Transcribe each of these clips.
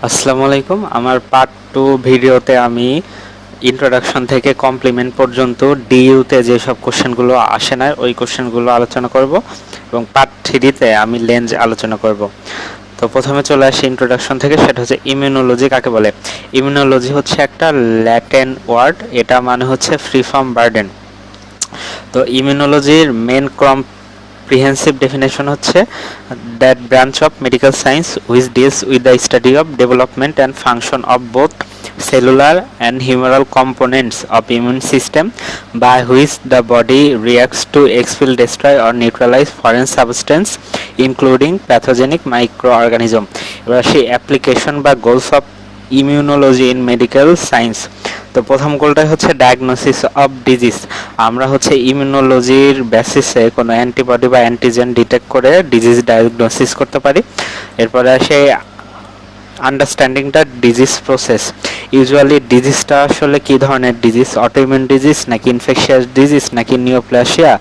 আসসালামু আলাইকুম। আমার পার্ট 2 ভিডিওতে আমি ইন্ট্রোডাকশন থেকে কমপ্লিমেন্ট পর্যন্ত ডিইউতে যেসব কোশ্চেনগুলো আসে না ওই কোশ্চেনগুলো আলোচনা করব এবং পার্ট 3তে আমি লেন্স আলোচনা করব। তো প্রথমে চলে আসি ইন্ট্রোডাকশন থেকে, সেটা হচ্ছে ইমিউনোলজি কাকে বলে। ইমিউনোলজি হচ্ছে একটা ল্যাটিন ওয়ার্ড, এটা মানে হচ্ছে ফ্রি ফ্রম বার্ডেন। তো ইমিউনোলজির মেন comprehensive definition হচ্ছে that branch of medical science which deals with the study of development and function of both cellular and humoral components of immune system by which the body reacts to expel, destroy or neutralize foreign substance including pathogenic microorganism। এবার সেই application বা goals of immunology in medical science. তো প্রথম গোলটাই হচ্ছে diagnosis of disease. আমরা হচ্ছে ইমিউনোলজির বেসিসে কোনো অ্যান্টিবডি বা অ্যান্টিজেন ডিটেক্ট করে ডিজিজ ডায়াগনোসিস করতে পারি। এরপরে আসে understanding the disease process. Usually ডিজিজটা আসলে কী ধরনের ডিজিজ, অটোইমিউন ডিজিজ নাকি ইনফেকশিয়াস ডিজিজ নাকি নিওপ্লাসিয়া,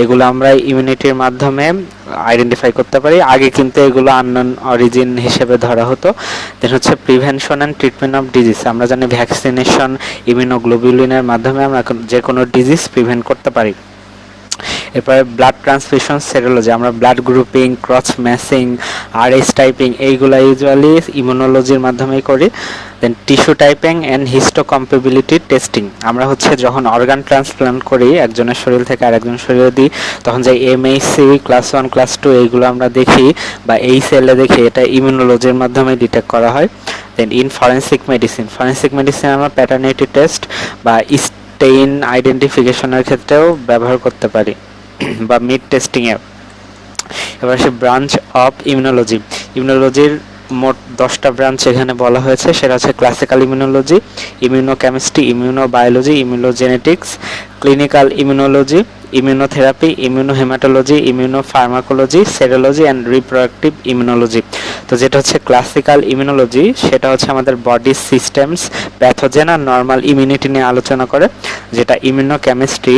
এগুলো আমরা ইমিউনিটির মাধ্যমে আইডেন্টিফাই করতে পারি। আগে কিন্তু এগুলো আননোন অরিজিন হিসেবে ধরা হতো। দেন হচ্ছে prevention and treatment of disease. আমরা জানি ভ্যাকসিনেশন, ইমিউনোগ্লোবিউলিনের মাধ্যমে আমরা যে কোনো ডিজিজ প্রিভেন্ট করতে পারি। এরপরে ব্লাড ট্রান্সফিউশন সেরোলজি, আমরা blood grouping, cross matching, RS typing এইগুলো ইউজুয়ালি ইমিউনোলজির মাধ্যমেই করি। দেন টিস্যু টাইপিং অ্যান্ড হিস্টোকম্পেবিলিটি টেস্টিং, আমরা হচ্ছে যখন অর্গান ট্রান্সপ্লান্ট করি একজনের শরীর থেকে আরেকজনের শরীরে দিই, তখন যে এমএইসি ক্লাস 1 ক্লাস 2 এইগুলো আমরা দেখি বা এই সেলে দেখি, এটা ইমিউনোলজির মাধ্যমে ডিটেক্ট করা হয়। Then in forensic medicine, forensic medicine আমরা প্যাটার্নিটি টেস্ট বা স্টেইন আইডেন্টিফিকেশনের ক্ষেত্রেও ব্যবহার করতে পারি বা মিড টেস্টিংয়ে। এবার আসে ব্রাঞ্চ অফ ইমিউনোলজি। ইমিউনোলজির মোট 10টা ব্রাঞ্চ এখানে বলা হয়েছে, সেটা হচ্ছে classical immunology, immunochemistry, immunobiology, immunogenetics, clinical immunology, immunotherapy, immunohaematology, immunopharmacology, serology and reproductive immunology. তো যেটা হচ্ছে ক্লাসিক্যাল ইমিউনোলজি, সেটা হচ্ছে আমাদের বডি সিস্টেমস, প্যাথোজেন আর নর্মাল ইমিউনিটি নিয়ে আলোচনা করে। যেটা ইমিউনোকেমিস্ট্রি,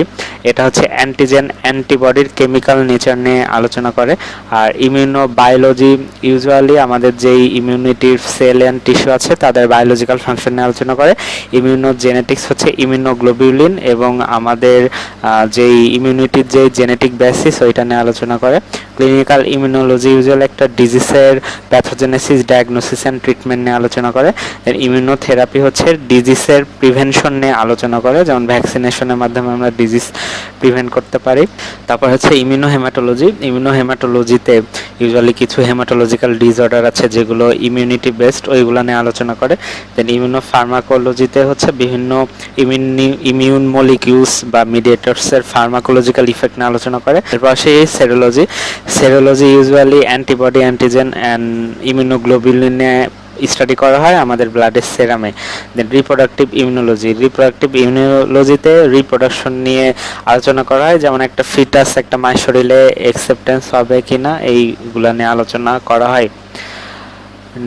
এটা হচ্ছে অ্যান্টিজেন অ্যান্টিবডির কেমিক্যাল নেচার নিয়ে আলোচনা করে। আর ইমিউনোবায়োলজি ইউজুয়ালি আমাদের যেই ইমিউনিটির সেল অ্যান্ড টিস্যু আছে তাদের বায়োলজিক্যাল ফাংশন নিয়ে আলোচনা করে। ইমিউনোজেনেটিক্স হচ্ছে ইমিউনোগ্লোবিউলিন এবং আমাদের যেই ইমিউনিটির যে জেনেটিক বেসিস ওইটা নিয়ে আলোচনা করে। ক্লিনিক্যাল ইমিউনোলজি ইউজুয়ালি একটা ডিজিজের প্যাথোজেনেসিস, ডায়াগনোসিস অ্যান্ড ট্রিটমেন্ট নিয়ে আলোচনা করে। ইমিউনোথেরাপি হচ্ছে ডিজিজের প্রিভেনশন নিয়ে আলোচনা করে, যেমন ভ্যাকসিনেশনের মাধ্যমে আমরা ডিজিজ প্রিভেন্ট করতে পারি। তারপর হচ্ছে ইমিউনোহেমাটোলজি। ইমিউনোহেমাটোলজিতে ইউজুয়ালি কিছু হেমাটোলজিক্যাল ডিসঅর্ডার আছে যেগুলো ইমিউনিটি বেসড, ওইগুলো নিয়ে আলোচনা করে। দেন ইমিউনোফার্মাকোলজিতে হচ্ছে বিভিন্ন ইমিউন মলিকিউলস বা মিডিয়েটরসের ফার্মাকোলজিক্যাল ইফেক্ট নিয়ে আলোচনা করে। এরপর আসে serology. Serology usually antibody, antigen and immunoglobulin নিয়ে স্টাডি করা হয় আমাদের ব্লাডের সেরামে। দেন রিপ্রোডাক্টিভ ইমিউনোলজি। রিপ্রোডাক্টিভ ইমিউনোলজিতে রিপ্রোডাকশন নিয়ে আলোচনা করা হয়, যেমন একটা ফিটাস একটা মায়ের শরীরে অ্যাকসেপ্টেন্স হবে কিনা এইগুলা নিয়ে আলোচনা করা হয়।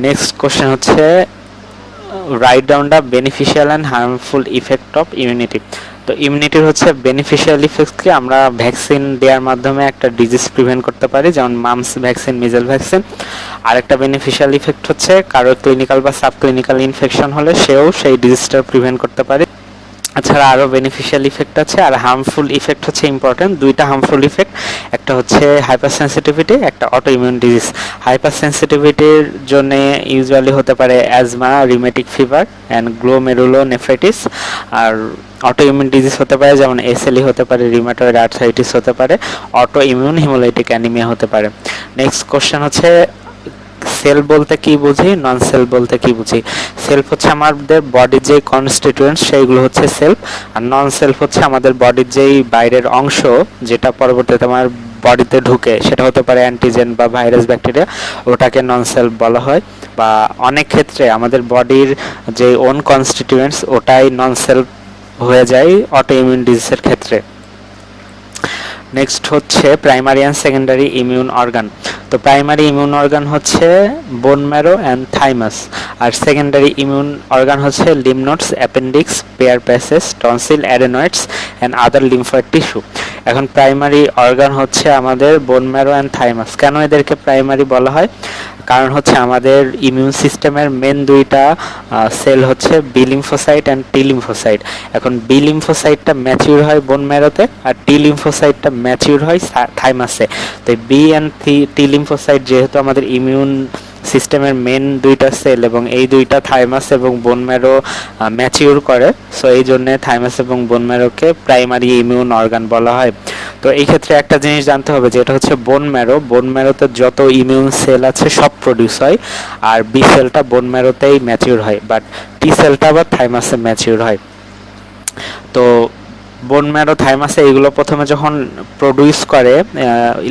নেক্সট কোশ্চেন হচ্ছে write down the beneficial and harmful effect of immunity. তো ইমিউনিটির হচ্ছে বেনিফিশিয়াল ইফেক্টকে আমরা ভ্যাকসিন দেওয়ার মাধ্যমে একটা ডিজিজ প্রিভেন্ট করতে পারি, যেমন মামস ভ্যাকসিন, মিজেল ভ্যাকসিন। আরেকটা বেনিফিশিয়াল ইফেক্ট হচ্ছে কারো ক্লিনিক্যাল বা সাব ক্লিনিক্যাল ইনফেকশন হলে সেও সেই ডিজিজটা প্রিভেন্ট করতে পারে। এছাড়া আরও বেনিফিশিয়াল ইফেক্ট আছে। আর হার্মফুল ইফেক্ট হচ্ছে ইম্পর্টেন্ট, দুইটা হার্মফুল ইফেক্ট, একটা হচ্ছে হাইপার সেন্সিটিভিটি, একটা অটো ইমিউন ডিজিজ। হাইপার সেন্সিটিভিটির জন্য ইউজুয়ালি হতে পারে asthma, rheumatic fever and glomerulonephritis. আর অটো ইমিউন ডিজিজ হতে পারে যেমন এসএলই হতে পারে, রিউমাটয়েড আর্থ্রাইটিস হতে পারে, অটো ইমিউন হিমোলাইটিক অ্যানিমিয়া হতে পারে। নেক্সট কোশ্চেন হচ্ছে সেল বলতে কি বুঝি, নন সেল বলতে কি বুঝি। সেলফ হচ্ছে আমাদের বডির যে কনস্টিটিউয়েন্টস সেইগুলো হচ্ছে সেলফ, আর নন সেলফ হচ্ছে আমাদের বডির যেই বাইরের অংশ যেটা পরবর্তীতে আমার বডিতে ঢুকে, সেটা হতে পারে অ্যান্টিজেন বা ভাইরাস, ব্যাকটেরিয়া, ওটাকে নন সেলফ বলা হয়। বা অনেক ক্ষেত্রে আমাদের বডির যে ওন কনস্টিটিউয়েন্টস ওটাই নন সেলফ হয়ে যায় অটো ইমিউন ডিজিজের ক্ষেত্রে। নেক্সট হচ্ছে primary and secondary immune organ. তো প্রাইমারি ইমিউন অর্গান হচ্ছে বোন ম্যারো অ্যান্ড থাইমাস, আর সেকেন্ডারি ইমিউন অর্গান হচ্ছে lymph nodes, appendix, Peyer's patches, tonsil, adenoids and other lymphoid tissue. এখন প্রাইমারি অর্গান হচ্ছে আমাদের বোন ম্যারো অ্যান্ড থাইমাস। কেন এদেরকে প্রাইমারি বলা হয়? কারণ হচ্ছে আমাদের ইমিউন সিস্টেমের মেন দুইটা সেল হচ্ছে B lymphocyte and T lymphocyte. এখন বি লিম্ফোসাইটটা ম্যাচিউর হয় বোন ম্যারোতে, আর টি লিম্ফোসাইটটা ম্যাচিউর হয় থাইমাসে। তো বি অ্যান্ড টি লিম্ফোসাইট যেহেতু আমাদের ইমিউন সিস্টেমের মেন দুইটা সেল, এবং এই দুইটা থাইমাস এবং বোন ম্যারো ম্যাচিউর করে, সো এই জন্য থাইমাস এবং বোন ম্যারোকে প্রাইমারি ইমিউন অর্গান বলা হয়। তো এই ক্ষেত্রে একটা জিনিস জানতে হবে, যেটা হচ্ছে বোন ম্যারো। বোন ম্যারোতে যত ইমিউন সেল আছে সব প্রডিউস হয়, আর বি সেলটা বোন ম্যারোতেই ম্যাচিউর হয়, বাট টি সেলটা আবার থাইমাসে ম্যাচিউর হয়। তো বোন ম্যারো থাইমাসে এইগুলো প্রথমে যখন প্রডিউস করে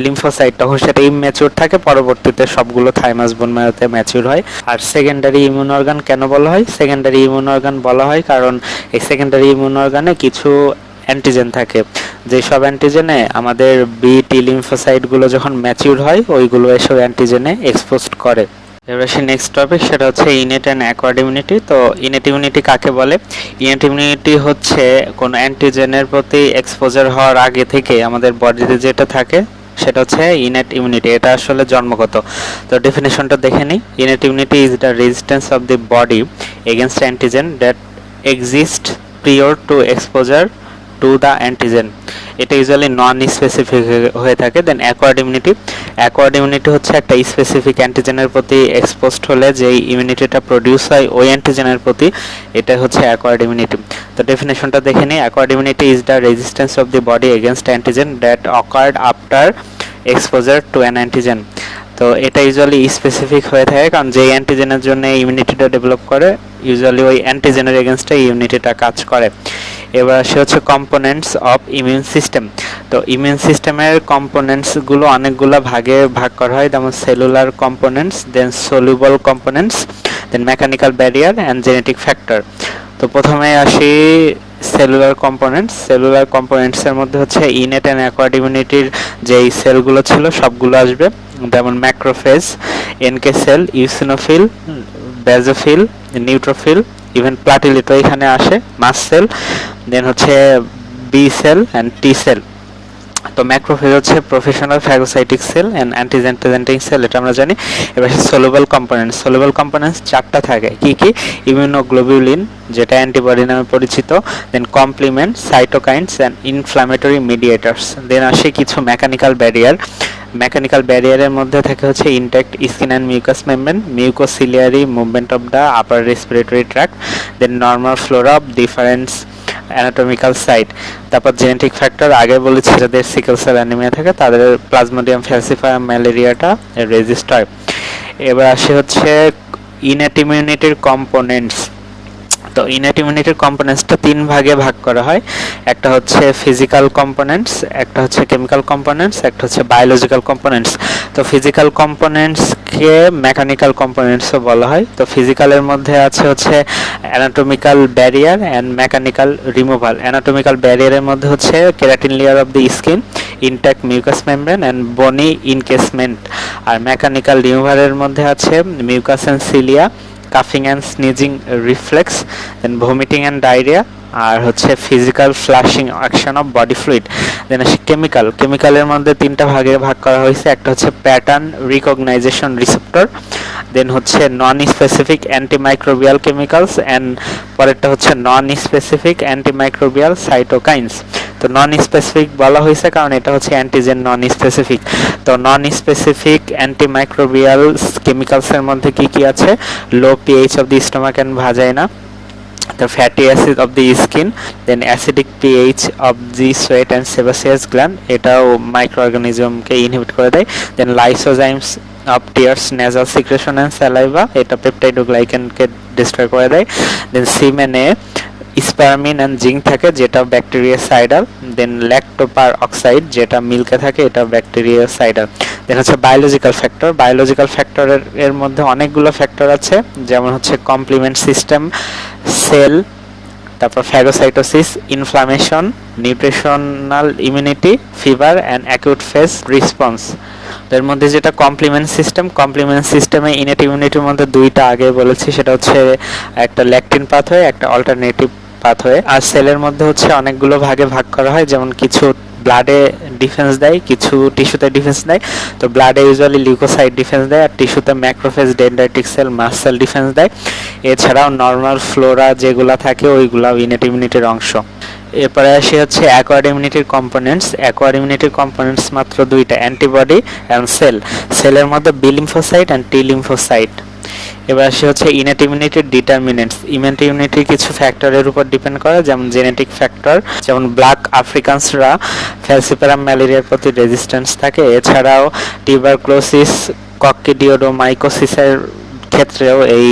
লিম্ফোসাইট, তখন সেটা ইমম্যাচিউর থাকে, পরবর্তীতে সবগুলো থাইমাস বোন ম্যারোতে ম্যাচিউর হয়। আর সেকেন্ডারি ইমিউন অর্গান কেন বলা হয়? সেকেন্ডারি ইমিউন অর্গান বলা হয় কারণ এই সেকেন্ডারি ইমিউন অর্গানে কিছু অ্যান্টিজেন থাকে, যেসব অ্যান্টিজেনে আমাদের বি টি লিম্ফোসাইটগুলো যখন ম্যাচিউর হয় ওইগুলো এসব অ্যান্টিজেনে এক্সপোজড করে। এবার আসি নেক্সট টপিক, সেটা হচ্ছে ইনেট অ্যান্ড অ্যাকোয়ার্ড ইমিউনিটি। তো ইনেট ইমিউনিটি কাকে বলে? ইনেট ইমিউনিটি হচ্ছে কোনো অ্যান্টিজেনের প্রতি এক্সপোজার হওয়ার আগে থেকে আমাদের বডিতে যেটা থাকে সেটা হচ্ছে ইনেট ইমিউনিটি। এটা আসলে জন্মগত। তো ডেফিনেশনটা দেখে নিই। Innate immunity is the resistance of the body against antigen that exist prior two exposure to the antigen. এটা ইউজুয়ালি নন স্পেসিফিক হয়ে থাকে। দেন অ্যাকোয়ার্ড ইমিউনিটি। অ্যাকোয়ার্ড ইমিউনিটি হচ্ছে একটা স্পেসিফিক অ্যান্টিজেনের প্রতি এক্সপোজড হলে যেই ইমিউনিটিটা প্রডিউস হয় ওই অ্যান্টিজেনের প্রতি, এটা হচ্ছে অ্যাকোয়ার্ড ইমিউনিটি। তো ডেফিনেশনটা দেখে নিই। Acquired immunity is the resistance of the body against antigen that occurred after exposure to an antigen. তো এটা ইউজুয়ালি স্পেসিফিক হয়ে থাকে, কারণ যেই অ্যান্টিজেনের জন্য ইমিউনিটিটা ডেভেলপ করে ইউজুয়ালি ওই অ্যান্টিজেনের এগেনস্টে ইমিউনিটিটা কাজ করে। এবার আসে হচ্ছে কম্পোনেন্টস অফ ইমিউন সিস্টেম। তো ইমিউন সিস্টেমের কম্পোনেন্টসগুলো অনেকগুলো ভাগে ভাগ করা হয়, যেমন cellular components, then soluble components, then mechanical barrier and genetic factor. তো প্রথমে আসি সেলুলার কম্পোনেন্টস। সেলুলার কম্পোনেন্টসের মধ্যে হচ্ছে ইনেট অ্যান্ড অ্যাকোয়ার্ড ইমিউনিটির যেই সেলগুলো ছিল সবগুলো আসবে, যেমন macrophage, NK cell, eosinophil, basophil, neutrophil, even প্লাটিলিটো এখানে আসে, মাস্ট সেল, দেন হচ্ছে B cell and T cell. তো ম্যাক্রোফেজ হচ্ছে professional phagocytic cell and antigen presenting cell, এটা আমরা জানি। এবার সলিউবল কম্পোনেন্টস। সলিউবল কম্পোনেন্টস চারটা থাকে। কি কি? ইমিউনোগ্লোবিউলিন, যেটা অ্যান্টিবডি নামে পরিচিত, then complement, cytokines and inflammatory mediators. Then আসে কিছু মেকানিক্যাল ব্যারিয়ার। মেকানিক্যাল ব্যারিয়ারের মধ্যে থাকে হচ্ছে intact skin and mucous membrane, mucociliary movement of the upper respiratory tract, then normal flora of difference anatomical site. তারপর জেনেটিক ফ্যাক্টর, আগে বলেছি যাদের সিকেল সেল অ্যানিমিয়া থাকে তাদের প্লাজমোডিয়াম ফ্যালসিফায়াম ম্যালেরিয়াটা রেজিস্ট হয়। এবার আসে হচ্ছে ইনেট ইমিউনিটির কম্পোনেন্টস। তো ইনেট ইমিউনিটির কম্পোনেন্টসটা তিন ভাগে ভাগ করা হয়। একটা হচ্ছে ফিজিক্যাল কম্পোনেন্টস, একটা হচ্ছে কেমিক্যাল কম্পোনেন্টস, একটা হচ্ছে বায়োলজিক্যাল কম্পোনেন্টস। তো ফিজিক্যাল কম্পোনেন্টসকে মেকানিক্যাল কম্পোনেন্টসও বলা হয়। তো ফিজিক্যালের মধ্যে আছে হচ্ছে anatomical barrier and mechanical removal. Anatomical ব্যারিয়ারের মধ্যে হচ্ছে keratin layer of the skin, intact mucous membrane and bony encasement. আর মেকানিক্যাল রিমুভালের মধ্যে আছে মিউকাস অ্যান্ড সিলিয়া, কাফিং and sneezing reflex, then vomiting and diarrhoea, আর হচ্ছে physical flushing action of body fluid. Then আসে কেমিক্যাল। কেমিক্যালের মধ্যে তিনটা ভাগে ভাগ করা হয়েছে। একটা হচ্ছে প্যাটার্ন রিকগনাইজেশন রিসেপ্টর, দেন হচ্ছে non specific antimicrobial chemicals, and পরেরটা হচ্ছে নন স্পেসিফিক অ্যান্টিমাইক্রোবিয়াল সাইটোকাইনস। তো নন স্পেসিফিক বলা হয়েছে কারণ এটা হচ্ছে অ্যান্টিজেন নন স্পেসিফিক। তো নন স্পেসিফিক অ্যান্টিমাইক্রোবিয়াল কেমিক্যালসের মধ্যে কি কি আছে? লো pH of the stomach and ভাজাইনা, the fatty acid of the skin, then acidic pH of the sweat and sebaceous gland, এটাও মাইক্রোঅর্গানিজমকে ইনহিবিট করে দেয়। Then lysozymes of tears, nasal secretion and saliva, এটা পেপটাইডোগ্লাইকেনকে destroy করে দেয়। দেন সিমেনে স্পারমিন অ্যান্ড জিঙ্ক থাকে, যেটা ব্যাকটেরিয়াসাইডাল। দেন ল্যাকটোপার oxide, যেটা মিল্কে থাকে, এটা ব্যাকটেরিয়াসাইডাল। দেন হচ্ছে বায়োলজিক্যাল ফ্যাক্টর। বায়োলজিক্যাল ফ্যাক্টরের এর মধ্যে অনেকগুলো ফ্যাক্টর আছে, যেমন হচ্ছে কমপ্লিমেন্ট সিস্টেম, সেল, তারপর phagocytosis, inflammation, nutritional immunity, fever and acute phase response. এর মধ্যে যেটা কমপ্লিমেন্ট সিস্টেম, কমপ্লিমেন্ট সিস্টেমে ইনেট ইমিউনিটির মধ্যে দুইটা আগে বলেছি, সেটা হচ্ছে একটা ল্যাকটিন পাথওয়ে, একটা অল্টারনেটিভ পাথওয়ে। আর সেলের মধ্যে হচ্ছে অনেকগুলো ভাগে ভাগ করা হয়, যেমন কিছু ব্লাডে ডিফেন্স দেয়, কিছু টিস্যুতে ডিফেন্স দেয়। তো ব্লাডে ইউজুয়ালি লিউকোসাইট ডিফেন্স দেয়, আর টিস্যুতে macrophage, dendritic cell, mast cell defence দেয়। এছাড়াও নর্মাল ফ্লোরা যেগুলো থাকে ওইগুলাও ইনেট ইমিউনিটির অংশ। এরপরে আসি হচ্ছে অ্যাকোয়ার্ড ইমিউনিটির কম্পোনেন্টস। অ্যাকোয়ার্ড ইমিউনিটির কম্পোনেন্টস মাত্র দুইটা, অ্যান্টিবডি অ্যান্ড সেল। সেলের মধ্যে B lymphocyte and T lymphocyte. এবার আসি হচ্ছে ইনেট ইমিউনিটির ডিটারমিনেন্টস। ইনেট ইমিউনিটি কিছু ফ্যাক্টরের উপর ডিপেন্ড করে, যেমন জেনেটিক ফ্যাক্টর, যেমন ব্ল্যাক আফ্রিকানসরা ফ্যালসিপারাম ম্যালেরিয়ার প্রতি রেজিস্ট্যান্স থাকে। এছাড়াও টিউবারক্লোসিস, কক্সিডিওডোমাইকোসিসের ক্ষেত্রেও এই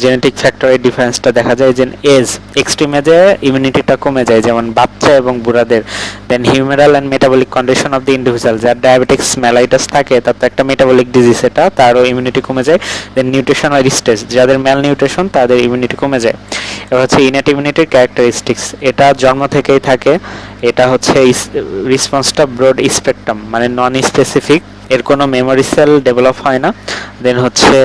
জেনেটিক ফ্যাক্টরের ডিফারেন্সটা দেখা যায়। যে এজ, এক্সট্রিম এজে ইমিউনিটিটা কমে যায়, যেমন বাচ্চা এবং বুড়াদের। Then humoral and metabolic condition of the individual, যার ডায়াবেটিক্স মেলাইটাস থাকে, তার তো একটা মেটাবলিক ডিজিজ, এটা তারও ইমিউনিটি কমে যায়। দেন নিউট্রিশনাল স্টেজ, যাদের ম্যাল নিউট্রিশন তাদের ইমিউনিটি কমে যায়। এবার হচ্ছে ইনেট ইমিউনিটির ক্যারেক্টারিস্টিক্স। এটা জন্ম থেকেই থাকে, এটা হচ্ছে রেসপন্সটা ব্রড স্পেকট্রাম, মানে নন স্পেসিফিক, এর কোনো মেমোরি সেল ডেভেলপ হয় না। দেন হচ্ছে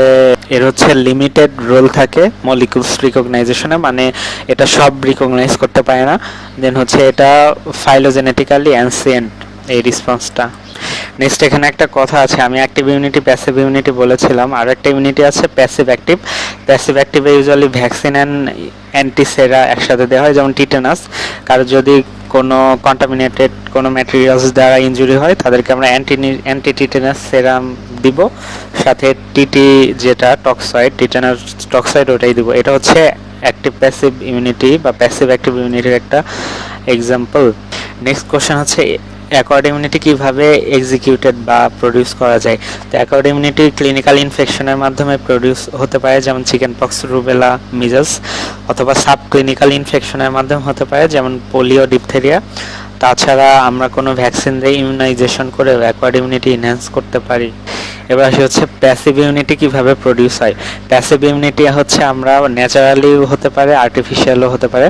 এর হচ্ছে লিমিটেড রোল থাকে মলিকিউলস রিকগনাইজেশনে, মানে এটা সব রিকগনাইজ করতে পারে না। দেন হচ্ছে এটা ফাইলোজেনেটিক্যালি অ্যানসিয়েন্ট এই রেসপন্সটা। নেক্সট এখানে একটা কথা আছে, আমি অ্যাক্টিভ ইমিউনিটি প্যাসিভ ইমিউনিটি বলেছিলাম, আর একটা ইমিউনিটি আছে প্যাসিভ অ্যাক্টিভ। প্যাসিভ অ্যাক্টিভে ইউজুয়ালি ভ্যাকসিন অ্যান্ড অ্যান্টিসেরা একসাথে দেওয়া হয়, যেমন টিটেনাস। কারো যদি কোনো কন্টামিনেটেড কোনো ম্যাটেরিয়ালস দ্বারা ইনজুরি হয়, তাদেরকে আমরা অ্যান্টি টিটেনাস সেরাম দিব, সাথে টিটি যেটা টক্সয়েড, টিটেনাস টক্সয়েড, ওটাই দিব। এটা হচ্ছে অ্যাক্টিভ প্যাসিভ ইমিউনিটি বা প্যাসিভ অ্যাক্টিভ ইমিউনিটির একটা এক্সাম্পল। নেক্সট কোশ্চেন হচ্ছে অ্যাকোয়ার্ড ইমিউনিটি কিভাবে এক্সিকিউটেড বা প্রডিউস করা যায়। তো অ্যাকোয়ার্ড ইমিউনিটি ক্লিনিক্যাল ইনফেকশনের মাধ্যমে প্রডিউস হতে পারে, যেমন চিকেন পক্স, রুবেলা, মিজলস, অথবা সাব ক্লিনিক্যাল ইনফেকশনের মাধ্যমে হতে পারে, যেমন পোলিও, ডিপথেরিয়া। তাছাড়া আমরা কোনো ভ্যাকসিন দিয়ে ইমিউনাইজেশন করে অ্যাকোয়ার্ড ইমিউনিটি এনহ্যান্স করতে পারি। এবার আসি হচ্ছে প্যাসিভ ইমিউনিটি কিভাবে প্রডিউস হয়। প্যাসিভ ইমিউনিটি হচ্ছে আমরা ন্যাচারালি হতে পারে, আর্টিফিশিয়ালও হতে পারে।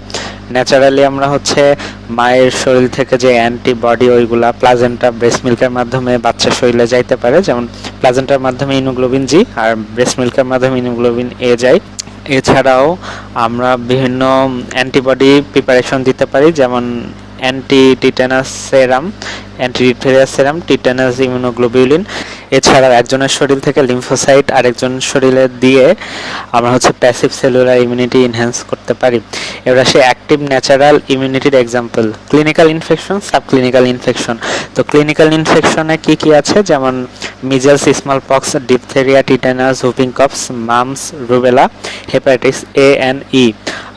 ন্যাচারালি আমরা হচ্ছে মায়ের শরীর থেকে যে অ্যান্টিবডি ওইগুলা প্লাজেন্টা, ব্রেস্ট মিল্কের মাধ্যমে বাচ্চার শরীরে যাইতে পারে, যেমন প্লাজেন্টার মাধ্যমে ইমিউনোগ্লোবিন জি আর ব্রেস্ট মিল্কের মাধ্যমে ইমিউনোগ্লোবিন এ যায়। এছাড়াও আমরা বিভিন্ন অ্যান্টিবডি প্রিপারেশন দিতে পারি, যেমন অ্যান্টি টিটেনাস সেরাম, অ্যান্টি ডিপথেরিয়া সেরাম, টিটেনাস ইমিউনোগ্লোবিউলিন। এছাড়াও একজনের শরীর থেকে লিম্ফোসাইট আরেকজন শরীরে দিয়ে আমরা হচ্ছে প্যাসিভ সেলুলার ইমিউনিটি এনহ্যান্স করতে পারি। এবার আসে অ্যাক্টিভ ন্যাচারাল ইমিউনিটির example. Clinical infection, sub clinical infection. তো ক্লিনিক্যাল ইনফেকশনে কি কি আছে, যেমন measles, small pox, diphtheria, tetanus, whooping coughs, mumps, rubella, hepatitis A and E.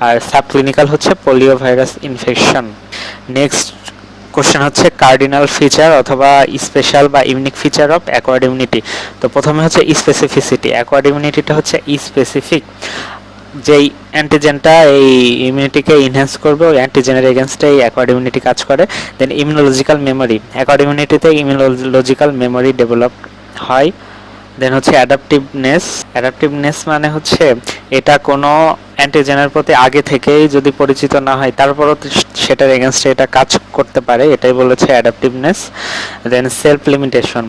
আর সাব ক্লিনিক্যাল হচ্ছে polio virus infection. Next question হচ্ছে কার্ডিনাল ফিচার অথবা স্পেশাল বা unique feature of acquired immunity. তো প্রথমে হচ্ছে স্পেসিফিসিটি। অ্যাকোয়ার্ড ইমিউনিটিটা হচ্ছে স্পেসিফিক, যেই অ্যান্টিজেনটা এই ইমিউনিটিকে ইনহ্যান্স করবে ওই অ্যান্টিজেনের এগেনস্টে এই অ্যাকোয়ার্ড ইমিউনিটি কাজ করে। দেন ইমিউনোলজিক্যাল মেমোরি, অ্যাকোয়ার্ড ইমিউনিটিতে ইমিউনোলজিক্যাল মেমোরি ডেভেলপ হয়। দেন হচ্ছে অ্যাডাপটিভনেস। অ্যাডাপটিভনেস মানে হচ্ছে এটা কোনো অ্যান্টিজেনের প্রতি আগে থেকেই যদি পরিচিত না হয়, তারপরও সেটার এগেনস্টে এটা কাজ করতে পারে, এটাই বলেছে অ্যাডাপটিভনেস। দেন সেলফ লিমিটেশন,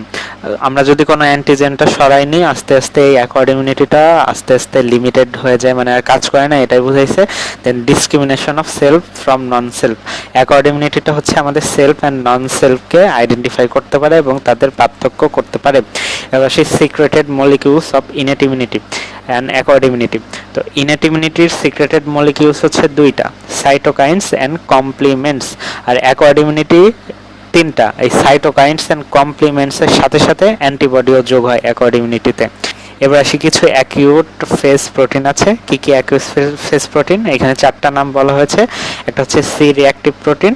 আমরা যদি কোনো অ্যান্টিজেনটা সরাই নিই, আস্তে আস্তে এই অ্যাকোয়ার্ড ইমিউনিটিটা আস্তে আস্তে লিমিটেড হয়ে যায়, মানে আর কাজ করে না, এটাই বুঝাইছে। Then discrimination of self from non self. Acquired ইমিউনিটিটা হচ্ছে আমাদের সেলফ অ্যান্ড নন সেলফকে আইডেন্টিফাই করতে পারে এবং তাদের পার্থক্য করতে পারে। এবার সেই secreted molecules of innate immunity and acquired immunity. তো ইনেট ইমিউনিটির সিক্রেটেড মলিকিউলস হচ্ছে দুইটা, সাইটোকাইনস অ্যান্ড কমপ্লিমেন্টস। আর অ্যাকোয়ার্ড ইমিউনিটি তিনটা, এই সাইটোকাইনস অ্যান্ড কমপ্লিমেন্টসের সাথে সাথে অ্যান্টিবডিও যোগ হয় অ্যাকোয়ার্ড ইমিউনিটিতে। এবার আসি কিছু অ্যাকিউট ফেজ প্রোটিন আছে। কি কি অ্যাকিউট ফেজ প্রোটিন, এখানে চারটা নাম বলা হয়েছে। একটা হচ্ছে C reactive protein,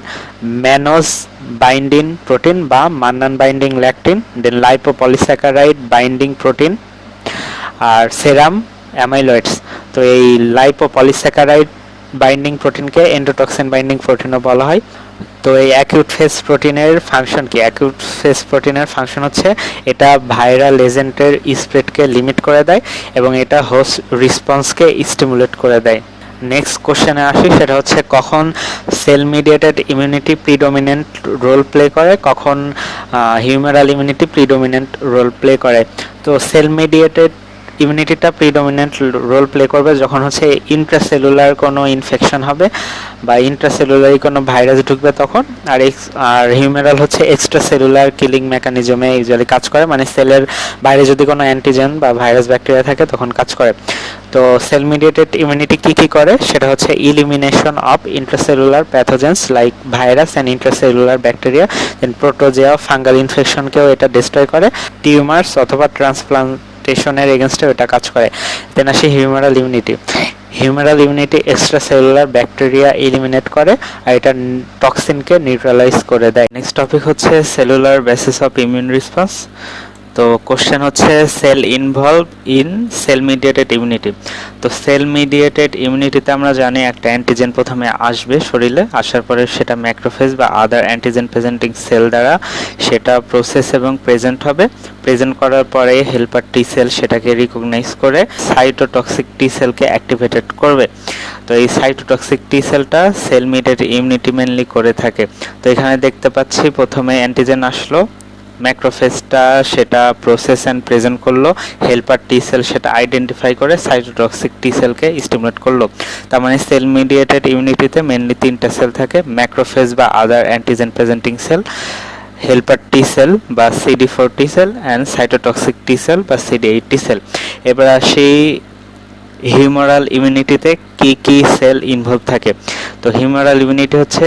mannose binding protein বা mannan binding lectin, then lipopolysaccharide binding protein, আর সেরাম অ্যামাইলয়েডস। তো এই লাইপোপলিস্যাকারাইড বাইন্ডিং প্রোটিনকে এন্ডোটক্সিন বাইন্ডিং প্রোটিনও বলা হয়। তো এই অ্যাকিউট ফেজ প্রোটিনের ফাংশন কি? অ্যাকিউট ফেজ প্রোটিনের ফাংশন হচ্ছে এটা ভাইরাল এজেন্টের স্প্রেডকে লিমিট করে দেয় এবং এটা হোস্ট রেসপন্সকে স্টিমুলেট করে দেয়। নেক্সট কোশ্চেনে আসি, সেটা হচ্ছে কখন cell mediated immunity predominant role play করে, কখন humoral immunity predominant role play করে। তো সেল মিডিয়েটেড ইমিউনিটিটা প্রিডমিনেন্ট রোল প্লে করবে যখন হচ্ছে ইন্ট্রাসেলুলার কোনো ইনফেকশন হবে বা ইন্ট্রাসেলুলারি কোনো ভাইরাস ঢুকবে তখন। আর হিউমেরাল হচ্ছে এক্সট্রা সেলুলার কিলিং মেকানিজমে ইউজুয়ালি কাজ করে, মানে সেলের বাইরে যদি কোনো অ্যান্টিজেন বা ভাইরাস ব্যাকটেরিয়া থাকে তখন কাজ করে। তো সেল মিডিয়েটেড ইমিউনিটি কী করে, সেটা হচ্ছে elimination of intracellular pathogens like virus and intracellular bacteria, then protozoa, fungal ইনফেকশনকেও এটা ডিস্ট্রয় করে, টিউমার্স অথবা ট্রান্সপ্লান্টেশনের এগেনস্টেও এটা কাজ করে। দেন আসে humoral immunity. Humoral immunity extra cellular bacteria eliminate করে আর এটা টক্সিনকে নিউট্রালাইজ করে দেয়। নেক্সট টপিক হচ্ছে cellular basis of immune response. তো কোশ্চেন হচ্ছে cell involve in cell mediated immunity. তো সেল মিডিয়েটেড ইমিউনিটিতে আমরা জানি একটা অ্যান্টিজেন প্রথমে আসবে শরীরে, আসার পরে সেটা ম্যাক্রোফেজ বা আদার অ্যান্টিজেন প্রেজেন্টিং সেল দ্বারা সেটা প্রসেস এবং প্রেজেন্ট হবে। প্রেজেন্ট করার পরে হেল্পার টি সেল সেটাকে রিকগনাইজ করে সাইটোটক্সিক টি সেলকে অ্যাক্টিভেটেড করবে। তো এই সাইটোটক্সিক টি সেলটা সেল মিডিয়েটেড ইমিউনিটি মেনলি করে থাকে। তো এখানে দেখতে পাচ্ছি প্রথমে অ্যান্টিজেন আসলো, ম্যাক্রোফেজটা সেটা প্রসেস অ্যান্ড প্রেজেন্ট করলো, হেল্পার টি সেল সেটা আইডেন্টিফাই করে সাইটোটক্সিক টি সেলকে স্টিমুলেট করলো। তার মানে সেল মিডিয়েটেড ইমিউনিটিতে মেনলি তিনটা সেল থাকে, ম্যাক্রোফেজ বা other antigen presenting cell, helper T cell বা CD4 T cell and cytotoxic T cell বা CD8 টি সেল। এবার আসি হিউমারাল ইমিউনিটিতে কি কি সেল ইনভলভ থাকে। তো হিউমারাল ইমিউনিটি হচ্ছে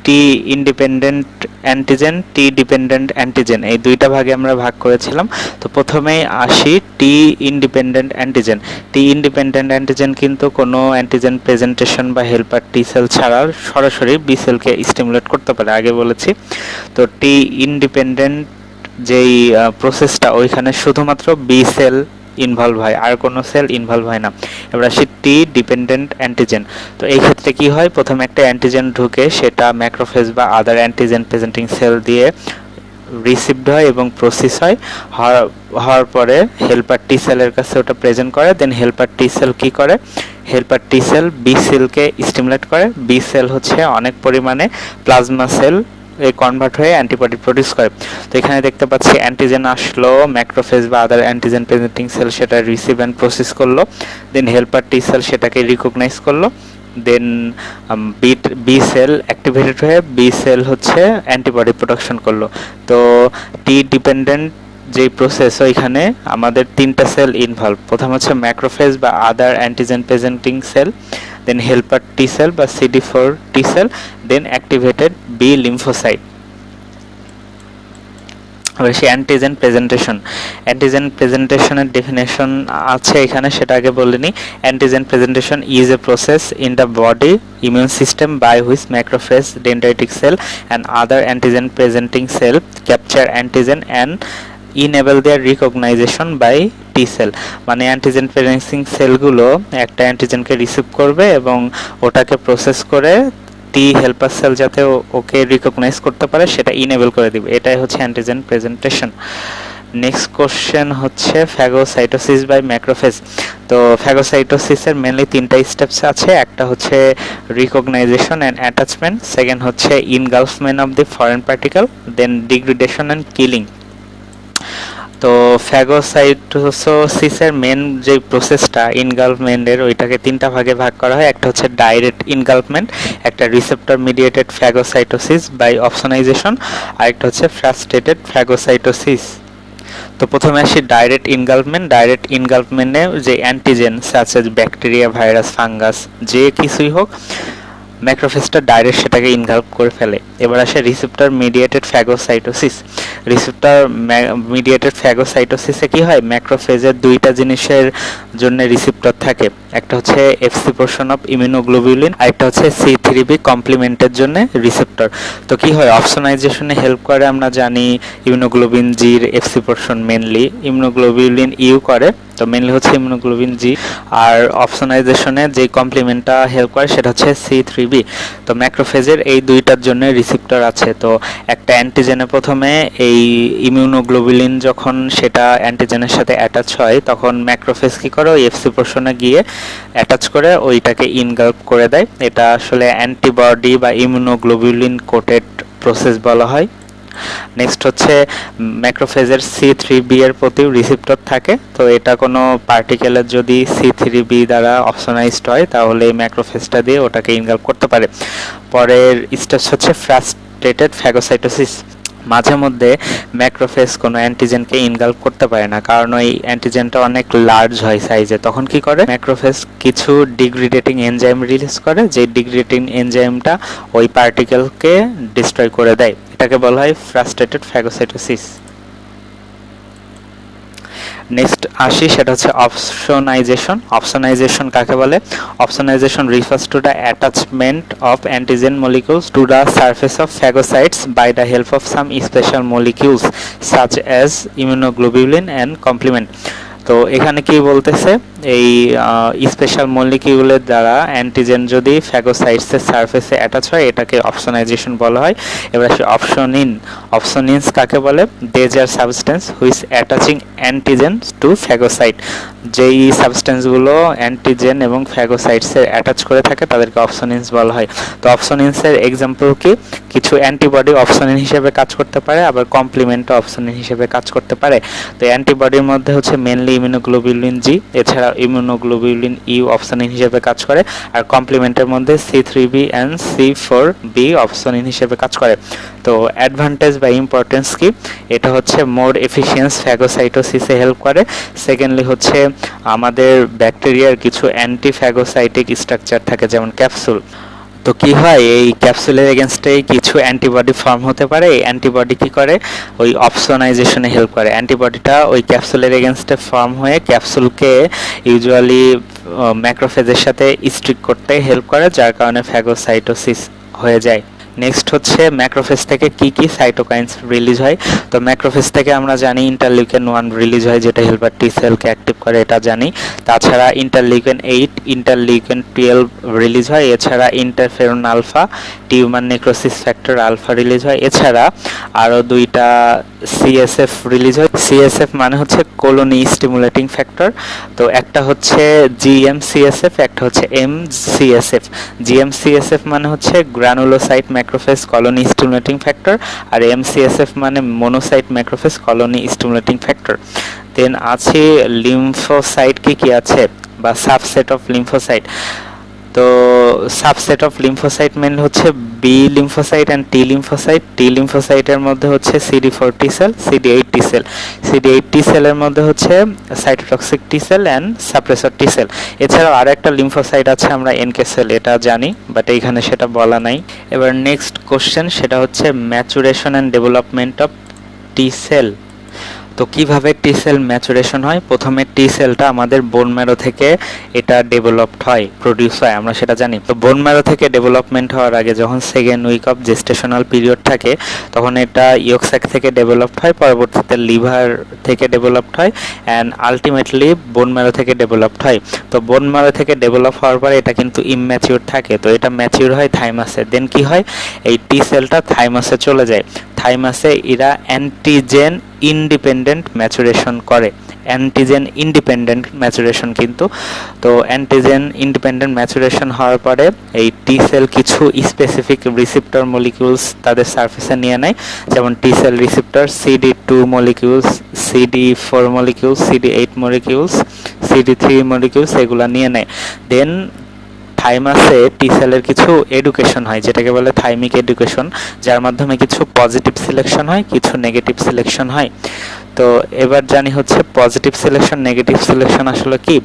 টি ইন্ডিপেন্ডেন্ট অ্যান্টিজেন, টি ডিপেন্ডেন্ট অ্যান্টিজেন, এই দুইটা ভাগে আমরা ভাগ করেছিলাম। তো প্রথমেই আসি T independent antigen. T independent antigen কিন্তু কোনো অ্যান্টিজেন প্রেজেন্টেশন বা হেল্পার টি সেল ছাড়া সরাসরি বি সেলকে স্টিমুলেট করতে পারে, আগে বলেছি। তো টি ইন্ডিপেন্ডেন্ট যেই প্রসেসটা ওইখানে শুধুমাত্র বি সেল ইনভলভ হয়, আর কোনো সেল ইনভলভ হয় না। এবার আসি টি ডিপেন্ডেন্ট অ্যান্টিজেন। তো এই ক্ষেত্রে কি হয়, প্রথমে একটা অ্যান্টিজেন ঢুকে সেটা ম্যাক্রোফেজ বা আদার অ্যান্টিজেন প্রেজেন্টিং সেল দিয়ে রিসিভড হয় এবং প্রসেস হয়, হওয়ার পরে হেল্পার টি সেলের কাছে ওটা প্রেজেন্ট করে। দেন হেল্পার টি সেল কী করে, হেল্পার টি সেল বি সেলকে স্টিমুলেট করে। বি সেল হচ্ছে অনেক পরিমাণে প্লাজমা সেল কনভার্ট হয়ে অ্যান্টিবডি প্রডিউস করে। তো এখানে দেখতে পাচ্ছি অ্যান্টিজেন আসলো, ম্যাক্রোফেজ বা আদার অ্যান্টিজেন প্রেজেন্টিং সেল সেটা রিসিভ অ্যান্ড প্রসেস করলো, দেন হেল্পার টি সেল সেটাকে রিকগনাইজ করলো, দেন বি সেল অ্যাক্টিভেটেড হয়ে বি সেল হচ্ছে অ্যান্টিবডি প্রোডাকশন করলো। তো টি ডিপেন্ডেন্ট যেই প্রসেস ওইখানে আমাদের তিনটা সেল ইনভলভ। প্রথম হচ্ছে ম্যাক্রোফেজ বা other antigen presenting cell, then helper T cell বা CD4 T cell, then activated B lymphocyte. অবশ্যই অ্যান্টিজেন প্রেজেন্টেশন। অ্যান্টিজেন প্রেজেন্টেশনের ডেফিনেশন আছে এখানে, সেটা আগে বলে নিই। Antigen presentation is a process in the body immune system by which macrophage, dendritic cell and other antigen presenting cell capture antigen and enable their recognition by T cell. মানে antigen presenting সেলগুলো একটা অ্যান্টিজেনকে receive করবে এবং ওটাকে process করে টি helper sell যাতে ওকে recognise করতে পারে সেটা ইনেবল করে দিবে, এটাই হচ্ছে অ্যান্টিজেন প্রেজেন্টেশন। নেক্সট কোশ্চেন হচ্ছে ফ্যাগোসাইটোসিস বাই ম্যাক্রোফেজ। তো ফ্যাগোসাইটোসিসের মেনলি তিনটা স্টেপস আছে, একটা হচ্ছে রিকগনাইজেশন অ্যান্ড অ্যাটাচমেন্ট, সেকেন্ড হচ্ছে engulfment of the foreign particle, then degradation and killing. তো ফ্যাগোসাইটোসিসের মেন যে প্রসেসটা ইনগালফমেন্টের, ওইটাকে তিনটা ভাগে ভাগ করা হয়। একটা হচ্ছে ডাইরেক্ট ইনগালফমেন্ট, একটা receptor mediated phagocytosis by opsonization, আর একটা হচ্ছে ফ্রাস্ট্রেটেড ফ্যাগোসাইটোসিস। তো প্রথমে আসি ডাইরেক্ট ইনগালফমেন্ট। ডাইরেক্ট ইনগালফমেন্টে যে antigen such as bacteria, virus, fungus যে কিছুই হোক, ম্যাক্রোফেজটা ডাইরেক্ট সেটাকে ইনগালভ করে ফেলে। এবার আসে receptor mediated phagocytosis. Receptor mediated ফ্যাগোসাইটোসিসে কি হয়, ম্যাক্রোফেজের দুইটা জিনিসের জন্য রিসেপ্টর থাকে, একটা হচ্ছে এফসি পোর্শন অফ ইমিউনোগ্লোবিউলিন আর একটা হচ্ছে C3b কমপ্লিমেন্টের জন্য রিসেপ্টর। তো কি হয়, অপসোনাইজেশনে হেল্প করে আমরা জানি ইমিউনোগ্লোবিন জির এফসি পোর্শন মেনলি, ইমিউনোগ্লোবিউলিন ইউ করে, তো মেনলি হচ্ছে ইমিউনোগ্লোবিন জি। আর অপসোনাইজেশনে যে কমপ্লিমেন্টটা হেল্প করে সেটা হচ্ছে C3b। তো ম্যাক্রোফেজের এই দুইটার জন্য রিসেপ্টর আছে। তো একটা অ্যান্টিজেনে প্রথমে এই ইমিউনোগ্লোবিলিন যখন সেটা অ্যান্টিজেনের সাথে অ্যাটাচ হয় তখন ম্যাক্রোফেজ কী করে, ওই এফসি পোর্শনে গিয়ে অ্যাটাচ করে ওইটাকে ইনগালভ করে দেয়। এটা আসলে অ্যান্টিবডি বা ইমিউনোগ্লোবিলিন কোটেড প্রসেস বলা হয়। নেক্সট হচ্ছে ম্যাক্রোফেজের C3b এর প্রতিও রিসেপ্টর থাকে। তো এটা কোনো পার্টিকেলের যদি C3b দ্বারা অপশনাইজড হয় তাহলে এই ম্যাক্রোফেজটা দিয়ে ওটাকে ইনগালভ করতে পারে। পরের স্টেপস হচ্ছে ফ্রাস্ট্রেটেড ফ্যাগোসাইটোসিস। মাঝে মধ্যে ম্যাক্রোফেজ কোনো অ্যান্টিজেনকে ইনগালভ করতে পারে না, কারণ ওই অ্যান্টিজেনটা অনেক লার্জ হয় সাইজে। তখন কি করে, ম্যাক্রোফেজ কিছু ডিগ্রেডেটিং এনজাইম রিলিজ করে, যে ডিগ্রেডেটিং এনজাইমটা ওই পার্টিকেলকে ডিস্ট্রয় করে দেয়। এটাকে বলা হয় ফ্রাস্ট্রেটেড ফ্যাগোসাইটোসিস। নেক্সট আসি, সেটা হচ্ছে অপসোনাইজেশন। অপসোনাইজেশন কাকে বলে? Opsonization refers to the attachment of antigen molecules to the surface of phagocytes by the help of some special molecules such as immunoglobulin and complement. তো এখানে কি বলতেছে, এই স্পেশাল মলিকিউলের দ্বারা অ্যান্টিজেন যদি ফ্যাগোসাইটসের সারফেসে অ্যাটাচ হয় এটাকে অপসোনাইজেশন বলা হয়। এবার আসি অপসোনিনস কাকে বলে? These are substance which attaching antigen to phagocyte. যেই সাবস্টেন্সগুলো অ্যান্টিজেন এবং ফ্যাগোসাইটসের অ্যাটাচ করে থাকে তাদেরকে অপসোনিনস বলা হয়। তো অপসোনিনসের এক্সাম্পল কি? কিছু অ্যান্টিবডি অপসোনিন হিসেবে কাজ করতে পারে, আবার কমপ্লিমেন্টও অপসোনিন হিসেবে কাজ করতে পারে। তো অ্যান্টিবডির মধ্যে হচ্ছে মেনলি ইমিউনোগ্লোবিউলিন জি, এছাড়া ইমিউনোগ্লোবিউলিন ইউ অপসোনিন হিসেবে কাজ করে, আর কমপ্লিমেন্টের মধ্যে C3b অ্যান্ড C4b অপসোনিন হিসেবে কাজ করে। তো অ্যাডভান্টেজ বা ইম্পর্টেন্স কি? এটা হচ্ছে মোর এফিসিয়েন্স ফ্যাগোসাইটোসিসে হেল্প করে। সেকেন্ডলি হচ্ছে আমাদের ব্যাকটেরিয়ার কিছু অ্যান্টিফ্যাগোসাইটিক স্ট্রাকচার থাকে, যেমন ক্যাপসুল। তো কি হয়, এই ক্যাপসুলের এগেনস্টে কিছু অ্যান্টিবডি ফর্ম হতে পারে। এই অ্যান্টিবডি কি করে, ওই অপসোনাইজেশনে হেল্প করে। অ্যান্টিবডিটা ওই ক্যাপসুলের এগেনস্টে ফর্ম হয়ে ক্যাপসুলকে ইউজুয়ালি ম্যাক্রোফেজের সাথে স্ট্রিক করতে হেল্প করে, যার কারণে ফ্যাগোসাইটোসিস হয়ে যায়। নেক্সট হচ্ছে ম্যাক্রোফেজ থেকে কি কি সাইটোকাইনস রিলিজ হয়। তো ম্যাক্রোফেজ থেকে আমরা জানি ইন্টারলিউকেন 1 রিলিজ হয়, যেটা হেল্পার টি সেলকে অ্যাক্টিভ করে, এটা জানি। তাছাড়া ইন্টারলিউকেন 8, ইন্টারলিউকেন 12 রিলিজ হয়। এছাড়া interferon alpha, tumour necrosis factor alpha release হয়। এছাড়া আরও দুইটা CSF রিলিজ হয়। CSF মানে হচ্ছে কলোনি স্টিমুলেটিং ফ্যাক্টর। তো একটা হচ্ছে GM-CSF, একটা হচ্ছে MCSF। GM-CSF মানে হচ্ছে granulocyte macrophage colony stimulating factor, আর MCSF মানে monocyte macrophage colony stimulating factor. Then আছে লিম্ফোসাইট, কি আছে, বা সাবসেট অফ লিম্ফোসাইট। তো সাবসেট অফ লিম্ফোসাইট মেনলি হচ্ছে B lymphocyte and T lymphocyte. T লিম্ফোসাইটের মধ্যে হচ্ছে CD4 T sell, CD8 T sell. CD8 টি সেলের মধ্যে হচ্ছে cytotoxic T cell and suppressor T cell. এছাড়াও আর একটা লিম্ফোসাইট আছে আমরা NK সেল, এটা জানি, বাট এইখানে সেটা বলা নাই। এবার নেক্সট কোশ্চেন, সেটা হচ্ছে maturation and development of T cell. তো কিভাবে টি সেল ম্যাচুরেশন হয়? প্রথমে টি সেলটা আমাদের বোন ম্যারো থেকে এটা ডেভেলপড হয়, প্রডিউস হয়, আমরা সেটা জানি। তো বোন ম্যারো থেকে ডেভেলপমেন্ট হওয়ার আগে যখন second week of gestational period থাকে তখন এটা ইয়কস্যাক থেকে ডেভেলপড হয়, পরবর্তীতে লিভার থেকে ডেভেলপড হয়, অ্যান্ড আলটিমেটলি বোন ম্যারো থেকে ডেভেলপড হয়। তো বোন ম্যারো থেকে ডেভেলপ হওয়ার পরে এটা কিন্তু ইমম্যাচিউর থাকে, তো এটা ম্যাচিউর হয় থাইমাসে। দেন কি হয়, এই টি সেলটা থাইমাসে চলে যায়। থাইমাসে এরা অ্যান্টিজেন ইন্ডিপেন্ডেন্ট ম্যাচুরেশন করে, অ্যান্টিজেন ইন্ডিপেন্ডেন্ট ম্যাচুরেশন কিন্তু। তো অ্যান্টিজেন ইন্ডিপেন্ডেন্ট ম্যাচুরেশন হওয়ার পরে এই টি সেল কিছু স্পেসিফিক রিসেপ্টর মলিকিউলস তাদের সারফেসে নিয়ে নেয়, যেমন টি sell receptor CD2 molecules, CD4 molecules, CD8 molecules, CD3 molecules, এগুলা নিয়ে নেয়। দেন থাইমাসে টি সেলের কিছু এডুকেশন হয়, যেটাকে বলে থাইমিক এডুকেশন, যার মাধ্যমে কিছু পজিটিভ সিলেকশন হয়, কিছু নেগেটিভ সিলেকশন হয়। তো এবার জানি হচ্ছে পজিটিভ সিলেকশন, নেগেটিভ সিলেকশন আসলে কি।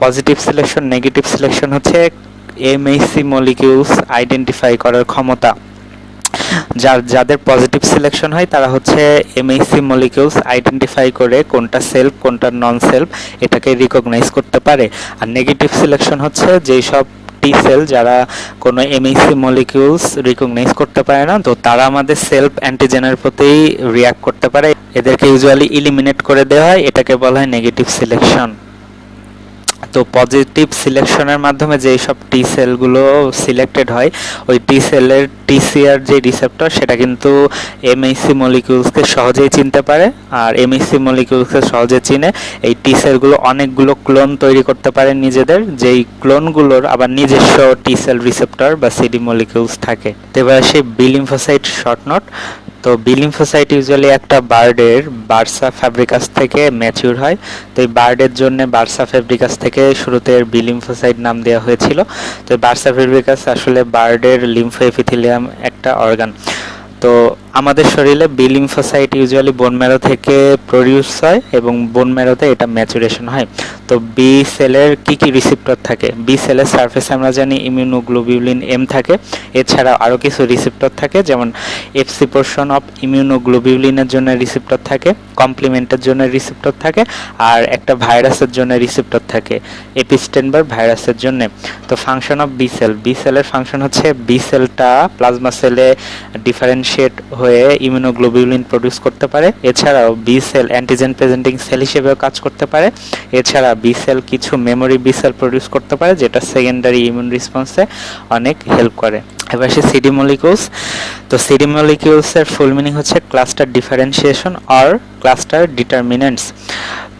পজিটিভ সিলেকশন, নেগেটিভ সিলেকশন হচ্ছে MHC মলিকিউলস আইডেন্টিফাই করার ক্ষমতা। যাদের পজিটিভ সিলেকশন হয় তারা হচ্ছে MHC মলিকিউলস আইডেন্টিফাই করে কোনটা সেলফ কোনটা নন সেলফ এটাকে রিকগনাইজ করতে পারে। আর নেগেটিভ সিলেকশন হচ্ছে যেই সব টি সেল যারা কোনো MHC মলিকিউলস রিকগনাইজ করতে পারে না, তো তারা আমাদের সেলফ অ্যান্টিজেনের প্রতি রিঅ্যাক্ট করতে পারে, এদেরকে ইউজুয়ালি ইলিমিনেট করে দেওয়া হয়, এটাকে বলা হয় নেগেটিভ সিলেকশন। তো পজিটিভ সিলেকশনের মাধ্যমে যেই সব টি সেলগুলো সিলেক্টেড হয় ওই টি সেলের TCR যে রিসেপ্টর সেটা কিন্তু MHC মলিকিউলসকে সহজেই চিনতে পারে, আর MHC মলিকিউলসকে সহজে চিনে এই টি সেলগুলো অনেকগুলো ক্লোন তৈরি করতে পারে নিজেদের, যেই ক্লোনগুলোর আবার নিজস্ব টি সেল রিসেপ্টর বা CD মলিকিউলস থাকে। তো এবার সেই বি লিম্ফোসাইট শর্ট নোট। তো বি লিম্ফোসাইট ইউজুয়ালি একটা বার্ডের বার্সা ফ্যাব্রিকাস থেকে ম্যাচিউর হয়। তো এই বার্ডের জন্য বার্সা ফ্যাব্রিকাস থেকে শুরুতে বি লিম্ফোসাইট নাম দেওয়া হয়েছিল। তো এই বার্সা ফ্যাব্রিকাস আসলে বার্ডের লিম্ফো এপিথেলিয়াম একটা অর্গান। তো আমাদের শরীরে B lymphocyte usually bone marrow থেকে প্রডিউস হয় এবং বোন ম্যারোতে এটা ম্যাচুরেশন হয়। তো বি সেলের কি কি রিসেপ্টর থাকে? বি সেলের সারফেসে আমরা জানি ইমিউনোগ্লোবিউলিন এম থাকে, এছাড়াও আরও কিছু রিসেপ্টর থাকে, যেমন এফসি পোর্শন অফ ইমিউনোগ্লোবিউলিনের জন্য রিসেপ্টর থাকে, কমপ্লিমেন্টের জন্য রিসেপ্টর থাকে, আর একটা ভাইরাসের জন্য রিসেপ্টর থাকে, এপিস্টেনবার ভাইরাসের জন্য। তো function of B cell, B সেলের ফাংশন হচ্ছে বি সেলটা প্লাজমা সেলে ডিফারেন্সিয়েট হয়ে ইমিউনোগ্লোবিউলিন প্রডিউস করতে পারে। এছাড়াও B cell antigen presenting cell হিসেবেও কাজ করতে পারে। এছাড়া বি সেল কিছু মেমোরি বি সেল প্রডিউস করতে পারে, যেটা সেকেন্ডারি ইমিউন রেসপন্সে অনেক হেল্প করে। এবার আসে সিডি মলিকিউলস। তো সিডি মলিকিউলসের ফুল মিনিং হচ্ছে cluster differentiation or cluster determinants.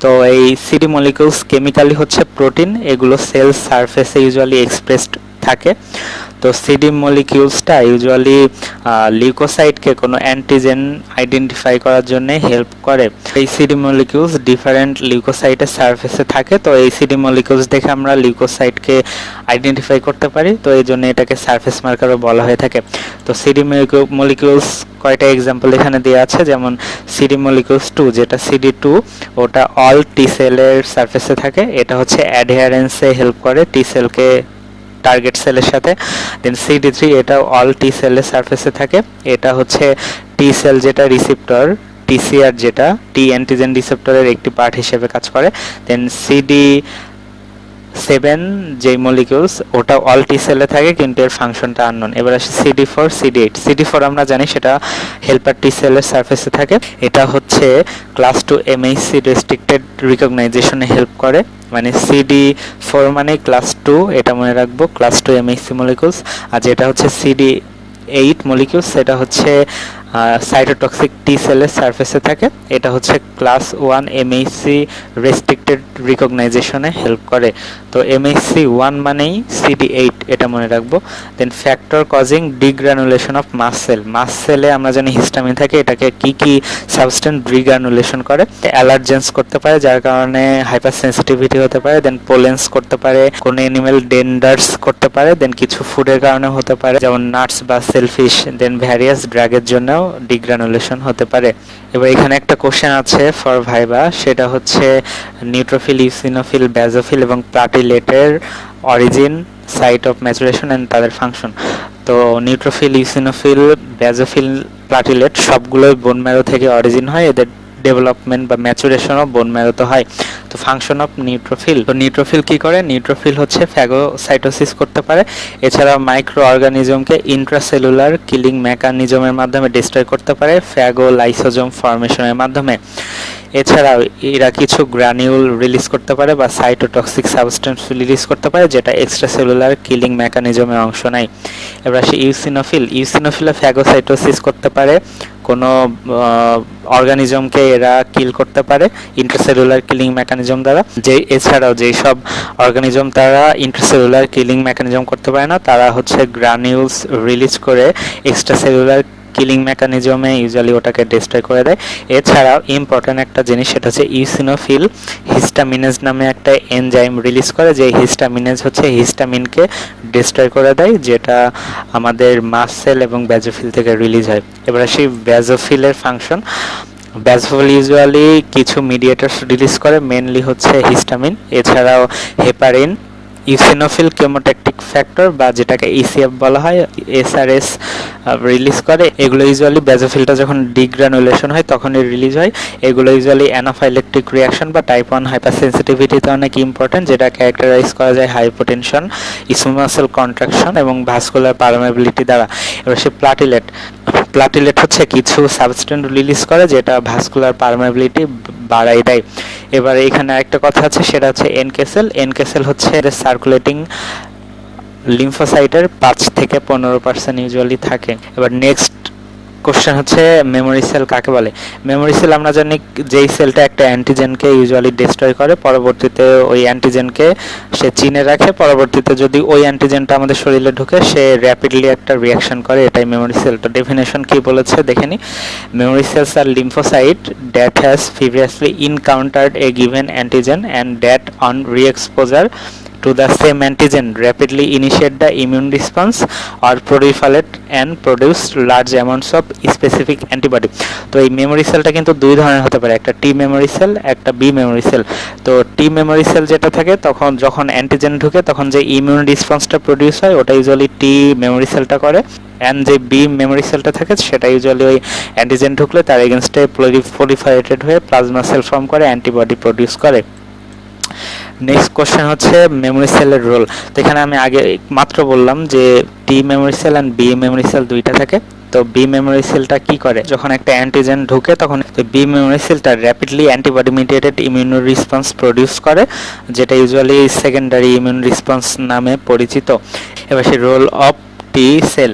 তো এই সিডি মলিকিউলস কেমিক্যালি হচ্ছে প্রোটিন, এগুলো সেল সারফেসে ইউজুয়ালি এক্সপ্রেসড থাকে। তো সিডি মলিকিউলসটা ইউজুয়ালি লিউকোসাইটকে কোনো অ্যান্টিজেন আইডেন্টিফাই করার জন্য হেল্প করে। এই সিডি মলিকিউলস ডিফারেন্ট লিউকোসাইটের সারফেসে থাকে। তো এই সিডি মলিকিউলস দেখে আমরা লিউকোসাইটকে আইডেন্টিফাই করতে পারি, তো এই জন্য এটাকে সারফেস মার্কারও বলা হয়ে থাকে। তো সিডি মলিকিউলস কয়টা এক্সাম্পল এখানে দেওয়া আছে, যেমন সিডি মলিকিউলস 2, যেটা সিডি 2, ওটা অল টি সেলের সারফেসে থাকে। এটা হচ্ছে অ্যাডহেরেন্সে হেল্প করে টি সেলকে টার্গেট সেলের সাথে। দেন সিডি3, এটা অল টি সেলের সারফেসে থাকে। এটা হচ্ছে টি সেল যেটা রিসেপ্টর, টিসিআর যেটা টি অ্যান্টিজেন রিসেপ্টরের একটি পার্ট হিসেবে কাজ করে। দেন সিডি7 যে মলিকিউলস, ওটা অল টি সেলে থাকে কিন্তু এর ফাংশনটা আননোন। এবার আসে সিডি4, সিডি8। সিডি4 আমরা জানি সেটা হেল্পার টি সেলের সারফেসে থাকে। এটা হচ্ছে ক্লাস 2 এমএইচসি রেস্ট্রিক্টেড রিকগনাইজেশনে হেল্প করে। মানে সিডি4 মানে ক্লাস 2, এটা মনে রাখবো, ক্লাস 2 এমএইচসি মলিকিউলস। আর যেটা হচ্ছে সিডি8 মলিকিউলস, সেটা হচ্ছে সাইটোটক্সিক টি সেলের সারফেসে থাকে। এটা হচ্ছে ক্লাস 1 এমএইচসি রেস্ট্রিক্টেড রিকগনাইজেশনে হেল্প করে। তো এমএইচসি 1 মানেই সিডি8, এটা মনে রাখবো। Then factor causing degranulation of mast cell. Mast সেলে আমরা জানি হিস্টামিন থাকে, এটাকে কি কি সাবস্টেন্স ডিগ্রানুলেশন করে? অ্যালার্জেন্স করতে পারে, যার কারণে হাইপার সেন্সিটিভিটি হতে পারে। দেন পোলেন্স করতে পারে, কোন অ্যানিমেল ডেন্ডার্স করতে পারে। দেন কিছু ফুডের কারণে হতে পারে, যেমন নাটস বা সেলফিশ। দেন ভ্যারিয়াস ড্রাগের জন্যও ডিগ্রানুলেশন হতে পারে। এবার এখানে একটা কোশ্চেন আছে ফর ভাইবা, সেটা হচ্ছে নিউট্রোফিল, ইউসিনোফিল, ব্যাজোফিল এবং প্লাটিলেটের origin, site of maturation and তাদের ফাংশন। তো নিউট্রোফিল, ইউসিনোফিল, ব্যাজোফিল, প্লাটিলেট সবগুলোই বোন ম্যারো থেকে অরিজিন হয়। এদের ডেভেলপমেন্ট বা ম্যাচুরেশনও বোন ম্যারোতে হয়। তো ফাংশন অফ নিউট্রোফিল, তো নিউট্রোফিল কি করে? নিউট্রোফিল হচ্ছে ফ্যাগোসাইটোসিস করতে পারে। এছাড়া মাইক্রো অর্গানিজমকে ইন্ট্রাসেলুলার কিলিং মেকানিজমের মাধ্যমে ডিস্ট্রয় করতে পারে ফ্যাগোলাইসোজোম ফর্মেশনের মাধ্যমে। এছাড়াও এরা কিছু গ্রানিউল রিলিজ করতে পারে বা সাইটোটক্সিক সাবস্টেন্স রিলিজ করতে পারে, যেটা এক্সট্রাসেলুলার কিলিং মেকানিজমের অংশ নেয়। এবার আসি ইউসিনোফিল। ইউসিনোফিলে ফ্যাগোসাইটোসিস করতে পারে, কোনো অর্গানিজমকে এরা কিল করতে পারে ইন্টারসেলুলার কিলিং মেকানিজম দ্বারা। এছাড়াও যেই সব অর্গানিজম তারা ইন্টারসেলুলার কিলিং মেকানিজম করতে পারে না, তারা হচ্ছে গ্রানিউলস রিলিজ করে এক্সট্রাসেলুলার কিলিং মেকানিজমে ইউজুয়ালি ওটাকে ডিস্ট্রয় করে দেয়। এছাড়াও ইম্পর্টেন্ট একটা জিনিস, সেটা হচ্ছে ইউসিনোফিল হিস্টামিনেজ নামে একটা এনজাইম রিলিজ করে, যে হিস্টামিনেজ হচ্ছে হিস্টামিনকে ডিস্ট্রয় করে দেয়, যেটা আমাদের মাস সেল এবং ব্যাজোফিল থেকে রিলিজ হয়। এবার আসি ব্যাজোফিলের ফাংশন। ব্যাজোফিল ইউজুয়ালি কিছু মিডিয়েটরস রিলিজ করে, মেনলি হচ্ছে হিস্টামিন, এছাড়াও হেপারিন। ইউসিনোফিল কেমোট্যাকটিক ফ্যাক্টর বা যেটাকে ইসিএফ বলা হয়, এসআরএস রিলিজ করে। এগুলো ইউজুয়ালি ব্যাজোফিলটা যখন ডিগ্রানুলেশন হয় তখনই রিলিজ হয়। এগুলো ইউজুয়ালি অ্যানাফাইলেকটিক রিয়াকশন বা টাইপ 1 হাইপারসেন্সিটিভিটিতে অনেক ইম্পর্টেন্ট, যেটা ক্যারেক্টারাইজ করা যায় হাইপোটেনশন, স্মুমাসেল কন্ট্রাকশন এবং ভাস্কুলার পারমেবিলিটি দ্বারা। এবার সে প্লাটিলেট। প্লাটিলেট হচ্ছে কিছু সাবস্টেন্স রিলিজ করে, যেটা ভাস্কুলার পারমেবিলিটি বাড়াই দেয়। এবার এখানে একটা কথা আছে, সেটা হচ্ছে এনকে সেল। এনকে সেল হচ্ছে সার্কুলেটিং লিম্ফোসাইটের 5 থেকে 15% ইউজুয়ালি থাকে। এবার নেক্সট কোশ্চেন হচ্ছে মেমোরি সেল কাকে বলে। মেমোরি সেল আমরা জানি যেই সেলটা একটা অ্যান্টিজেনকে ইউজুয়ালি ডিস্ট্রয় করে, পরবর্তীতে ওই অ্যান্টিজেনকে সে চিনে রাখে, পরবর্তীতে যদি ওই অ্যান্টিজেনটা আমাদের শরীরে ঢুকে সে র্যাপিডলি একটা রিয়াকশন করে, এটাই মেমোরি সেল। তো ডেফিনেশন কি বলেছে দেখে নি। Memory cells are lymphocyte that has previously encountered a given antigen and that on re-exposure to the same antigen rapidly initiate the immune response or proliferate and produce large amounts of specific antibody। তো এই memory সেলটা কিন্তু দুই ধরনের হতে পারে, একটা টি memory sell, একটা বি মেমোরি সেল। তো টি মেমোরি সেল যেটা থাকে তখন যখন অ্যান্টিজেন ঢুকে তখন যে ইমিউন রেসপন্সটা প্রডিউস হয় ওটা ইউজুয়ালি টি মেমোরি সেলটা করে, অ্যান্ড যে বি মেমোরি সেলটা থাকে সেটা ইউজুয়ালি ওই অ্যান্টিজেন ঢুকলে তার এগেনস্টে প্রলিফারেটেড হয়ে প্লাজমা সেল ফর্ম করে, অ্যান্টিবডি প্রডিউস করে। নেক্সট কোশ্চেন হচ্ছে মেমোরি সেলের রোল। তো এখানে আমি আগে মাত্র বললাম যে T memory cell and B memory cell দুইটা থাকে। তো বি মেমোরি সেলটা কি করে, যখন একটা অ্যান্টিজেন ঢুকে তখন বি মেমোরি সেলটা rapidly antibody mediated immune response produce করে, যেটা ইউজুয়ালি সেকেন্ডারি ইমিউন রেসপন্স নামে পরিচিত। এবার সেই রোল অফ টি সেল।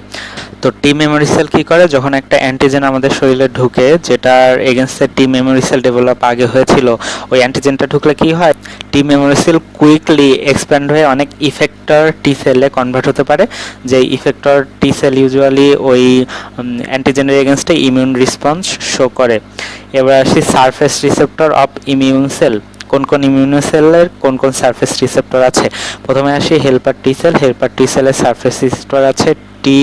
তো টি মেমোরি সেল কি করে, যখন একটা অ্যান্টিজেন আমাদের শরীরে ঢুকে যেটার এগেনস্টে টি মেমোরি সেল ডেভেলপ আগে হয়েছিল, ওই অ্যান্টিজেনটা ঢুকলে কি হয়, টি মেমোরি সেল কুইকলি এক্সপ্যান্ড হয়ে অনেক ইফেক্টর টি সেলে কনভার্ট হতে পারে, যে ইফেক্টর টি সেল ইউজুয়ালি ওই অ্যান্টিজেনের এগেনস্টে ইমিউন রেসপন্স শো করে। এবার আসি surface receptor of immune cell. কোন কোন ইমিউন সেলের কোন কোন সারফেস রিসেপ্টর আছে। প্রথমে আসি হেল্পার টি সেল। হেল্পার টি সেলের সারফেস রিসেপ্টর আছে টি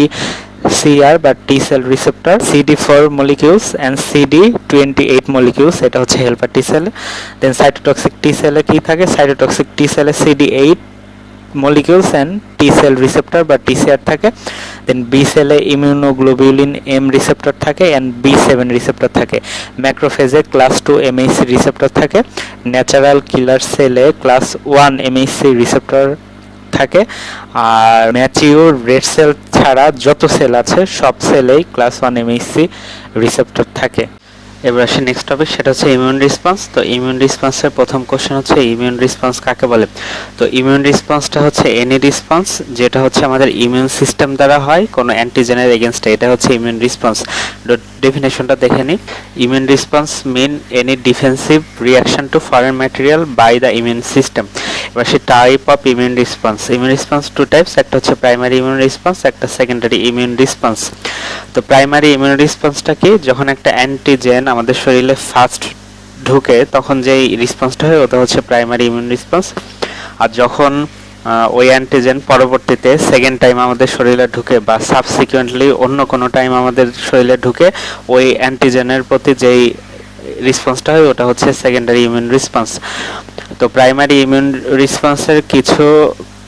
CR বা T cell receptor, CD4 molecules and CD28 molecules, এটা হচ্ছে হেল্পার টি সেল। দেন সাইটোটক্সিক টি সেলে কি থাকে, সাইটোটক্সিক টি সেলে CD8 molecules and T cell receptor বা TCR থাকে। দেন বি সেলে ইমিউনোগ্লোবিউলিন M রিসেপ্টর থাকে and B7 রিসেপ্টর থাকে। ম্যাক্রোফেজে ক্লাস 2 MHC রিসেপ্টর থাকে। ন্যাচারাল কিলার সেলে ক্লাস 1 MHC রিসেপ্টর থাকে। আর ম্যাচিউর রেড সেল ছাড়া যত সেল আছে সব সেলেই ক্লাস 1 MHC রিসেপ্টর থাকে। এবার আসি নেক্সট টপিক, সেটা হচ্ছে ইমিউন রেসপন্স। তো ইমিউন রেসপন্সের প্রথম কোশ্চেন হচ্ছে ইমিউন রেসপন্স কাকে বলে। তো ইমিউন রেসপন্সটা হচ্ছে এনি রেসপন্স যেটা হচ্ছে আমাদের ইমিউন সিস্টেম দ্বারা হয় কোনো অ্যান্টিজেনের এগেনস্টে, এটা হচ্ছে ইমিউন রেসপন্স। ডেফিনেশনটা দেখে নিই। Immune response mean any defensive reaction to foreign material by the immune system. এবার say type of immune response. Immune response two types, একটা হচ্ছে প্রাইমারি ইমিউন রেসপন্স, একটা সেকেন্ডারি ইমিউন রেসপন্স। তো প্রাইমারি ইমিউন রেসপন্সটা কি, যখন একটা অ্যান্টিজেন আমাদের শরীরে ফার্স্ট ঢুকে তখন যেই রেসপন্সটা হয় ওটা হচ্ছে প্রাইমারি ইমিউন রেসপন্স। আর যখন ওই অ্যান্টিজেন পরবর্তীতে সেকেন্ড টাইম আমাদের শরীরে ঢুকে বা সাবসিকুয়েন্টলি অন্য কোনো টাইম আমাদের শরীরে ঢুকে ওই অ্যান্টিজেনের প্রতি যেই রেসপন্সটা হয় ওটা হচ্ছে সেকেন্ডারি ইমিউন রেসপন্স। তো প্রাইমারি ইমিউন রেসপন্সের কিছু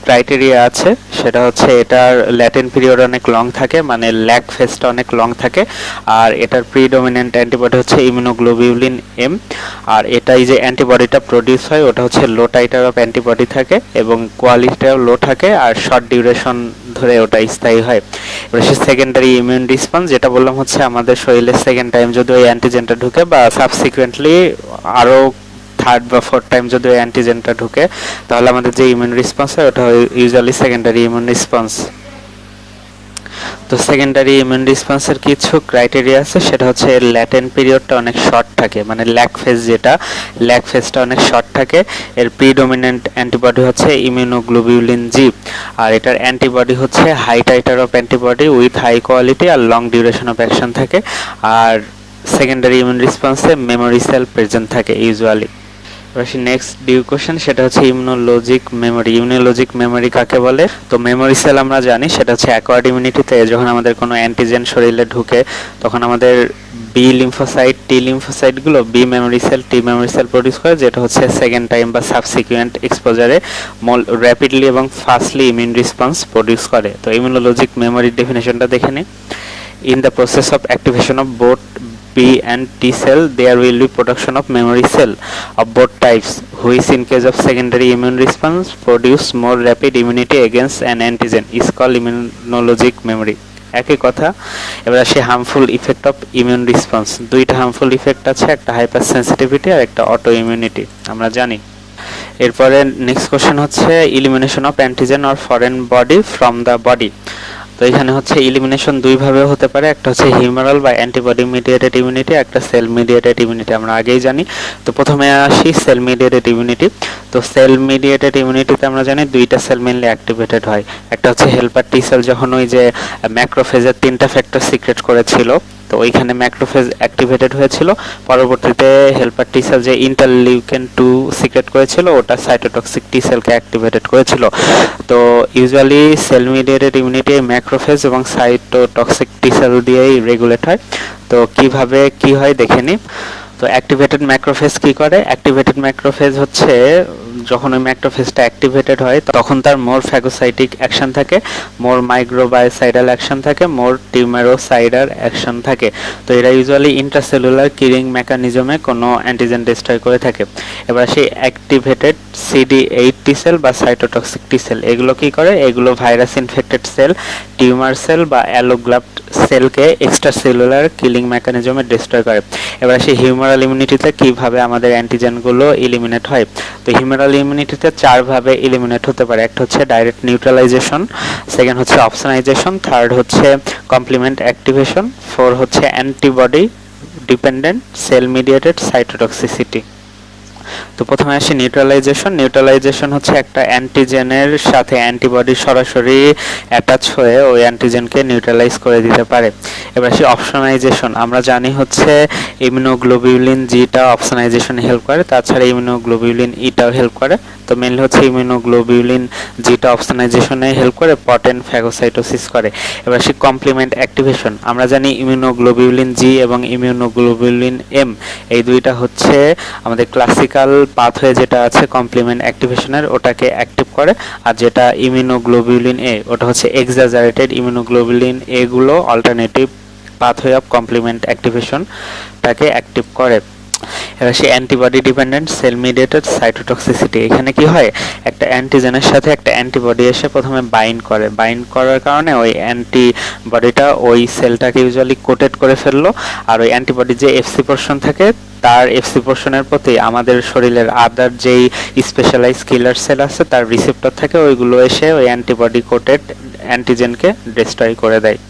ক্রাইটেরিয়া আছে, সেটা হচ্ছে এটার ল্যাটেন্ট পিরিয়ড অনেক লং থাকে, মানে ল্যাগ ফেজটা অনেক লং থাকে। আর এটার প্রিডমিনেন্ট অ্যান্টিবডি হচ্ছে ইমিউনোগ্লোবিউলিন M। আর এটাই যে অ্যান্টিবডিটা প্রডিউস হয় ওটা হচ্ছে লো টাইটার অফ অ্যান্টিবডি থাকে এবং কোয়ালিটিটাও লো থাকে আর শর্ট ডিউরেশন ধরে ওটা স্থায়ী হয়। এবার সে সেকেন্ডারি ইমিউন রেসপন্স, যেটা বললাম হচ্ছে আমাদের শরীরে সেকেন্ড টাইম যদি ওই অ্যান্টিজেনটা ঢুকে বা সাবসিকুয়েন্টলি আরও থার্ড বা ফোর্থ টাইম যদি ওই অ্যান্টিজেনটা ঢুকে তাহলে আমাদের যে ইমিউন রেসপন্স হয় ওটা ইউজুয়ালি সেকেন্ডারি ইমিউন রেসপন্স। তো সেকেন্ডারি ইমিউন রেসপন্সের কিছু ক্রাইটেরিয়া আছে, সেটা হচ্ছে এর ল্যাটেন্ট পিরিয়ডটা অনেক শর্ট থাকে, মানে ল্যাগ ফেজ যেটা ল্যাগ ফেজটা অনেক শর্ট থাকে। এর প্রিডমিনেন্ট অ্যান্টিবডি হচ্ছে ইমিউনোগ্লোবিউলিন G। আর এটার অ্যান্টিবডি হচ্ছে high titre of antibody with high quality আর লং ডিউরেশন অফ অ্যাকশন থাকে। আর সেকেন্ডারি ইমিউন রেসপন্সে মেমোরি সেল প্রেজেন্ট থাকে ইউজুয়ালি। নেক্সট ডিউ কোশ্চেন, সেটা হচ্ছে ইমিউনোলজিক মেমোরি। ইমিউনোলজিক মেমোরি কাকে বলে। তো মেমোরি সেল আমরা জানি সেটা হচ্ছে অ্যাকোয়ার্ড ইমিউনিটিতে যখন আমাদের কোনো অ্যান্টিজেন শরীরে ঢুকে তখন আমাদের বি লিম্ফোসাইট টি লিম্ফোসাইটগুলো বি মেমোরি সেল টি মেমোরি সেল প্রডিউস করে, যেটা হচ্ছে সেকেন্ড টাইম বা সাবসিকুয়েন্ট এক্সপোজারে র্যাপিডলি এবং ফাস্টলি ইমিউন রেসপন্স প্রডিউস করে। তো ইমিউনোলজিক মেমোরির ডেফিনেশনটা দেখে নিই। In the process of activation of both B and T cell, there will be production of memory cell of both types, which in case of secondary immune response produce more rapid immunity against an antigen is called immunologic memory. একই কথা। এবার আসি harmful effect of immune response. দুইটা harmful effect আছে, একটা hyper sensitivity আর একটা auto immunity, আমরা জানি। এরপরে নেক্সট কোশ্চেন হচ্ছে elimination of antigen or foreign body from the body. তো এখানে হচ্ছে ইলিমিনেশন দুই ভাবে হতে পারে, একটা হচ্ছে হিউমারাল বা অ্যান্টিবডি মিডিয়েটেড ইমিউনিটি, একটা সেল মিডিয়েটেড ইমিউনিটি, আমরা আগেই জানি। তো প্রথমে আসি সেল মিডিয়েটেড ইমিউনিটি। তো সেল মিডিয়েটেড ইমিউনিটিতে আমরা জানি দুইটা সেল মেইনলি অ্যাক্টিভেটেড হয়, একটা হচ্ছে হেল্পার টি সেল, যখন ওই যে ম্যাক্রোফেজের 3টা ফ্যাক্টর সিক্রেট করেছিল, তো ওইখানে ম্যাক্রোফেজ অ্যাক্টিভেটেড হয়েছিল। পরবর্তীতে হেল্পার টি সেল যে ইন্টারলিউকেন 2 সিক্রেট করেছিল, ওটা সাইটোটক্সিক টি সেলকে অ্যাক্টিভেটেড করেছিল। তো usually cell mediated immunity macrophage এবং সাইটোটক্সিক টি সেল দিয়েই রেগুলেট হয়। তো কিভাবে কি হয় দেখে নিই। তো অ্যাক্টিভেটেড ম্যাক্রোফেজ কি করে? অ্যাক্টিভেটেড ম্যাক্রোফেজ হচ্ছে যখন ওই ম্যাক্রোফেজটা অ্যাক্টিভেটেড হয় তখন তার মোর ফ্যাগোসাইটিক অ্যাকশন থাকে, মোর মাইক্রোবায়োসাইডাল অ্যাকশন থাকে, মোর টিউমেরোসাইডার অ্যাকশন থাকে। তো এরা ইউজুয়ালি ইন্ট্রাসেলুলার কিলিং মেকানিজমে কোনো অ্যান্টিজেন ডিস্ট্রয় করে থাকে। এবার সেই অ্যাক্টিভেটেড CD8 টি সেল বা সাইটোটক্সিক টি সেল এগুলো কি করে? এগুলো virus infected cell, tumour cell বা অ্যালোগ্রাফট সেলকে এক্সট্রাসেলুলার কিলিং মেকানিজমে ডিস্ট্রয় করে। এবার সেই হিউমারাল ইমিউনিটিতে কিভাবে আমাদের অ্যান্টিজেনগুলো ইলিমিনেট হয়? তো হিউমারাল ইমিউনিটিতে 4 ভাবে ইলিমিনেট হতে পারে। একটা হচ্ছে ডাইরেক্ট নিউট্রালাইজেশন, সেকেন্ড হচ্ছে অপসনাইজেশন, থার্ড হচ্ছে কমপ্লিমেন্ট অ্যাক্টিভেশন, 4 হচ্ছে অ্যান্টিবডি ডিপেন্ডেন্ট সেল মিডিয়েটেড সাইটোটক্সিসিটি। তো প্রথমে আসি নিউট্রালাইজেশন। নিউট্রালাইজেশন হচ্ছে একটা অ্যান্টিজেনের সাথে অ্যান্টিবডি সরাসরি অ্যাটাচ হয়ে ওই অ্যান্টিজেনকে নিউট্রালাইজ করে দিতে পারে। এবার আসি অপশনাইজেশন। আমরা জানি হচ্ছে ইমিউনোগ্লোবিউলিন জিটা অপশনাইজেশনে হেল্প করে, তাছাড়া ইমিউনোগ্লোবিউলিন ইটাও হেল্প করে। তো মেনলি হচ্ছে ইমিউনোগ্লোবিউলিন জিটা অপশনাইজেশনে হেল্প করে, পটেন্ট ফ্যাগোসাইটোসিস করে। এবার আসি কমপ্লিমেন্ট অ্যাক্টিভেশন। আমরা জানি ইমিউনোগ্লোবিউলিন জি এবং ইমিউনোগ্লোবিউলিন এম এই দুইটা হচ্ছে আমাদের ক্লাসিক্যাল পাথওয়ে যেটা আছে কমপ্লিমেন্ট অ্যাক্টিভেশনের, ওটাকে অ্যাক্টিভ করে। আর যেটা ইমিউনোগ্লোবিউলিন এ, ওটা হচ্ছে এক্সাজারেটেড ইমিউনোগ্লোবিউলিন এ গুলো অল্টারনেটিভ পাথওয়ে অফ কমপ্লিমেন্ট অ্যাক্টিভেশনটাকে অ্যাক্টিভ করে। এবার সেই antibody dependent cell mediated cytotoxicity, এখানে কি হয়? একটা অ্যান্টিজেনের সাথে একটা অ্যান্টিবডি এসে প্রথমে বাইন্ড করে, বাইন্ড করার কারণে ওই অ্যান্টিবডিটা ওই সেলটাকে ইউজুয়ালি কোটেড করে ফেললো। আর ওই অ্যান্টিবডি যে এফসি পোর্শন থাকে, তার এফসি পোর্শনের প্রতি আমাদের শরীরের আদার যেই স্পেশালাইজ কিলার সেল আছে তার রিসেপ্টর থাকে, ওইগুলো এসে ওই অ্যান্টিবডি কোটেড অ্যান্টিজেনকে ডিস্ট্রয় করে দেয়।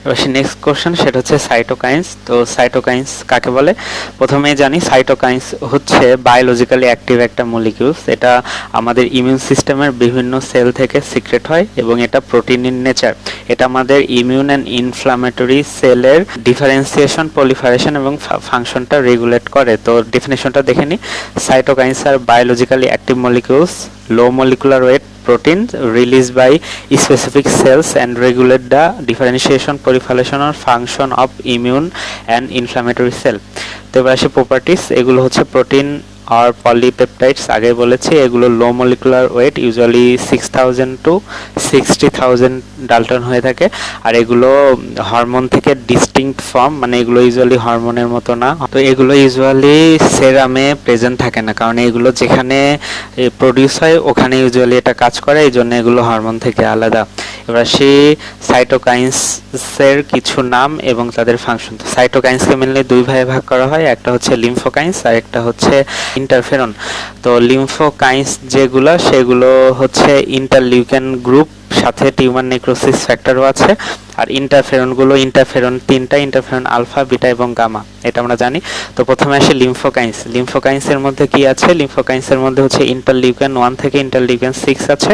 এবার নেক্সট কোশ্চেন, সেটা হচ্ছে সাইটোকাইন্স। তো সাইটোকাইন্স কাকে বলে? প্রথমেই জানি সাইটোকাইন্স হচ্ছে বায়োলজিক্যালি অ্যাক্টিভ একটা মলিকিউলস। এটা আমাদের ইমিউন সিস্টেমের বিভিন্ন সেল থেকে সিক্রেট হয় এবং এটা প্রোটিন ইন নেচার। এটা আমাদের ইমিউন অ্যান্ড ইনফ্লামেটরি সেলের ডিফারেন্সিয়েশন, পলিফারেশন এবং ফাংশনটা রেগুলেট করে। তো ডেফিনেশনটা দেখে নিই। Cytokines are biologically active molecules, low molecular weight proteins released by specific cells and regulate the differentiation, proliferation or function of immune and inflammatory cell. তো এবার আসে প্রপার্টিস। এগুলো হচ্ছে প্রোটিন আর পলিপেপটাইডস, আগে বলেছি এগুলো low molecular weight, usually 6000 to 60000 dalton হয়ে থাকে। আর এগুলো হরমোন থেকে ডিস্টিংক্ট ফর্ম, মানে এগুলো ইউজুয়ালি হরমোনের মতো না। তো এগুলো ইউজুয়ালি সেরামে প্রেজেন্ট থাকে না, কারণ এগুলো যেখানে প্রডিউস হয় ওখানে ইউজুয়ালি এটা কাজ করে, এই জন্য এগুলো হরমোন থেকে আলাদা। এবার সেই সাইটোকাইন্সের কিছু নাম এবং তাদের ফাংশন। তো সাইটোকাইন্সকে মেনলি দুই ভাগে ভাগ করা হয়, একটা হচ্ছে লিম্ফোকাইন্স আর একটা হচ্ছে ইন্টারফেরন। তো লিম্ফোকাইন্স যেগুলো, সেগুলো হচ্ছে ইন্টারলিউকেন গ্রুপ, সাথে টিউমার নেক্রোসিস ফ্যাক্টরও আছে। আর ইন্টারফেরনগুলো, ইন্টারফেরন 3টা, ইন্টারফেরন আলফা, বিটা এবং গামা, এটা আমরা জানি। তো প্রথমে আসে লিম্ফোকাইন্স। লিম্ফোকাইন্সের মধ্যে কি আছে? লিম্ফোকাইন্সের মধ্যে হচ্ছে ইন্টারলিউকেন 1 থেকে ইন্টারলিউকেন 6 আছে,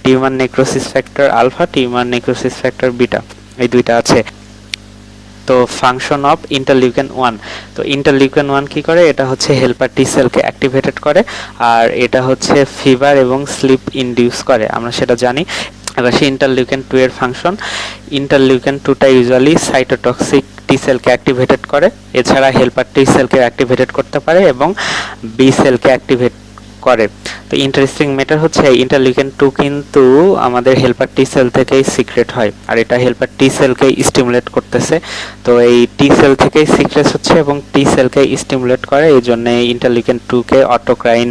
tumour necrosis factor alpha, tumour necrosis factor beta, এই দুইটা আছে। তো ফাংশন অফ ইন্টারলিউকেন 1, তো ইন্টারলিউকেন 1 কি করে? এটা হচ্ছে হেল্পার টি সেলকে অ্যাক্টিভেটেড করে, আর এটা হচ্ছে ফিভার এবং স্লিপ ইনডিউস করে, আমরা সেটা জানি। এবার সেই ইন্টারলিউকেন 2 এর ফাংশন, ইন্টারলিউকেন 2টা ইউজুয়ালি সাইটোটক্সিক টি সেলকে অ্যাক্টিভেটেড করে, এছাড়া হেল্পার টি সেলকে অ্যাক্টিভেটেড করতে পারে এবং বি সেলকে অ্যাক্টিভেট করে। তো ইন্টারেস্টিং ম্যাটার হচ্ছে ইন্টারলিউকেন 2 কিন্তু আমাদের হেল্পার টি সেল থেকেই সিক্রেট হয়, আর এটা হেল্পার টি সেলকে স্টিমুলেট করতেছে। তো এই টি সেল থেকেই সিক্রেট হচ্ছে এবং টি সেলকে স্টিমুলেট করে, এই জন্য ইন্টারলিউকেন 2 কে অটোক্রাইন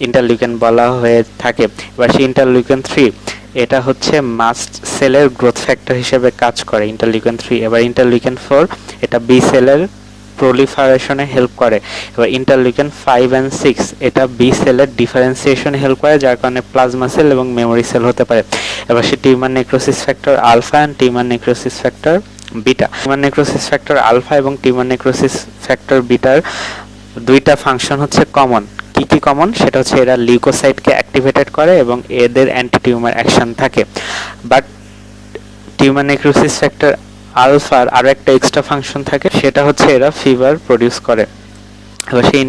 ইন্টারলিউকেন বলা হয়ে থাকে। এবার সেই ইন্টারলিউকেন 3, এটা হচ্ছে মাস্ট সেলের গ্রোথ ফ্যাক্টর হিসেবে কাজ করে ইন্টারলিউকেন 3। এবার ইন্টারলিউকেন 4, এটা বি সেলের প্রলিফারেশনে হেল্প করে। এবার ইন্টারলিউকেন 5 অ্যান্ড 6 এটা বি সেলের ডিফারেন্সিয়েশনে হেল্প করে, যার কারণে প্লাজমা সেল এবং মেমোরি সেল হতে পারে। এবার say tumour necrosis factor alpha and tumour necrosis factor beta. Tumour necrosis factor alpha এবং টিউমার নেক্রোসিস ফ্যাক্টর বিটার দুইটা ফাংশন হচ্ছে কমন। কি কি কমন? সেটা হচ্ছে এরা লিউকোসাইটকে অ্যাক্টিভেটেড করে এবং এদের অ্যান্টি টিউমার অ্যাকশন থাকে। বাট টিউমার নেক্রোসিস ফ্যাক্টর আলফার আরো একটা এক্সট্রা ফাংশন থাকে, সেটা হচ্ছে এরা ফিভার প্রডিউস করে। এবার সেই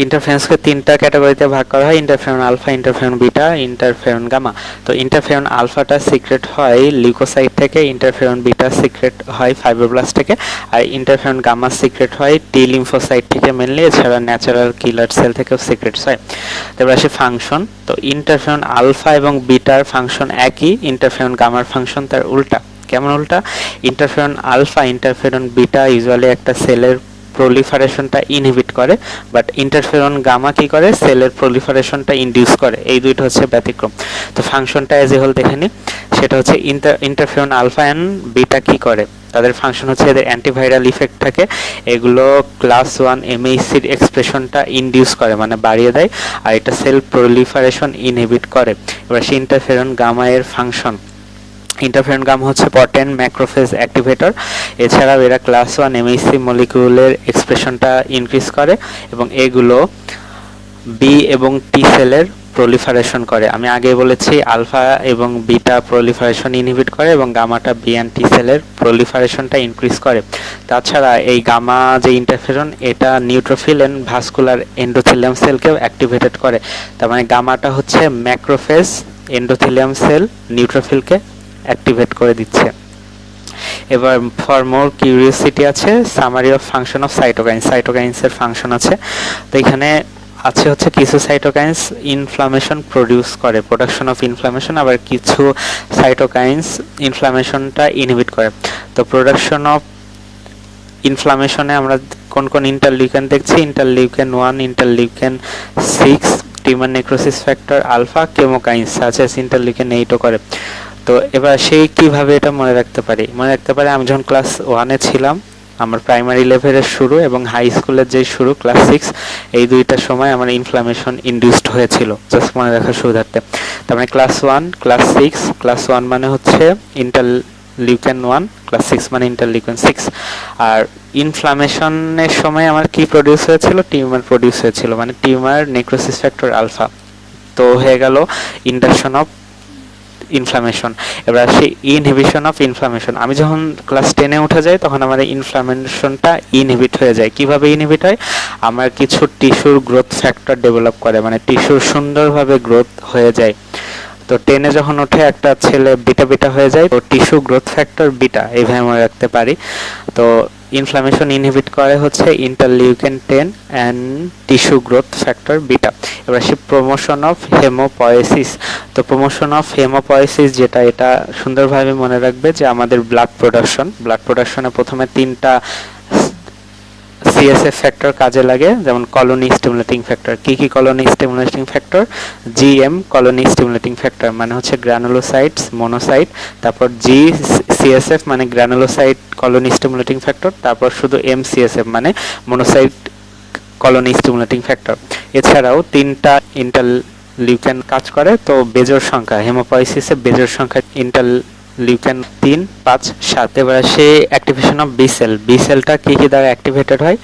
ইন্টারফেরেন্সকে তিনটা ক্যাটাগরিতে ভাগ করা হয়: interferon alpha, interferon beta, interferon gamma. তো ইন্টারফেরন আলফাটা সিক্রেট হয় লিউকোসাইট থেকে, ইন্টারফেরন বিটা সিক্রেট হয় ফাইব্রোব্লাস্ট থেকে, আর ইন্টারফেরন গামা সিক্রেট হয় টি লিম্ফোসাইট থেকে মেনলি, এছাড়া ন্যাচারাল কিলার সেল থেকেও সিক্রেটস হয়। তারপর আসে ফাংশন। তো ইন্টারফেরন আলফা এবং বিটার ফাংশন একই, ইন্টারফেরন গামার ফাংশন তার উল্টা। কেমন উল্টা? Interferon alpha, interferon beta usually একটা সেলের প্রলিফারেশনটা ইনহিবিট করে, বাট ইন্টারফেরন গামা কি করে? সেলের প্রলিফারেশনটা ইনডিউস করে। এই দুইটা হচ্ছে ব্যতিক্রম। তো ফাংশনটা এজ এ হোল দেখে নি। সেটা হচ্ছে ইন্টারফেরন আলফা এন্ড বিটা কি করে? তাদের ফাংশন হচ্ছে এদের অ্যান্টিভাইরাল ইফেক্ট থাকে, এগুলো ক্লাস 1 এমএইসির এক্সপ্রেশনটা ইনডিউস করে, মানে বাড়িয়ে দেয়, আর এটা সেল প্রলিফারেশন ইনহিবিট করে। এবার সেই ইন্টারফেরন গামা এর ফাংশন, ইন্টারফেরন গামা হচ্ছে পটেন্ট ম্যাক্রোফেজ অ্যাক্টিভেটর। এছাড়াও এরা ক্লাস 1 এমএইসি মলিকিউলের এক্সপ্রেশনটা ইনক্রিজ করে এবং এগুলো বি এবং টি সেলের প্রলিফারেশন করে। আমি আগে বলেছি আলফা এবং বিটা প্রলিফারেশন ইনহিবিট করে এবং গামাটা বি অ্যান্ড টি সেলের প্রলিফারেশনটা ইনক্রিজ করে। তাছাড়া এই গামা যে ইন্টারফেরন, এটা নিউট্রোফিল এন্ড ভাস্কুলার এন্ডোথেলিয়াম সেলকেও অ্যাক্টিভেটেড করে। তার মানে গামাটা হচ্ছে ম্যাক্রোফেজ, এন্ডোথেলিয়াম সেল, নিউট্রোফিলকে অ্যাক্টিভেট করে দিচ্ছে। এবার ফর মোর কিউরিওসিটি আছে summary of function of cytokine. সাইটোকাইন্সের ফাংশন আছে, তো এখানে আছে হচ্ছে কিছু সাইটোকাইন্স ইনফ্লামেশন প্রডিউস করে, প্রোডাকশন অফ ইনফ্লামেশন, আবার কিছু সাইটোকাইন্স ইনফ্লামেশনটা ইনহিবিট করে। তো প্রোডাকশন অফ ইনফ্লামেশনে আমরা কোন কোন ইন্টারলিউকেন দেখছি? ইন্টারলিউকেন 1, ইন্টারলিউকেন 6, টিউমার নেক্রোসিস ফ্যাক্টর আলফা, কেমোকাইন্স আছে, ইন্টারলিউকেন 8ও করে। তো এবার সেই কিভাবে এটা মনে রাখতে পারি? মনে রাখতে পারি আমি যখন ক্লাস 1-এ ছিলাম, আমার প্রাইমারি লেভেলের শুরু এবং হাই স্কুলের যে শুরু ক্লাস 6, এই দুইটার সময় আমার ইনফ্লামেশন ইনডিউসড হয়েছিল, জাস্ট মনে রাখার সুবিধার্থে। তার মানে ক্লাস 1, ক্লাস 6, ক্লাস 1 মানে হচ্ছে ইন্টারলিউকেন 1, ক্লাস 6 মানে ইন্টারলিউকেন 6। আর ইনফ্লামেশনের সময় আমার কি প্রডিউস হয়েছিল? টিউমার প্রডিউস হয়েছিল, মানে টিউমার নেক্রোসিস ফ্যাক্টর আলফা। তো হয়ে গেল ইন্ডাকশন অফ ইনফ্লামেশন। এবার আসি ইনহিবিশন অফ ইনফ্লামেশন। আমি যখন ক্লাস 10-এ উঠে যাই তখন আমার ইনফ্লামেশনটা ইনহিবিট হয়ে যায়। কিভাবে ইনহিবিট হয়? আমার কিছু টিস্যুর গ্রোথ ফ্যাক্টর ডেভেলপ করে, মানে টিস্যুর সুন্দরভাবে গ্রোথ হয়ে যায়। তো 10-এ যখন ওঠে একটা ছেলে বিটা হয়ে যায়, তো টিস্যু গ্রোথ ফ্যাক্টর বিটা, এইভাবে মনে রাখতে পারি। তো ইনফ্লামেশন ইনহিবিট করে হচ্ছে ইন্টারলিউকেন 10 and tissue growth factor beta. এবার আসি প্রমোশন অফ হেমোপয়েসিস। তো প্রমোশন অফ হেমোপয়েসিস যেটা, এটা সুন্দরভাবে মনে রাখবে যে আমাদের ব্লাড প্রোডাকশনে প্রথমে 3টা সিএসএফ ফ্যাক্টর কাজে লাগে, যেমন কলোনি স্টিমুলেটিং ফ্যাক্টর। কি কি colony stimulating factor? GM colony stimulating factor মানে হচ্ছে গ্রানুলোসাইটস, মোনোসাইট, তারপর জি সিএসএফ মানে গ্রানুলোসাইট কলোনি স্টিমুলেটিং ফ্যাক্টর, তারপর শুধু এম সিএসএফ মানে মোনোসাইট কলোনি স্টিমুলেটিং ফ্যাক্টর। এছাড়াও 3টা ইন্টারলিউকেন কাজ করে। তো বেজোড় সংখ্যা হেমোপয়েসিসে বেজোড় সংখ্যা ইন্টারলিউকেন 3, 5, 7। এবার say activation of B cell. B সেলটা কি কি দ্বারা অ্যাক্টিভেটেড হয়?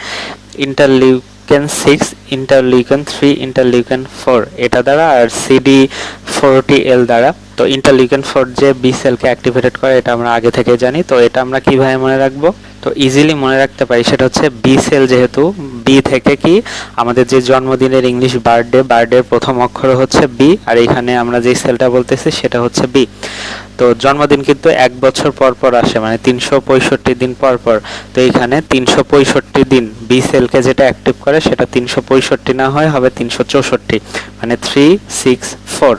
ইন্টারলিউকেন 6, ইন্টারলিউকেন 3, ইন্টারলিউকেন 4 এটা দ্বারা, আর CD40L দ্বারা। তো ইন্টারলিউকেন 4 যে বি সেলকে অ্যাক্টিভেটেড করে এটা আমরা আগে থেকে জানি। তো এটা আমরা কিভাবে মনে রাখবো? তো ইজিলি মনে রাখতে পারি, সেটা হচ্ছে বি সেল, যেহেতু বি থেকে কি আমাদের যে জন্মদিনের ইংলিশ বার্থডে প্রথম অক্ষর হচ্ছে বি, আর এখানে আমরা যে সেলটা বলতেছি সেটা হচ্ছে বি। তো জন্মদিন কিন্তু 1 বছর পর পর আসে, মানে 365 দিন পর পর। তো এখানে 365 দিন বি সেলকে যেটা অ্যাক্টিভ করে সেটা 365 না হয়, হবে 364, মানে 3, 6, 4।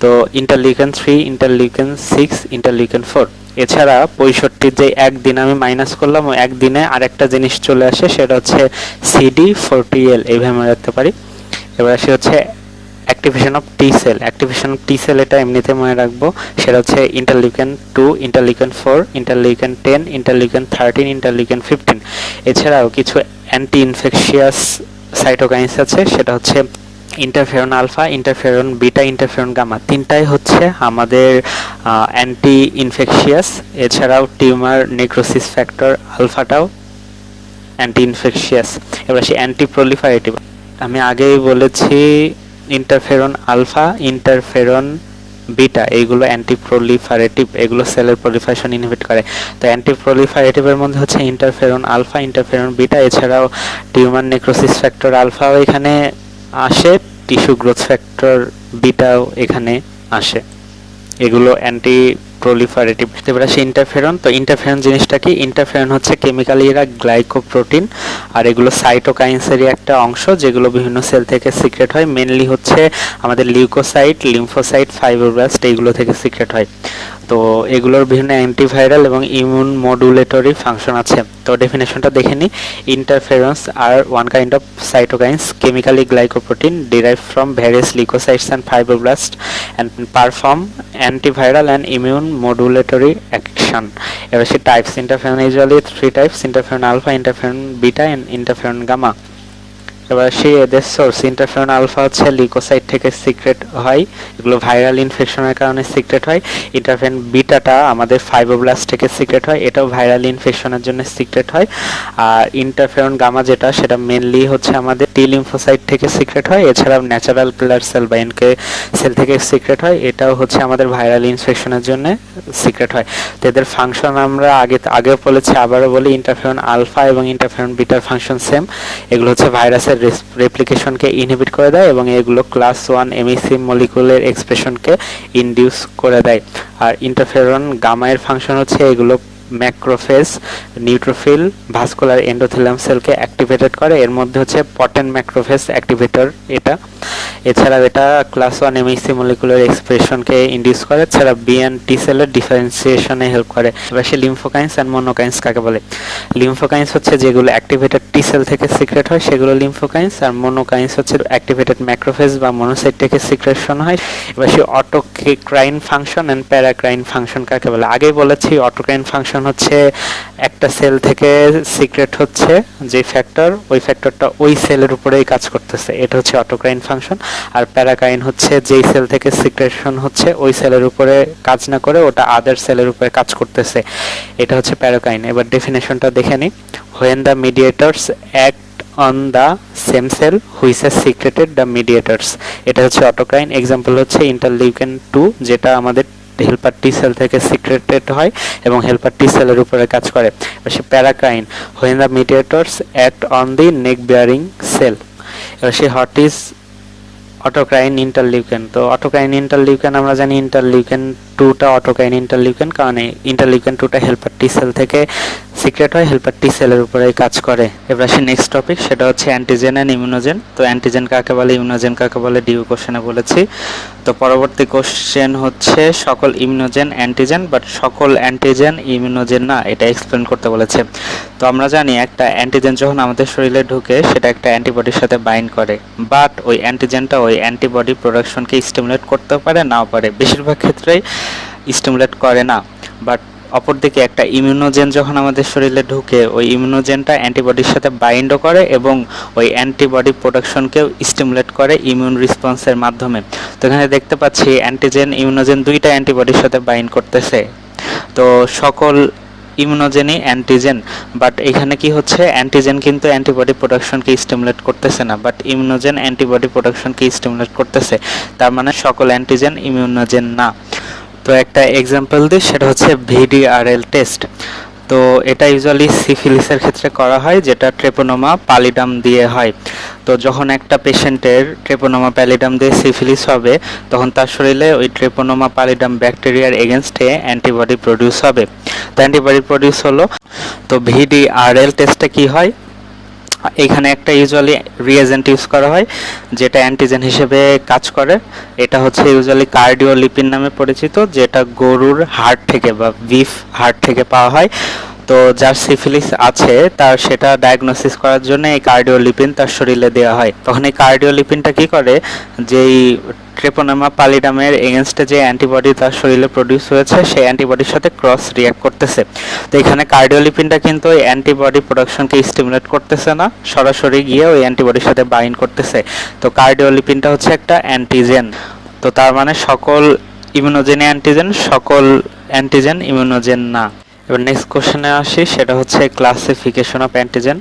তো ইন্টারলিউকেন 3, ইন্টারলিউকেন 6, ইন্টারলিউকেন 4। এছাড়া 65 যে একদিন আমি মাইনাস করলাম, ওই একদিনে আরেকটা জিনিস চলে আসে, সেটা হচ্ছে CD40L, এইভাবে মনে রাখতে পারি। এবার আসি হচ্ছে activation of T sell. Activation of T sell এটা এমনিতে মনে রাখবো, সেটা হচ্ছে ইন্টারলিউকেন 2, ইন্টারলিউকেন 4, ইন্টারলিউকেন 10, ইন্টারলিউকেন 13, ইন্টারলিউকেন 15। এছাড়াও কিছু অ্যান্টি ইনফেকশিয়াস সাইটোকাইন্স আছে, সেটা হচ্ছে interferon alpha, interferon beta, interferon gamma. তিনটাই হচ্ছে আমাদের অ্যান্টি ইনফেকশিয়াস। এছাড়াও টিউমার নেক্রোসিস ফ্যাক্টর আলফাটাও অ্যান্টি ইনফেকশিয়াস। এবার সে অ্যান্টি প্রলিফারেটিভ, আমি আগেই বলেছি ইন্টারফেরন আলফা, ইন্টারফেরন বিটা এইগুলো অ্যান্টি প্রলিফারেটিভ, এগুলো সেলের প্রলিফারেশন ইনহিবিট করে। তো অ্যান্টি প্রলিফারেটিভের মধ্যে হচ্ছে ইন্টারফেরন আলফা, ইন্টারফেরন বিটা, এছাড়াও টিউমার নেক্রোসিস ফ্যাক্টর আলফাও এখানে আসে, টিস্যু গ্রোথ ফ্যাক্টর বিটাও এখানে আসে, এগুলো অ্যান্টি প্রলিফারেটিভ। এবার আসে ইন্টারফেরন। তো ইন্টারফেরন জিনিসটা কি? ইন্টারফেরন হচ্ছে কেমিক্যালি এরা গ্লাইকোপ্রোটিন, আর এগুলো সাইটোকাইন্সেরই একটা অংশ যেগুলো বিভিন্ন সেল থেকে সিক্রেট হয়। মেনলি হচ্ছে আমাদের লিউকোসাইট, লিম্ফোসাইট, ফাইব্রোব্লাস্ট এইগুলো থেকে সিক্রেট হয়। তো এগুলোর বিভিন্ন অ্যান্টিভাইরাল এবং ইমিউন মডুলেটরি ফাংশন আছে। তো ডেফিনেশনটা দেখে নিই। Interferons are one kind of cytokines chemically glycoprotein derived from various leukocytes and fibroblasts and perform antiviral and immune modulatory action. এবার say types, interferon usually 3 types: interferon alpha, interferon beta and interferon gamma. এবার say এদের source, interferon alpha হচ্ছে leukocyte থেকে secrete হয়, এগুলো viral ইনফেকশনের কারণে secret হয়। Interferon বিটাটা আমাদের ফাইব্রোব্লাস্ট থেকে সিক্রেট হয়, এটাও ভাইরাল ইনফেকশনের জন্য সিক্রেট হয়। আর ইন্টারফেরন গামা যেটা, সেটা মেনলি হচ্ছে আমাদের টি লিম্ফোসাইট থেকে সিক্রেট হয়, এছাড়াও ন্যাচারাল কিলার সেল বা এনকে সেল থেকে সিক্রেট হয়, এটাও হচ্ছে আমাদের ভাইরাল ইনফেকশনের জন্য সিক্রেট হয়। তো এদের ফাংশন আমরা আগেও বলেছি, আবারও বলি, ইন্টারফেরন আলফা এবং ইন্টারফেরন বিটার ফাংশন সেম। এগুলো হচ্ছে ভাইরাসের রেপ্লিকেশনকে ইনহিবিট করে দেয় এবং এগুলো ক্লাস 1 এমইসি মলিকুলের এক্সপ্রেশনকে ইনডিউস করে দেয়। আর ইন্টারফেরন গামা এর ফাংশন হচ্ছে এগুলো ম্যাক্রোফেজ, নিউট্রোফিল, ভাস্কুলার এন্ডোথেলিয়াম সেলকে অ্যাক্টিভেটেড করে। এর মধ্যে হচ্ছে পটেন ম্যাক্রোফেজ অ্যাক্টিভেটর এটা। এছাড়াও এটা ক্লাস 1 এমইসি মলিকুলার এক্সপ্রেশনকে ইনডিউস করে, এছাড়া বি এন্ড টি সেলের ডিফারেন্সিয়েশনে হেল্প করে। এবার সে লিম্ফোকাইন্স এন্ড মোনোকাইন্স কাকে বলে? লিম্ফোকাইন্স হচ্ছে যেগুলো অ্যাক্টিভেটেড টি সেল থেকে সিক্রেট হয় সেগুলো লিম্ফোকাইন্স, আর মোনোকাইন্স হচ্ছে অ্যাক্টিভেটেড ম্যাক্রোফেজ বা মনোসাইট থেকে সিক্রেশন হয়। এবার সে অটোক্রাইন ফাংশন এন্ড প্যারাক্রাইন ফাংশন কাকে বলে? আগেই বলেছি অটোক্রাইন ফাংশন হচ্ছে একটা সেল থেকে সিক্রেট হচ্ছে যে ফ্যাক্টর, ওই ফ্যাক্টরটা ওই সেলের উপরেই কাজ করতেছে, এটা হচ্ছে অটোক্রাইন ফাংশন। আর প্যারাকাইন হচ্ছে যেই সেল থেকে সিক্রেশন হচ্ছে ওই সেলের উপরে কাজ না করে ওটা আদার সেলের উপরে কাজ করতেছে, এটা হচ্ছে প্যারাকাইন। এবার ডেফিনেশনটা দেখে নিই। when the mediators act on the same cell which has secreted the mediators, এটা হচ্ছে অটোক্রাইন। এক্সাম্পল হচ্ছে ইন্টারলিউকেন 2 যেটা আমাদের হেল্পার টি সেল থেকে সিক্রেটেড হয় এবং হেল্পার টি সেলের উপরে কাজ করে। সে প্যারাকাইন when the mediators act on the neck bearing cell। এবার সে হোয়াট ইজ অটোক্রাইন ইন্টারলিউকেন? তো অটোক্রাইন ইন্টারলিউকেন আমরা জানি ইন্টারলিউকেন 2টা অটোক্রাইন ইন্টারলিউকেন, কারণ ইন্টারলিউকেন 2টা হেল্পার টি সেল থেকে সিক্রেট হয়, হেল্পার টি সেলের উপরে কাজ করে। এবার আসি নেক্সট টপিক, সেটা হচ্ছে অ্যান্টিজেন এন্ড ইমিউনোজেন। তো অ্যান্টিজেন কাকে বলে, ইমিউনোজেন কাকে বলে, ডিউ কোশ্চেনে বলেছি। তো পরবর্তী কোশ্চেন হচ্ছে সকল ইমিউনোজেন অ্যান্টিজেন, বাট সকল অ্যান্টিজেন ইমিউনোজেন না, এটা এক্সপ্লেন করতে বলেছে। তো আমরা জানি একটা অ্যান্টিজেন যখন আমাদের শরীরে ঢুকে সেটা একটা অ্যান্টিবডির সাথে বাইন্ড করে, বাট ওই অ্যান্টিজেনটা ওই অ্যান্টিবডি প্রোডাকশনকে স্টিমুলেট করতে পারে, নাও পারে, বেশিরভাগ ক্ষেত্রেই স্টিমুলেট করে না। বাট অপরদিকে একটা ইমিউনোজেন যখন আমাদের শরীরে ঢুকে ওই ইমিউনোজেনটা অ্যান্টিবডির সাথে বাইন্ডও করে এবং ওই অ্যান্টিবডি প্রোডাকশনকেও স্টিমুলেট করে ইমিউন রেসপন্সের মাধ্যমে। তো এখানে দেখতে পাচ্ছি অ্যান্টিজেন ইমিউনোজেন দুইটা অ্যান্টিবডির সাথে বাইন্ড করতেছে। তো সকল ইমিউনোজেনই অ্যান্টিজেন, বাট এখানে কি হচ্ছে, অ্যান্টিজেন কিন্তু অ্যান্টিবডি প্রোডাকশনকে স্টিমুলেট করতেছে না, বাট ইমিউনোজেন অ্যান্টিবডি প্রোডাকশনকে স্টিমুলেট করতেছে। তার মানে সকল অ্যান্টিজেন ইমিউনোজেন না। তো একটা এক্সাম্পল দিই, সেটা হচ্ছে ভিডিআরএল টেস্ট। তো এটা ইউজুয়ালি সিফিলিসের ক্ষেত্রে করা হয়, যেটা ট্রেপোনোমা পালিডাম দিয়ে হয়। তো যখন একটা পেশেন্টের ট্রেপোনোমা প্যালিডাম দিয়ে সিফিলিস হবে তখন তার শরীরে ওই ট্রেপোনোমা পালিডাম ব্যাকটেরিয়ার এগেনস্টে অ্যান্টিবডি প্রডিউস হবে। তো অ্যান্টিবডি প্রডিউস হলো। তো ভিডিআরএল টেস্টে কি হয়, এখানে একটা ইউজুয়ালি রিএজেন্ট ইউজ করা হয় যেটা অ্যান্টিজেন হিসেবে কাজ করে। এটা হচ্ছে ইউজুয়ালি কার্ডিওলিপিন নামে পরিচিত, যেটা গরুর হাড় থেকে বা বিফ হাড় থেকে পাওয়া হয়। তো যার সিফিলিস আছে তার সেটা ডায়াগনোসিস করার জন্য এই কার্ডিওলিপিন তার শরীরে দেওয়া হয়। তখন এই কার্ডিওলিপিনটা কি করে, যেই ট্রেপোনেমা পালিডামের এগেনস্টে যে অ্যান্টিবডি তার শরীরে প্রডিউস হয়েছে সেই অ্যান্টিবডির সাথে ক্রস রিঅ্যাক্ট করতেছে। তো এখানে কার্ডিওলিপিনটা কিন্তু ওই অ্যান্টিবডি প্রোডাকশনকে স্টিমুলেট করতেছে না, সরাসরি গিয়ে ওই অ্যান্টিবডির সাথে বাইন্ড করতেছে। তো কার্ডিওলিপিনটা হচ্ছে একটা অ্যান্টিজেন। তো তার মানে সকল ইমিউনোজেন অ্যান্টিজেন, সকল অ্যান্টিজেন ইমিউনোজেন না। এবার নেক্সট কোশ্চেনে আসি, সেটা হচ্ছে ক্লাসিফিকেশন অফ অ্যান্টিজেন।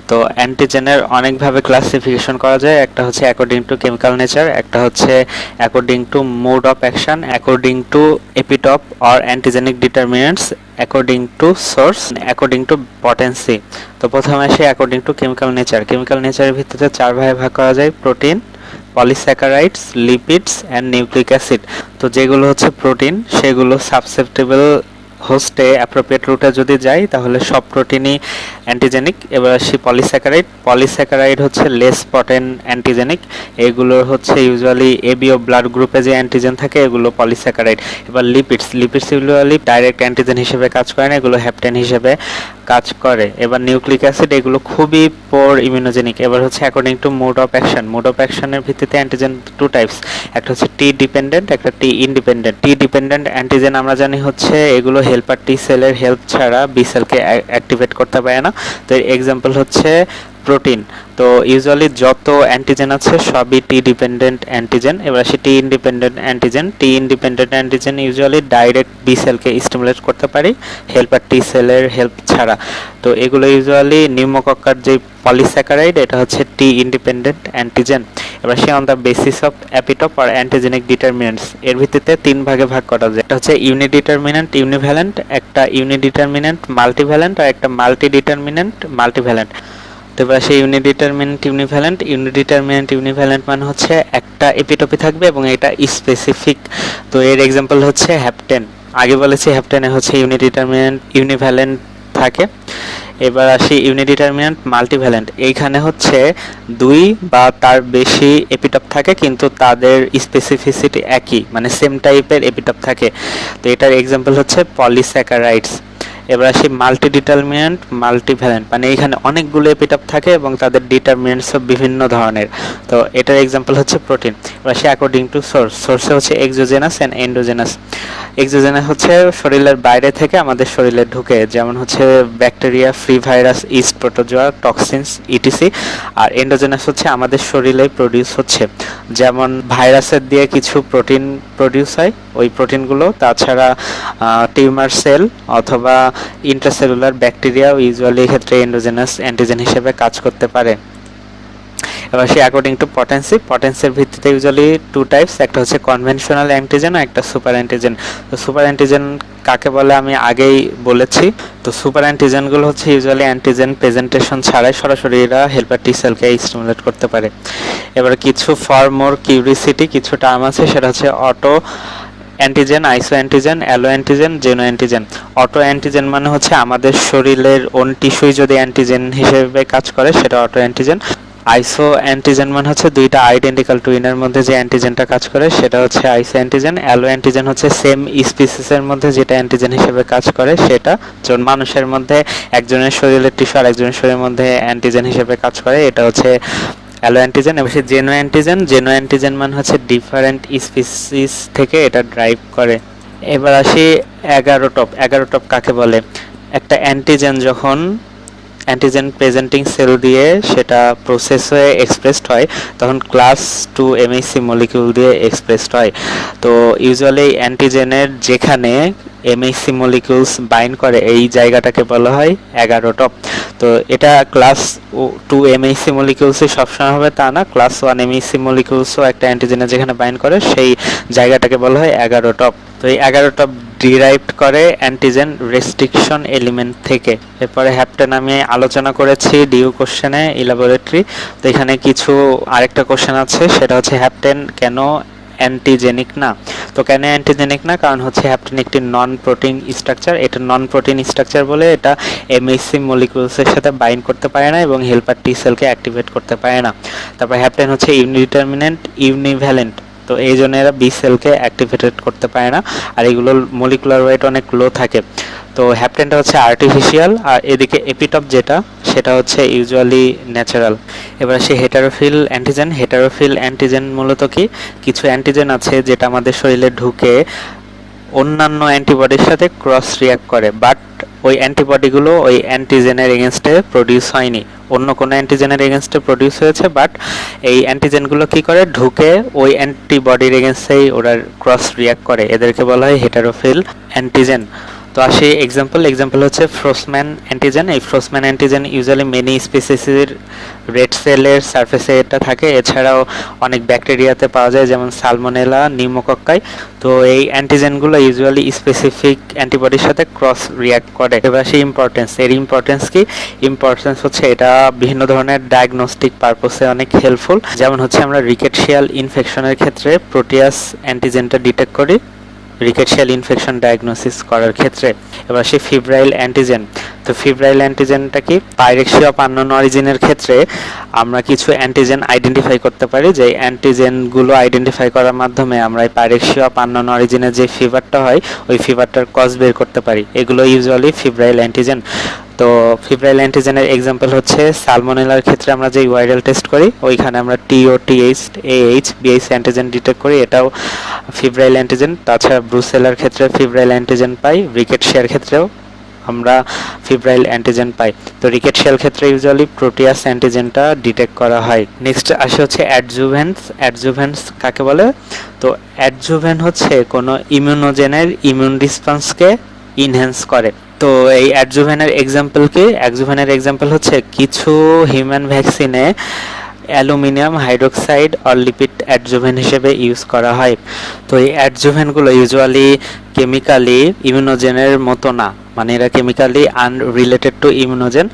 তো অ্যান্টিজেনের অনেকভাবে ক্লাসিফিকেশন করা যায়। একটা হচ্ছে অ্যাকর্ডিং টু কেমিক্যাল নেচার, একটা হচ্ছে according to mode of action, according to epitope or antigenic determinants, according to source, according to potency. তো প্রথমে আসি according to chemical nature. Chemical নেচারের ভিত্তিতে 4 ভাগে ভাগ করা যায়: protein, polysaccharides, lipids and nucleic acid. তো যেগুলো হচ্ছে প্রোটিন সেগুলো সাবসেপ্টেবল হোস্টে অ্যাপ্রোপ্রিয়েট রুটে যদি যায় তাহলে সব প্রোটিনই অ্যান্টিজেনিক। এবার আসি পলিস্যাকারাইড। পলিস্যাকারাইড হচ্ছে লেস পটেন্ট অ্যান্টিজেনিক। এগুলোর হচ্ছে ইউজুয়ালি এবিও ব্লাড গ্রুপে যে অ্যান্টিজেন থাকে এগুলো পলিস্যাকারাইড। এবার lipids. Lipids usually direct antigen হিসেবে কাজ করে না, এগুলো হ্যাপটেন হিসেবে কাজ করে। এবার নিউক্লিক অ্যাসিড, এগুলো খুবই পোর ইমিউনোজেনিক। এবার হচ্ছে according to mode of action. Mode of অ্যাকশনের ভিত্তিতে অ্যান্টিজেন 2 টাইপস, একটা হচ্ছে টি ডিপেন্ডেন্ট, একটা টি ইন্ডিপেন্ডেন্ট। টি ডিপেন্ডেন্ট অ্যান্টিজেন আমরা জানি হচ্ছে এগুলো হেল্পার টি সেলের হেল্প ছাড়া বি সেলকে অ্যাক্টিভেট করতে পারে না। তো এক্সাম্পল হচ্ছে প্রোটিন। তো ইউজুয়ালি যত অ্যান্টিজেন আছে সবই টি ডিপেন্ডেন্ট অ্যান্টিজেন। এবার আসি T independent antigen. T independent antigen usually direct B সেলকে স্টিমুলেট করতে পারি হেল্পার টি সেলের হেল্প ছাড়া। তো এগুলো ইউজুয়ালি নিউমোকক্কার যে পলিস্যাকারাইড, এটা হচ্ছে টি ইন্ডিপেন্ডেন্ট অ্যান্টিজেন। এবার say on the basis of epitope আর অ্যান্টিজেনিক ডিটারমিনেন্টস, এর ভিত্তিতে 3 ভাগে ভাগ করা যায়। একটা হচ্ছে ইউনিডিটারমিনেন্ট ইউনিভ্যালেন্ট, একটা ইউনিডিটারমিনেন্ট মাল্টিভ্যালেন্ট আর একটা মাল্টিডিটারমিনেন্ট মাল্টিভ্যালেন্ট। তো এবার সেই ইউনিডিটারমিনেন্ট ইউনিভ্যালেন্ট। ইউনিডিটারমিনেন্ট ইউনিভ্যালেন্ট মানে হচ্ছে একটা এপিটপি থাকবে এবং এটা স্পেসিফিক। তো এর এক্সাম্পল হচ্ছে হ্যাপটেন। আগে বলেছি হ্যাপটেনে হচ্ছে ইউনিডিটারমিনেন্ট ইউনিভ্যালেন্ট থাকে। এবার আসি ইউনিডিটারমিনেন্ট মাল্টিভ্যালেন্ট। এইখানে হচ্ছে 2 বা তার বেশি এপিটপ থাকে কিন্তু তাদের স্পেসিফিসিটি একই, মানে সেম টাইপের এপিটপ থাকে। তো এটার এক্সাম্পল হচ্ছে পলিস্যাকারাইডস। এবার আসি মাল্টি ডিটারমিনেন্ট মাল্টিভ্যালেন্ট, মানে এখানে অনেকগুলো এপিটপ থাকে এবং তাদের ডিটারমিনেন্টসও বিভিন্ন ধরনের। তো এটার এক্সাম্পল হচ্ছে প্রোটিন। এবার আসি অ্যাকর্ডিং টু সোর্স। সোর্সে হচ্ছে এক্সোজেনাস অ্যান্ড এন্ডোজেনাস। এক্সোজেনাস হচ্ছে শরীরের বাইরে থেকে আমাদের শরীরে ঢুকে, যেমন হচ্ছে bacteria, free virus, yeast, protozoa, toxins etc. আর এন্ডোজেনাস হচ্ছে আমাদের শরীরে প্রডিউস হচ্ছে, যেমন ভাইরাসের দিয়ে কিছু প্রোটিন প্রডিউস হয়, ওই প্রোটিনগুলো। তাছাড়া টিউমার সেল অথবা ইন্ট্রাসেলুলার ব্যাকটেরিয়া ইউজুয়ালি এক্ষেত্রে এন্ডোজেনাস অ্যান্টিজেন হিসেবে কাজ করতে পারে। এবার সে অ্যাকর্ডিং টু পটেন্সি। পটেন্সির ভিত্তিতে ইউজুয়ালি 2 টাইপস, একটা হচ্ছে কনভেনশনাল অ্যান্টিজেন আর একটা সুপার অ্যান্টিজেন। তো সুপার অ্যান্টিজেন কাকে বলে আমি আগেই বলেছি। তো সুপার অ্যান্টিজেনগুলো হচ্ছে ইউজুয়ালি অ্যান্টিজেন প্রেজেন্টেশন ছাড়াই সরাসরি এরা হেল্পার টি সেলকে স্টিমুলেট করতে পারে। এবার কিছু ফর মোর কিউরিসিটি কিছু টার্ম আছে, সেটা হচ্ছে auto antigen, iso antigen, allo antigen, xeno antigen. Auto antigen মানে হচ্ছে আমাদের শরীরের ওন টিস্যুই যদি অ্যান্টিজেন হিসেবে কাজ করে সেটা অটো অ্যান্টিজেন। আইসো অ্যান্টিজেন মানে হচ্ছে দুইটা আইডেন্টিক্যাল টুইনের মধ্যে যে অ্যান্টিজেনটা কাজ করে সেটা হচ্ছে আইসো অ্যান্টিজেন। অ্যালো অ্যান্টিজেন হচ্ছে সেম স্পিসিসের মধ্যে যেটা অ্যান্টিজেন হিসেবে কাজ করে সেটা, যেমন মানুষের মধ্যে একজনের শরীরের টিস্যু আর একজনের শরীরের মধ্যে অ্যান্টিজেন হিসেবে কাজ করে, এটা হচ্ছে অ্যালো অ্যান্টিজেন। এবং সে জেনো অ্যান্টিজেন। জেনো অ্যান্টিজেন মানে হচ্ছে ডিফারেন্ট স্পিসিস থেকে এটা ড্রাইভ করে। এবার আসি 11 টপ। 11 টপ কাকে বলে? একটা অ্যান্টিজেন যখন অ্যান্টিজেন প্রেজেন্টিং সেল দিয়ে সেটা প্রসেস হয়ে এক্সপ্রেসড হয় তখন ক্লাস 2 এমএইচসি মলিকিউল দিয়ে এক্সপ্রেসড হয়। তো ইউজুয়ালি অ্যান্টিজেনের যেখানে এমএইচসি মলিকিউলস বাইন্ড করে এই জায়গাটাকে বলা হয় 11 টপ। তো এটা ক্লাস 2 এমএইচসি মলিকিউলসই সবসময় হবে তা না, ক্লাস 1 এমএইচসি মলিকিউলসও একটা অ্যান্টিজেনে যেখানে বাইন্ড করে সেই জায়গাটাকে বলা হয় 11 টপ। তো এই 11 টপ ডিরাইভড করে অ্যান্টিজেন রেস্ট্রিকশন এলিমেন্ট থেকে। এরপরে হ্যাপটেন আমি আলোচনা করেছি ডিউ কোশ্চেনে ইলাবোরেটরি। তো এখানে কিছু আরেকটা কোশ্চেন আছে, সেটা হচ্ছে হ্যাপটেন কেন অ্যান্টিজেনিক না? তো কেন অ্যান্টিজেনিক না? কারণ হচ্ছে হ্যাপটেন একটি নন প্রোটিন স্ট্রাকচার। এটা নন প্রোটিন স্ট্রাকচার বলে এটা এমএইচসি মলিকিউলসের সাথে বাইন্ড করতে পারে না এবং হেল্পার টি সেলকে অ্যাক্টিভেট করতে পারে না। তারপর হ্যাপটেন হচ্ছে ইউনিডিটারমিনেন্ট ইউনিভ্যালেন্ট, তো এই জন্য এরা বি সেলকে অ্যাক্টিভেটেড করতে পারে না। আর এগুলোর মলিকুলার ওয়েট অনেক লো থাকে। তো তো হ্যাপটেনটা হচ্ছে আর্টিফিশিয়াল, আর এদিকে এপিটপ যেটা সেটা হচ্ছে ইউজুয়ালি ন্যাচারাল। এবার আসে হেটারোফিল অ্যান্টিজেন। হেটারোফিল অ্যান্টিজেন মূলত কি, কিছু অ্যান্টিজেন আছে যেটা আমাদের শরীরে ঢুকে অন্যান্য অ্যান্টিবডির সাথে ক্রস রিঅ্যাক্ট করে, বাট ওই অ্যান্টিবডিগুলো ওই অ্যান্টিজেনের এগেনস্টে প্রডিউস হয়নি, অন্য কোনো অ্যান্টিজেনের এগেনস্টে প্রডিউস হয়েছে, বাট এই অ্যান্টিজেনগুলো কি করে, ঢুকে ওই অ্যান্টিবডির এগেনস্টেই ওরা ক্রস রিঅ্যাক্ট করে, এদেরকে বলা হয় হেটারোফিল অ্যান্টিজেন। তো আসি এক্সাম্পল হচ্ছে ফ্রোসম্যান অ্যান্টিজেন। এই ফ্রোসম্যান অ্যান্টিজেন ইউজুয়ালি মেনি স্পিসিসের রেড সেলের সারফেসে এটা থাকে, এছাড়াও অনেক ব্যাকটেরিয়াতে পাওয়া যায় যেমন সালমোনেলা, নিউমোকক্কাই। তো এই অ্যান্টিজেনগুলো ইউজুয়ালি স্পেসিফিক অ্যান্টিবডির সাথে ক্রস রিঅ্যাক্ট করে। এবার সেই এর ইম্পর্টেন্স কি, ইম্পর্টেন্স হচ্ছে এটা বিভিন্ন ধরনের ডায়াগনস্টিক পারপসে অনেক হেল্পফুল। যেমন হচ্ছে আমরা রিকেটশিয়াল ইনফেকশনের ক্ষেত্রে প্রোটিয়াস অ্যান্টিজেনটা ডিটেক্ট করি রিকেটশিয়াল ইনফেকশন ডায়াগনোসিস করার ক্ষেত্রে। এবার সেই ফিব্রাইল অ্যান্টিজেন। তো ফিব্রাইল অ্যান্টিজেনটা কি, পাইরেক্সিয়া অফ আননোন অরিজিনের ক্ষেত্রে আমরা কিছু অ্যান্টিজেন আইডেন্টিফাই করতে পারি, যে অ্যান্টিজেনগুলো আইডেন্টিফাই করার মাধ্যমে আমরা এই পাইরেক্সিয়া অফ আননোন অরিজিনের যে ফিভারটা হয় ওই ফিভারটার কজ বের করতে পারি। এগুলো ইউজুয়ালি ফিব্রাইল অ্যান্টিজেন। তো ফিব্রাইল অ্যান্টিজেনের এক্সাম্পল হচ্ছে সালমোনেলার ক্ষেত্রে আমরা যে ভাইরাল টেস্ট করি ওইখানে আমরা টিওটিএইচ এএইচ বিএইচ অ্যান্টিজেন ডিটেক্ট করি, এটাও ফিব্রাইল অ্যান্টিজেন। তাছাড়া ব্রুসেলার ক্ষেত্রে ফিব্রাইল অ্যান্টিজেন পাই, রিকেটশিয়ার ক্ষেত্রেও আমরা ফিব্রাইল অ্যান্টিজেন পাই। তো রিকেটশিয়াল ক্ষেত্রে ইউজুয়ালি প্রোটিয়াস অ্যান্টিজেনটা ডিটেক্ট করা হয়। নেক্সট আসে হচ্ছে অ্যাডজুভেন্স। অ্যাডজুভেন্স কাকে বলে? তো অ্যাডজুভেন্ট হচ্ছে কোনো ইমিউনোজেনের ইমিউন রেসপন্সকে ইনহ্যান্স করে। তো এই অ্যাডজুভেনের এক্সাম্পল হচ্ছে কিছু হিউম্যান ভ্যাকসিনে aluminium hydroxide or lipid adjuvant হিসেবে ইউজ করা হয়। তো এই অ্যাডজুভেন্টগুলো ইউজুয়ালি কেমিক্যালি ইমিউনোজেনের মতো না, মানে এরা কেমিক্যালি আনরিলেটেড টু ইমিউনোজেন।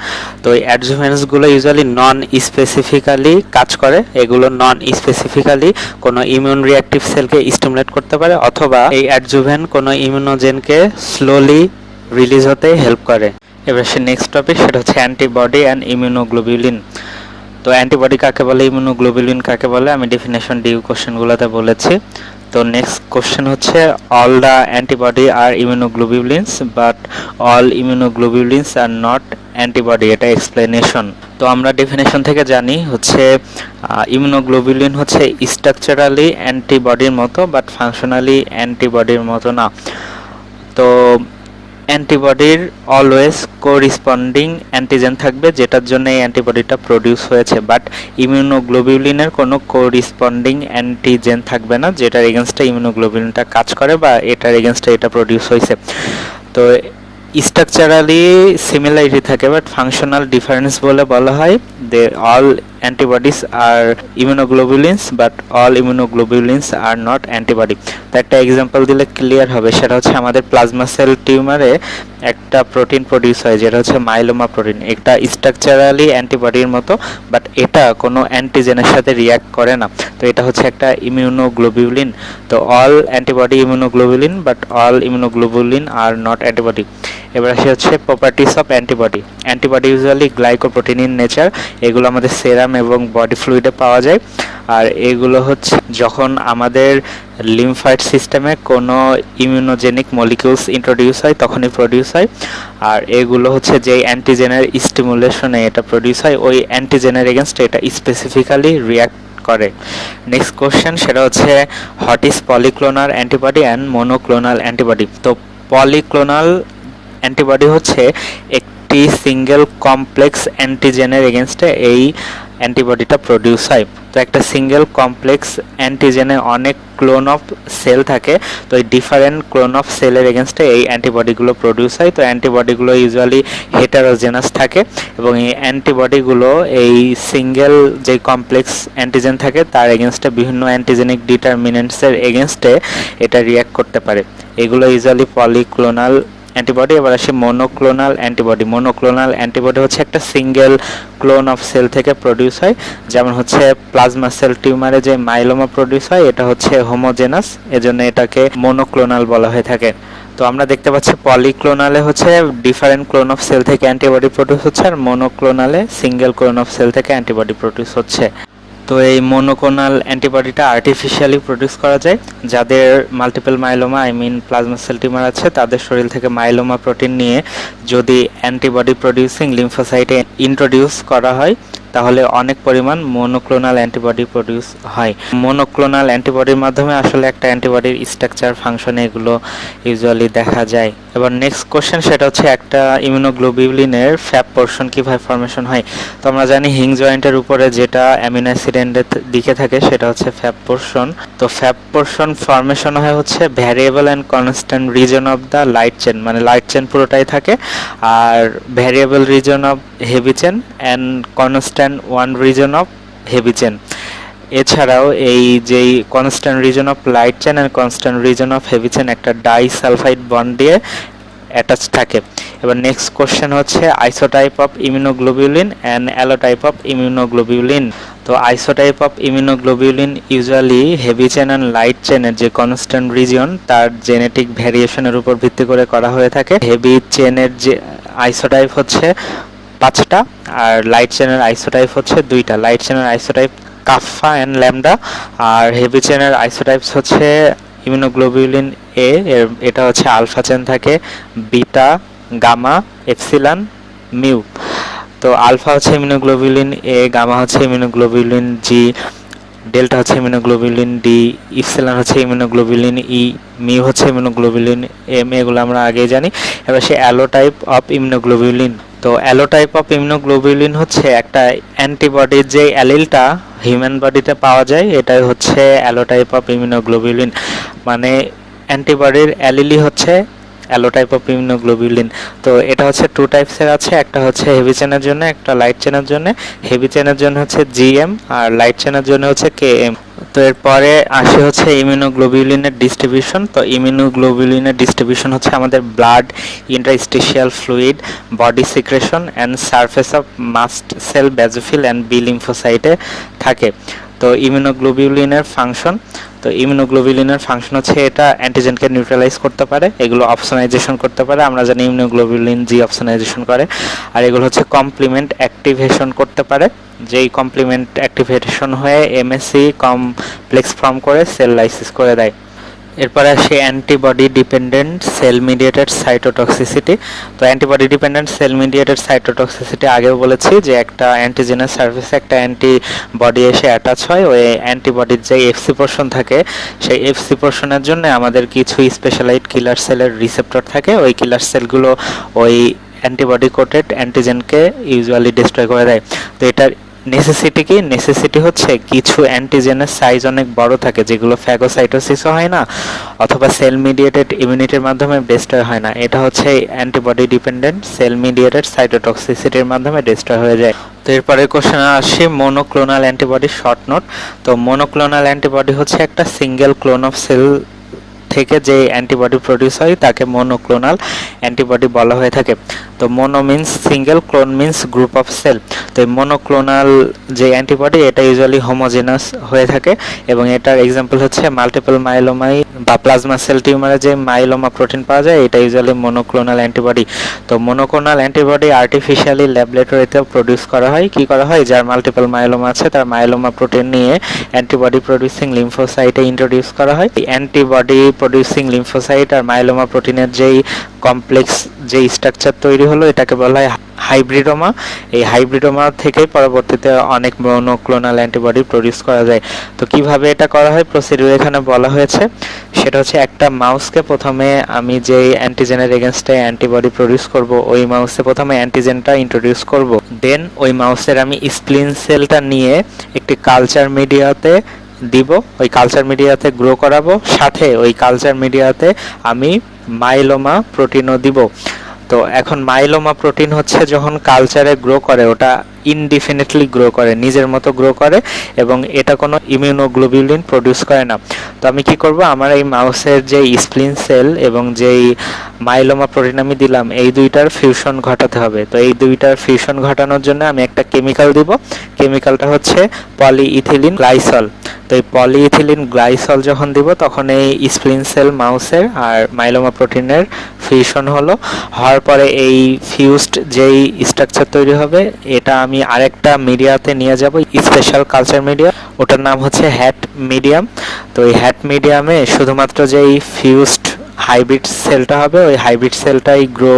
তো এই অ্যাডজুভেন্টসগুলো ইউজুয়ালি নন স্পেসিফিক্যালি কাজ করে, এগুলো নন স্পেসিফিক্যালি কোনো ইমিউন রিঅ্যাক্টিভ সেলকে স্টিমুলেট করতে পারে, অথবা এই অ্যাডজুভেন্ট কোনো ইমিউনোজেনকে স্লোলি রিলিজ হতে হেল্প করে। এবার সে নেক্সট টপিক, সেটা হচ্ছে অ্যান্টিবডি অ্যান্ড ইমিউনোগ্লোবিউলিন। তো অ্যান্টিবডি কাকে বলে, ইমিউনোগ্লোবিউলিন কাকে বলে, আমি ডেফিনেশন ডিউ কোশ্চেনগুলোতে বলেছি। তো নেক্সট কোশ্চেন হচ্ছে all the antibody are immunoglobulins but all immunoglobulins are not antibody, এটা এক্সপ্লেনেশন। তো আমরা ডেফিনেশন থেকে জানি হচ্ছে ইমিউনোগ্লোবিউলিন হচ্ছে স্ট্রাকচারালি অ্যান্টিবডির মতো বাট ফাংশনালি অ্যান্টিবডির মতো না। তো অ্যান্টিবডির অলওয়েজ কোরিসপন্ডিং অ্যান্টিজেন থাকবে যেটার জন্য এই অ্যান্টিবডিটা প্রডিউস হয়েছে, বাট ইমিউনোগ্লোবিউলিনের কোনো কোরিসপন্ডিং অ্যান্টিজেন থাকবে না যেটার এগেনস্টে ইমিউনোগ্লোবিউলিনটা কাজ করে বা এটার এগেনস্টে এটা প্রডিউস হয়েছে। তো স্ট্রাকচারালি সিমিলারিটি থাকে বাট ফাংশনাল ডিফারেন্স বলে বলা হয় they all antibodies are immunoglobulins but all immunoglobulins are not antibody. তো একটা এক্সাম্পল দিলে ক্লিয়ার হবে, সেটা হচ্ছে আমাদের প্লাজমা সেল টিউমারে একটা প্রোটিন প্রডিউস হয় যেটা হচ্ছে মাইলোমা প্রোটিন। এটা স্ট্রাকচারালি অ্যান্টিবডির মতো বাট এটা কোনো অ্যান্টিজেনের সাথে রিঅ্যাক্ট করে না, তো এটা হচ্ছে একটা ইমিউনোগ্লোবিউলিন। তো all antibody immunoglobulin but all immunoglobulin R not antibody. এবার আসে হচ্ছে properties of antibody. Antibody usually glycoprotein in nature, এগুলো আমাদের সেরাম এবং বডি ফ্লুইডে পাওয়া যায়। আর এগুলো হচ্ছে যখন আমাদের লিম্ফয়েড সিস্টেমে কোনো ইমিউনোজেনিক মলিকিউলস ইন্ট্রোডিউস হয় তখনই প্রডিউস হয়। আর এগুলো হচ্ছে যে অ্যান্টিজেনের স্টিমুলেশনে এটা প্রডিউস হয় ওই অ্যান্টিজেনের এগেনস্ট এটা স্পেসিফিক্যালি রিঅ্যাক্ট করে। নেক্সট কোশ্চেন, সেটা হচ্ছে what is polyclonal antibody and monoclonal antibody. তো পলিক্লোনাল অ্যান্টিবডি হচ্ছে একটি সিঙ্গেল কমপ্লেক্স অ্যান্টিজেনের এগেনস্টে এই অ্যান্টিবডিটা প্রডিউস হয়। তো একটা সিঙ্গেল কমপ্লেক্স অ্যান্টিজেনে অনেক ক্লোন অফ সেল থাকে, তো এই ডিফারেন্ট ক্লোন অফ সেলের এগেনস্টে এই অ্যান্টিবডিগুলো প্রডিউস হয়। তো অ্যান্টিবডিগুলো ইউজুয়ালি হেটারোজেনাস থাকে এবং এই অ্যান্টিবডিগুলো এই সিঙ্গেল যে কমপ্লেক্স অ্যান্টিজেন থাকে তার এগেনস্টে বিভিন্ন অ্যান্টিজেনিক ডিটারমিনেন্টসের এগেনস্টে এটা রিঅ্যাক্ট করতে পারে। এগুলো ইউজুয়ালি পলিক্লোনাল অ্যান্টিবডি। এবার আসে মনোক্লোনাল অ্যান্টিবডি। মনোক্লোনাল অ্যান্টিবডি হচ্ছে একটা সিঙ্গেল ক্লোন অফ সেল থেকে প্রডিউস হয়, যেমন হচ্ছে প্লাজমা সেল টিউমারে যে মাইলোমা প্রডিউস হয় এটা হচ্ছে হোমোজেনাস, এজন্য এটাকে মনোক্লোনাল বলা হয়ে থাকে। তো আমরা দেখতে পাচ্ছি পলিক্লোনালে হচ্ছে ডিফারেন্ট ক্লোন অফ সেল থেকে অ্যান্টিবডি প্রডিউস হচ্ছে, আর মনোক্লোনালে সিঙ্গেল ক্লোন অফ সেল থেকে অ্যান্টিবডি প্রডিউস হচ্ছে। তো এই মনোক্লোনাল অ্যান্টিবডিটা আর্টিফিশিয়ালি প্রডিউস করা যায়। যাদের multiple myeloma plasma cell tumour আছে তাদের শরীর থেকে মাইলোমা প্রোটিন নিয়ে যদি অ্যান্টিবডি প্রডিউসিং লিম্ফোসাইটে ইন্ট্রোডিউস করা হয় তাহলে অনেক পরিমাণ মনোক্লোনাল অ্যান্টিবডি প্রডিউস হয়। মনোক্লোনাল অ্যান্টিবডির মাধ্যমে আসলে একটা অ্যান্টিবডির স্ট্রাকচার ফাংশন এগুলো ইউজুয়ালি দেখা যায়। এবার নেক্সট কোশ্চেন, সেটা হচ্ছে একটা ইমিউনোগ্লোবিউলিনের ফ্যাপ পোর্শন কিভাবে ফর্মেশন হয়। তো আমরা জানি হিং জয়েন্টের উপরে যেটা অ্যামিনো অ্যাসিড এন্ডের দিকে থাকে সেটা হচ্ছে ফ্যাপ পোর্শন। তো ফ্যাপ পোর্শন ফর্মেশন হয় হচ্ছে variable and constant region of the light chain, মানে লাইট চেন পুরোটাই থাকে, আর variable region of heavy chain and constant one region of heavy chain. এছাড়াও এই যেই constant region of light chain and constant region of heavy chain একটা disulphide bond দিয়ে attach থাকে। এবার নেক্সট কোশ্চেন হচ্ছে isotype of immunoglobulin and allotype of immunoglobulin. তো আইসোটাইপ of immunoglobulin usually heavy chain and light চেনের যে কনস্ট্যান্ট রিজন তার genetic ভ্যারিয়েশনের উপর ভিত্তি করে করা হয়ে থাকে। হেভি চেনের যে আইসোটাইপ হচ্ছে 5টা আর লাইট চেনের আইসোটাইপ হচ্ছে 2টা। লাইট চেনের আইসোটাইপ কাফা অ্যান্ড ল্যামডা, আর হেভি চেনের আইসোটাইপস হচ্ছে ইমিউনোগ্লোবিউলিন এ, এটা হচ্ছে আলফা চেন থাকে, বিটা, গামা, এপসিলন, মিউ। তো আলফা হচ্ছে ইমিউনোগ্লোবিউলিন এ, গামা হচ্ছে ইমিউনোগ্লোবিউলিন জি, ডেল্টা হচ্ছে ইমিউনোগ্লোবিউলিন ডি, ইপসিলন হচ্ছে ইমিউনোগ্লোবিউলিন ই, মিউ হচ্ছে ইমিউনোগ্লোবিউলিন এম, এগুলো আমরা আগেই জানি। এবার সে অ্যালোটাইপ অফ ইমিউনোগ্লোবিউলিন। তো অ্যালোটাইপ অফ ইমিউনোগ্লোবিউলিন হচ্ছে একটা অ্যান্টিবডির যে অ্যালিলটা হিউম্যান বডিতে পাওয়া যায় এটাই হচ্ছে অ্যালোটাইপ অফ ইমিউনোগ্লোবিউলিন, মানে অ্যান্টিবডির অ্যালিলই হচ্ছে অ্যালোটাইপ অফ ইমিউনোগ্লোবিউলিন। তো এটা হচ্ছে 2 টাইপসের আছে, একটা হচ্ছে হেভি চেনের জন্য, একটা লাইট চেনের জন্য। হেভি চেনের জন্য হচ্ছে জিএম আর লাইট চেনের জন্য হচ্ছে কেএম। তো এরপরে আসে হচ্ছে ইমিউনোগ্লোবিউলিনের ডিস্ট্রিবিউশন। তো ইমিউনোগ্লোবিউলিনের ডিস্ট্রিবিউশন হচ্ছে আমাদের blood, interstitial fluid, body secretion and surface of mast cell, basophil and B লিম্ফোসাইটে থাকে। তো ইমিউনোগ্লোবিউলিনের ফাংশন, তো ইমিউনোগ্লোবিউলিনের ফাংশন হচ্ছে এটা অ্যান্টিজেনকে নিউট্রালাইজ করতে পারে, এগুলো অপসোনাইজেশন করতে পারে, আমরা জানি ইমিউনোগ্লোবিউলিন জি অপসোনাইজেশন করে। আর এগুলো হচ্ছে কমপ্লিমেন্ট অ্যাক্টিভেশন করতে পারে, যেই কমপ্লিমেন্ট অ্যাক্টিভেশন হয়ে এমএসসি কমপ্লেক্স ফর্ম করে সেল লাইসিস করে দেয়। এরপরে আসে অ্যান্টিবডি ডিপেন্ডেন্ট সেল মিডিয়েটেড সাইটোটক্সিসিটি। তো অ্যান্টিবডি ডিপেন্ডেন্ট সেল মিডিয়েটেড সাইটোটক্সিসিটি আগেও বলেছি যে একটা অ্যান্টিজেনের সার্ফেসে একটা অ্যান্টিবডি এসে অ্যাটাচ হয়, ওই অ্যান্টিবডির যে এফসি পোর্শন থাকে সেই এফসি পোর্শনের জন্য আমাদের কিছু স্পেশালাইজড কিলার সেলের রিসেপ্টর থাকে, ওই কিলার সেলগুলো ওই অ্যান্টিবডি কোটেড অ্যান্টিজেনকে ইউজুয়ালি ডিস্ট্রয় করে দেয়। তো এটার নেসেসিটি কি? নেসেসিটি হচ্ছে কিছু অ্যান্টিজেনের সাইজ অনেক বড় থাকে যেগুলো ফ্যাগোসাইটোসিসও হয় না অথবা সেল মিডিয়েটেড ইমিউনিটির মাধ্যমে ডিস্ট্রয় হয় না, এটা হচ্ছে অ্যান্টিবডি ডিপেন্ডেন্ট সেল মিডিয়েটেড সাইটোটক্সিসিটির মাধ্যমে ডিস্ট্রয় হয়ে যায়। তো এরপরে কোশ্চেন আসি মনোক্লোনাল অ্যান্টিবডি শর্ট নোট। তো মনোক্লোনাল অ্যান্টিবডি হচ্ছে একটা সিঙ্গেল ক্লোন অফ সেল থেকে যে অ্যান্টিবডি প্রডিউস হয় তাকে মনোক্লোনাল অ্যান্টিবডি বলা হয়ে থাকে। তো mono means single, clone means group of cell. তো এই মনোক্লোনাল যে অ্যান্টিবডি এটা ইউজুয়ালি হোমোজেনাস হয়ে থাকে এবং এটার এক্সাম্পল হচ্ছে মাল্টিপল মাইলোমাই বা প্লাজমা সেল টিউমারে যে মাইলোমা প্রোটিন পাওয়া যায় এটা ইউজুয়ালি মনোক্লোনাল অ্যান্টিবডি। তো মনোক্লোনাল অ্যান্টিবডি আর্টিফিশিয়ালি ল্যাবরেটরিতে প্রডিউস করা হয়। কি করা হয়? যার মাল্টিপল মাইলোমা আছে তার মাইলোমা প্রোটিন নিয়ে অ্যান্টিবডি প্রডিউসিং লিম্ফোসাইটে ইন্ট্রোডিউস করা হয়। এই অ্যান্টিবডি প্রডিউসিং লিম্ফোসাইট আর মাইলোমা প্রোটিনের যেই কমপ্লেক্স যে স্ট্রাকচার তৈরি হলো এটাকে বলা হয় হাইব্রিডোমা। এই হাইব্রিডোমা থেকে পরবর্তীতে অনেক মনোক্লোনাল অ্যান্টিবডি প্রডিউস করা যায়। তো কিভাবে এটা করা হয় প্রসিডিউর এখানে বলা হয়েছে, সেটা হচ্ছে একটা মাউসকে প্রথমে আমি যে অ্যান্টিজেনের এগেনস্টে অ্যান্টিবডি প্রডিউস করব ওই মাউসে প্রথমে অ্যান্টিজেনটা ইন্ট্রোডিউস করব, দেন ওই মাউসের আমি স্প্লিন সেলটা নিয়ে একটি কালচার মিডিয়াতে দিব, ওই কালচার মিডিয়াতে গ্রো করাবো, সাথে ওই কালচার মিডিয়াতে আমি মাইলোমা প্রোটিনও দিব। তো এখন মাইলোমা প্রোটিন হচ্ছে যখন কালচারে গ্রো করে ওটা ইনডিফিনিটলি গ্রো করে, নিজের মতো গ্রো করে এবং এটা কোনো ইমিউনোগ্লোবিউলিন প্রডিউস করে না। তো আমি কি করব, আমার এই মাউসের যে স্প্লিন সেল এবং যেই মাইলোমা প্রোটিন আমি দিলাম এই দুইটার ফিউশন ঘটাতে হবে। তো এই দুইটার ফিউশন ঘটানোর জন্য আমি একটা কেমিক্যাল দিব, কেমিক্যালটা হচ্ছে পলিইথিলিন গ্লাইসল। তো এই পলিইথিলিন গ্লাইসল যখন দিব তখন এই স্প্লিন সেল মাউসের আর মাইলোমা প্রোটিনের ফিউশন হলো, হওয়ার পরে এই ফিউজড যেই স্ট্রাকচার তৈরি হবে এটা আমি আরেকটা মিডিয়াতে নিয়ে যাব, স্পেশাল কালচার মিডিয়া, ওটার নাম হচ্ছে হ্যাট মিডিয়াম। তো এই হ্যাট মিডিয়ামে শুধুমাত্র যেই ফিউজড হাইব্রিড সেলটা হবে ওই হাইব্রিড সেলটাই গ্রো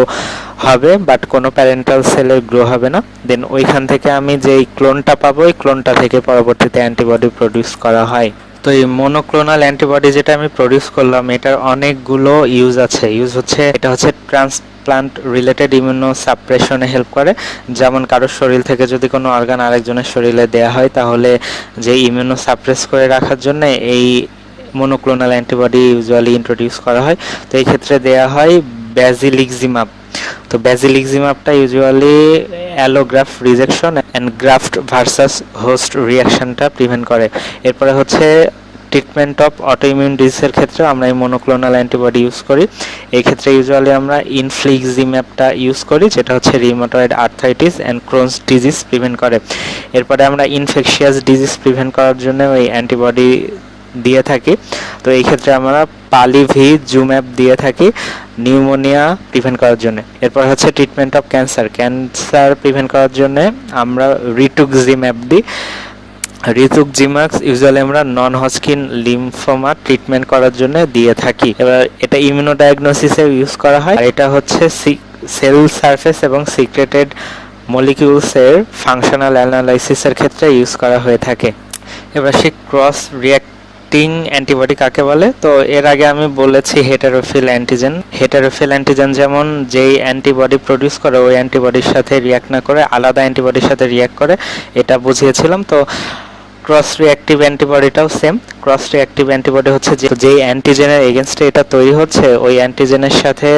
হবে, বাট কোনো প্যারেন্টাল সেলে গ্রো হবে না। দেন ওইখান থেকে আমি যেই ক্লোনটা পাবো ওই ক্লোনটা থেকে পরবর্তীতে অ্যান্টিবডি প্রডিউস করা হয়। তো এই মনোক্লোনাল অ্যান্টিবডি যেটা আমি প্রডিউস করলাম এটার অনেকগুলো ইউজ আছে। ইউজ হচ্ছে এটা হচ্ছে ট্রান্সপ্লান্ট রিলেটেড ইমিউনো সাপ্রেশনে হেল্প করে। যেমন কারোর শরীর থেকে যদি কোনো অর্গান আরেকজনের শরীরে দেয়া হয় তাহলে যে ইমিউনো সাপ্রেস করে রাখার জন্য এই মনোক্লোনাল অ্যান্টিবডি ইউজুয়ালি ইন্ট্রোডিউস করা হয়। তো এই ক্ষেত্রে দেয়া হয় ব্যাজিলিক্সিমাব। তো ব্যাজিলিক্সিমাবটা usually allograft rejection and graft versus host রিয়াকশনটা প্রিভেন্ট করে। এরপরে হচ্ছে ট্রিটমেন্ট অফ অটোইমিউন ডিজিজের ক্ষেত্রে আমরা এই মনোক্লোনাল অ্যান্টিবডি ইউজ করি। এই ক্ষেত্রে ইউজুয়ালি আমরা ইনফ্লিক্সিম্যাবটা ইউজ করি, যেটা হচ্ছে rheumatoid arthritis and Crohn's disease prevent করে। এরপরে আমরা ইনফেকশিয়াস ডিজিজ প্রিভেন্ট করার জন্য ওই অ্যান্টিবডি দিয়ে থাকি। তো এই ক্ষেত্রে আমরা পালিভিজুম্যাব দিয়ে থাকি নিউমোনিয়া প্রিভেন্ট করার জন্য। এরপর হচ্ছে ট্রিটমেন্ট অফ ক্যান্সার প্রিভেন্ট করার জন্য আমরা রিটুক্সিম্যাব দিই। রিতুক্সিমাক্স ইউজুয়ালি আমরা নন হজকিন লিম্ফোমা ট্রিটমেন্ট করার জন্য দিয়ে থাকি। এবার এটা ইমিউনো ডায়াগনোসিসে ইউজ করা হয়। আর এটা হচ্ছে সেল সারফেস এবং সিক্রেটেড মলিকিউলসের ফাংশনাল অ্যানালাইসিসের ক্ষেত্রে ইউজ করা হয়ে থাকে। এবার সেই ক্রস রিয়াক্টিং অ্যান্টিবডি কাকে বলে? তো এর আগে আমি বলেছি হেটারোফিল অ্যান্টিজেন। হেটারোফিল অ্যান্টিজেন যেমন যেই অ্যান্টিবডি প্রডিউস করে ওই অ্যান্টিবডির সাথে রিয়াক্ট না করে আলাদা অ্যান্টিবডির সাথে রিয়াক্ট করে, এটা বুঝিয়েছিলাম। তো ক্রস রিঅ্যাক্টিভ অ্যান্টিবডিটাও সেম। ক্রস রিঅ্যাক্টিভ অ্যান্টিবডি হচ্ছে যেই অ্যান্টিজেনের এগেনস্টে এটা তৈরি হচ্ছে ওই অ্যান্টিজেনের সাথে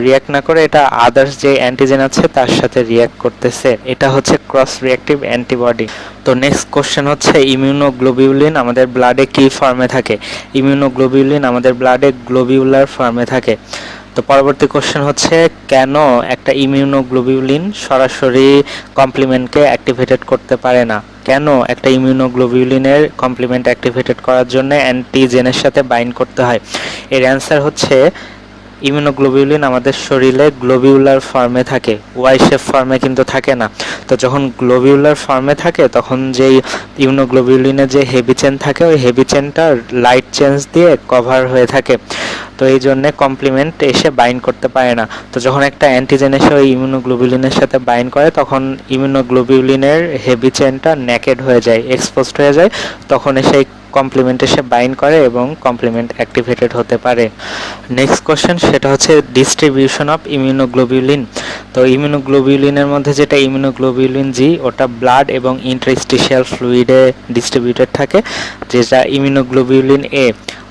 রিঅ্যাক্ট না করে এটা আদার্স যে অ্যান্টিজেন আছে তার সাথে রিঅ্যাক্ট করতেছে, এটা হচ্ছে ক্রস রিঅ্যাক্টিভ অ্যান্টিবডি। তো নেক্সট কোশ্চেন হচ্ছে ইমিউনোগ্লোবিউলিন আমাদের ব্লাডে কি ফর্মে থাকে? ইমিউনোগ্লোবিউলিন আমাদের ব্লাডে গ্লোবিউলার ফর্মে থাকে। তো পরবর্তী কোশ্চেন হচ্ছে কেন একটা ইমিউনোগ্লোবিউলিন সরাসরি কমপ্লিমেন্টকে অ্যাক্টিভেটেড করতে পারে না? কেন একটা ইমিউনোগ্লোবিউলিনের কমপ্লিমেন্ট অ্যাক্টিভেটেড করার জন্য অ্যান্টিজেনের সাথে বাইন্ড করতে হয়? এর অ্যান্সার হচ্ছে ইমিউনোগ্লোবিউলিন আমাদের শরীরে গ্লোবিউলার ফর্মে থাকে, ওয়াই শেপ ফর্মে কিন্তু থাকে না। তো যখন গ্লোবিউলার ফর্মে থাকে তখন যেই ইমিউনোগ্লোবিউলিনের যে হেভি চেন থাকে ওই হেভি চেনটা লাইট চেঞ্জ দিয়ে কভার হয়ে থাকে। তো এই জন্য কমপ্লিমেন্ট এসে বাইন্ড করতে পারে না। তো যখন একটা অ্যান্টিজেন এসে ওই ইমিউনোগ্লোবিউলিনের সাথে বাইন্ড করে তখন ইমিউনোগ্লোবিউলিনের হেভি চেনটা নেকেড হয়ে যায়, এক্সপোজড হয়ে যায়, তখন এসে কমপ্লিমেন্ট এসে বাইন্ড করে এবং কমপ্লিমেন্ট অ্যাক্টিভেটেড হতে পারে। নেক্সট কোশ্চেন সেটা হচ্ছে ডিস্ট্রিবিউশন অফ ইমিউনোগ্লোবিউলিন। তো ইমিউনোগ্লোবিউলিনের মধ্যে যেটা ইমিউনোগ্লোবিউলিন জি ওটা ব্লাড এবং ইন্টারস্টিশিয়াল ফ্লুইডে ডিস্ট্রিবিউটেড থাকে। যেটা ইমিউনোগ্লোবিউলিন এ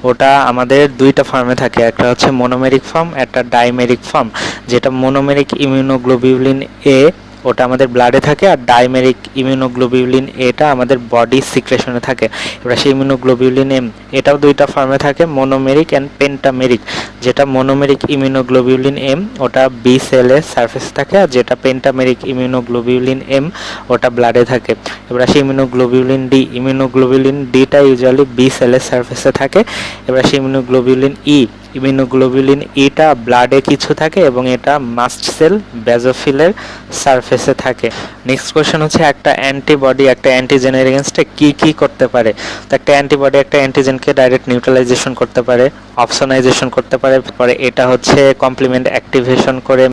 ওটা আমাদের দুইটা ফর্মে থাকে, একটা হচ্ছে মোনোমেরিক ফর্ম, একটা ডাইমেরিক ফর্ম। যেটা মোনোমেরিক ইমিউনোগ্লোবিউলিন এ ওটা আমাদের ব্লাডে থাকে, আর ডাইমেরিক ইমিউনোগ্লোবিউলিন এটা আমাদের বডি সিক্রেশনে থাকে। এবার সেই ইমিউনোগ্লোবিউলিন এম এটাও দুইটা ফর্মে থাকে, মোনোমেরিক অ্যান্ড পেন্টামেরিক। যেটা মোনোমেরিক ইমিউনোগ্লোবিউলিন এম ওটা বি সেলের সারফেসে থাকে, আর যেটা পেন্টামেরিক ইমিউনোগ্লোবিউলিন এম ওটা ব্লাডে থাকে। এবার সেই ইমিউনোগ্লোবিউলিন ডিটা ইউজুয়ালি বি সেলের সারফেসে থাকে। এবার সেই ইমিউনোগ্লোবিউলিন ইমিউনোগ্লোবিউলিন ইটা ব্লাডে কিছু থাকে এবং এটা মাস্ট সেল বেজোফিলের সারফেসে থাকে। নেক্সট কোশ্চেন হচ্ছে একটা অ্যান্টিবডি একটা অ্যান্টিজেনের এগেনস্টে কি করতে পারে? তো একটা অ্যান্টিবডি একটা অ্যান্টিজেনকে ডাইরেক্ট নিউট্রালাইজেশন করতে পারে, অপসনাইজেশন করতে পারে, পরে এটা হচ্ছে কমপ্লিমেন্ট অ্যাক্টিভেশন করে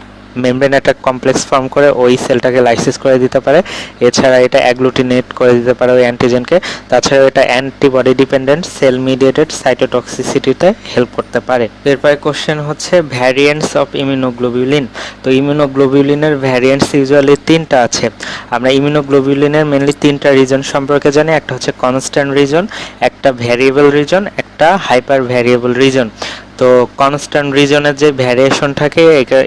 মেমব্রেন অ্যাটাক কমপ্লেক্স ফর্ম করে ওই সেলটাকে লাইসিস করে দিতে পারে। এছাড়া এটা অ্যাগ্লুটিনেট করে দিতে পারে ওই অ্যান্টিজেনকে। তাছাড়া এটা অ্যান্টিবডি ডিপেন্ডেন্ট সেল মিডিয়েটেড সাইটোটক্সিসিটিতে হেল্প করতে পারে। এরপরে কোশ্চেন হচ্ছে ভ্যারিয়েন্টস অফ ইমিউনোগ্লোবিউলিন। তো ইমিউনোগ্লোবিউলিনের ভ্যারিয়েন্টস ইউজুয়ালি তিনটা আছে। আমরা ইমিউনোগ্লোবিউলিনের মেনলি তিনটা রিজন সম্পর্কে জানি, একটা হচ্ছে কনস্ট্যান্ট রিজন, একটা ভ্যারিয়েবল রিজন, একটা হাইপার ভ্যারিয়েবল রিজন। তো কনস্ট্যান্ট রিজনের যে ভ্যারিয়েশন থাকে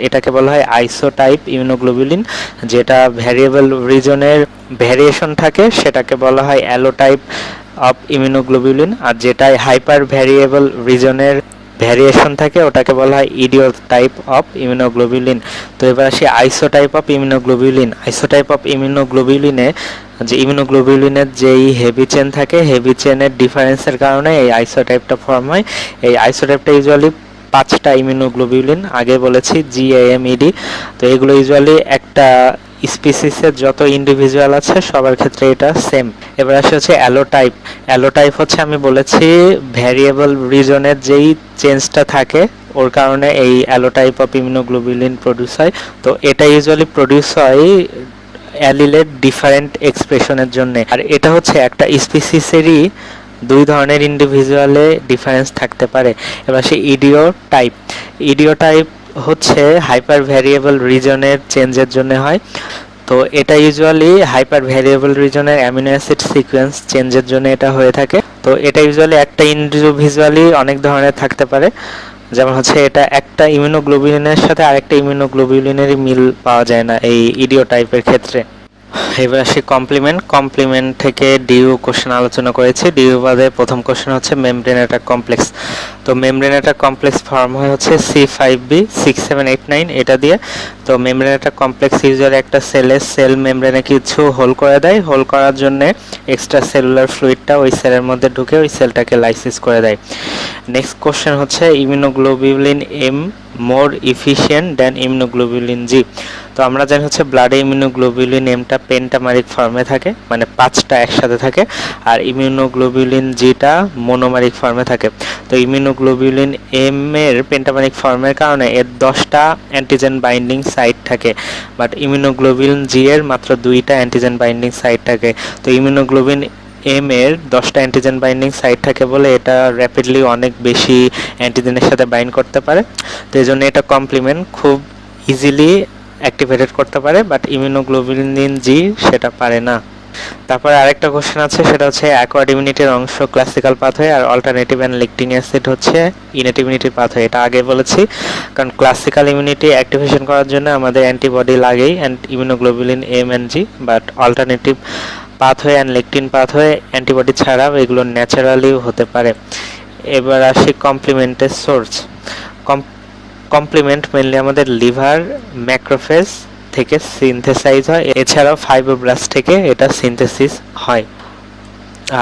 এটাকে বলা হয় আইসোটাইপ ইমিউনোগ্লোবিউলিন। যেটা ভ্যারিয়েবল রিজনের ভ্যারিয়েশন থাকে সেটাকে বলা হয় অ্যালোটাইপ অফ ইমিউনোগ্লোবিউলিন। আর যেটাই হাইপার ভ্যারিয়েবল রিজনের ভ্যারিয়েশন থাকে ওটাকে বলা হয় ইডিওটাইপ অফ ইমিউনোগ্লোবিউলিন। তো এবার আসি আইসোটাইপ অফ ইমিউনোগ্লোবিউলিন। আইসোটাইপ অফ ইমিউনোগ্লোবিউলিনে যে ইমিউনোগ্লোবিউলিনের যেই হেভি চেন থাকে হেভি চেনের ডিফারেন্সের কারণে এই আইসোটাইপটা ফর্ম হয়। এই আইসোটাইপটা ইউজুয়ালি 5টা ইমিউনোগ্লোবিউলিন আগে বলেছি GAMED। তো এগুলো ইউজুয়ালি একটা স্পিসিসের যত ইন্ডিভিজুয়াল আছে সবার ক্ষেত্রে এটা সেম। এবার আসে হচ্ছে অ্যালোটাইপ। অ্যালোটাইপ হচ্ছে আমি বলেছি ভ্যারিয়েবল রিজনের যেই চেঞ্জটা থাকে ওর কারণে এই অ্যালোটাইপ অফ ইমিউনোগ্লোবিউলিন প্রডিউস হয়। তো এটা ইউজুয়ালি প্রডিউস হয় অ্যালিলের ডিফারেন্ট এক্সপ্রেশনের জন্য। আর এটা হচ্ছে একটা স্পিসিসেরই দুই ধরনের ইন্ডিভিজুয়ালে ডিফারেন্স থাকতে পারে। এবার সে ইডিওটাইপ। ইডিওটাইপ হচ্ছে হাইপার ভ্যারিয়েবল রিজনের চেঞ্জের জন্য হয়। তো এটা ইউজুয়ালি হাইপার ভ্যারিয়েবল রিজনের অ্যামিনো অ্যাসিড সিকোয়েন্স চেঞ্জের জন্য এটা হয়ে থাকে। তো এটা ইউজুয়ালি একটা ইন্ডিভিজুয়ালি অনেক ধরনের থাকতে পারে, যেমন হচ্ছে এটা একটা ইমিউনোগ্লোবিউলিনের সাথে আরেকটা ইমিউনোগ্লোবিউলিনেরই মিল পাওয়া যায় না এই ইডিওটাইপের ক্ষেত্রে। এবার আসি কমপ্লিমেন্ট। কমপ্লিমেন্ট থেকে ডিইউ কোশ্চেন আলোচনা করেছি। ডিইউ বাদে প্রথম কোশ্চেন হচ্ছে মেমব্রেন অ্যাটাক কমপ্লেক্স। তো মেমব্রেন অ্যাটাক কমপ্লেক্স ফর্ম হয় হচ্ছে C5b6789 এটা দিয়ে। তো মেমব্রেন অ্যাটাক কমপ্লেক্স ইউজুয়ালি একটা সেল মেমব্রেনে কিছু হোল করে দেয়। হোল করার জন্য এক্সট্রা সেলুলার ফ্লুইডটা ওই সেলের মধ্যে ঢুকে ওই সেলটাকে লাইসিস করে দেয়। নেক্সট কোশ্চেন হচ্ছে immunoglobulin M more efficient than immunoglobulin G. তো আমরা জানি হচ্ছে ব্লাডে ইমিউনোগ্লোবিউলিন এমটা পেন্টামারিক ফর্মে থাকে, মানে 5টা একসাথে থাকে, আর ইমিউনোগ্লোবিউলিন জিটা মোনোমারিক ফর্মে থাকে। তো ইমিউনোগ্লোবিউলিন এম এর পেন্টামারিক ফর্মের কারণে এর 10টা অ্যান্টিজেন বাইন্ডিং সাইট থাকে, বাট ইমিউনোগ্লোবিউলিন জি এর মাত্র 2টা অ্যান্টিজেন বাইন্ডিং সাইট থাকে। তো ইমিউনোগ্লোবিন এম এর 10টা অ্যান্টিজেন বাইন্ডিং সাইট থাকে বলে এটা র্যাপিডলি অনেক বেশি অ্যান্টিজেনের সাথে বাইন্ড করতে পারে। তো এই জন্য এটা কমপ্লিমেন্ট খুব ইজিলি অ্যাক্টিভেটেড করতে পারে, বাট ইমিউনোগ্লোবিউলিন জি সেটা পারে না। তারপরে আরেকটা কোশ্চেন আছে, সেটা হচ্ছে অ্যাকোয়ার্ড ইমিউনিটির অংশ ক্লাসিক্যাল পাথওয়ে আর অল্টারনেটিভ অ্যান্ড লেকটিন অ্যাসিড হচ্ছে ইনেট ইমিউনিটির পাথওয়ে। এটা আগে বলেছি, কারণ ক্লাসিক্যাল ইমিউনিটি অ্যাক্টিভেশন করার জন্য আমাদের অ্যান্টিবডি লাগেই immunoglobulin M and G, but alternative pathway and lectin pathway antibody ছাড়াও এগুলো ন্যাচারালিও হতে পারে। এবার আসি কমপ্লিমেন্টের সোর্স। কমপ্লিমেন্ট মেনলি আমাদের লিভার ম্যাক্রোফেজ থেকে সিনথেসাইজ হয়, এছাড়াও ফাইব্রোব্লাস্ট থেকে এটা সিনথেসিস হয়।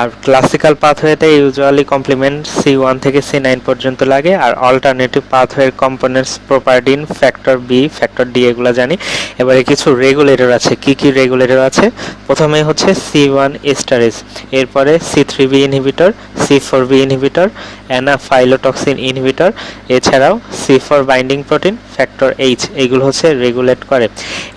আর ক্লাসিক্যাল পাথওয়েতে ইউজুয়ালি কমপ্লিমেন্ট C1 থেকে C9 পর্যন্ত লাগে, আর অল্টারনেটিভ পাথওয়ের components properdin, factor B, factor D এগুলো জানি। এবারে কিছু রেগুলেটর আছে। কি কি রেগুলেটর আছে? প্রথমে হচ্ছে C1 এস্টারেজ, এরপরে C3b inhibitor, C4b inhibitor, অ্যানাফাইলোটক্সিন inhibitor, এছাড়াও C4 binding protein, factor H, এইগুলো হচ্ছে রেগুলেট করে।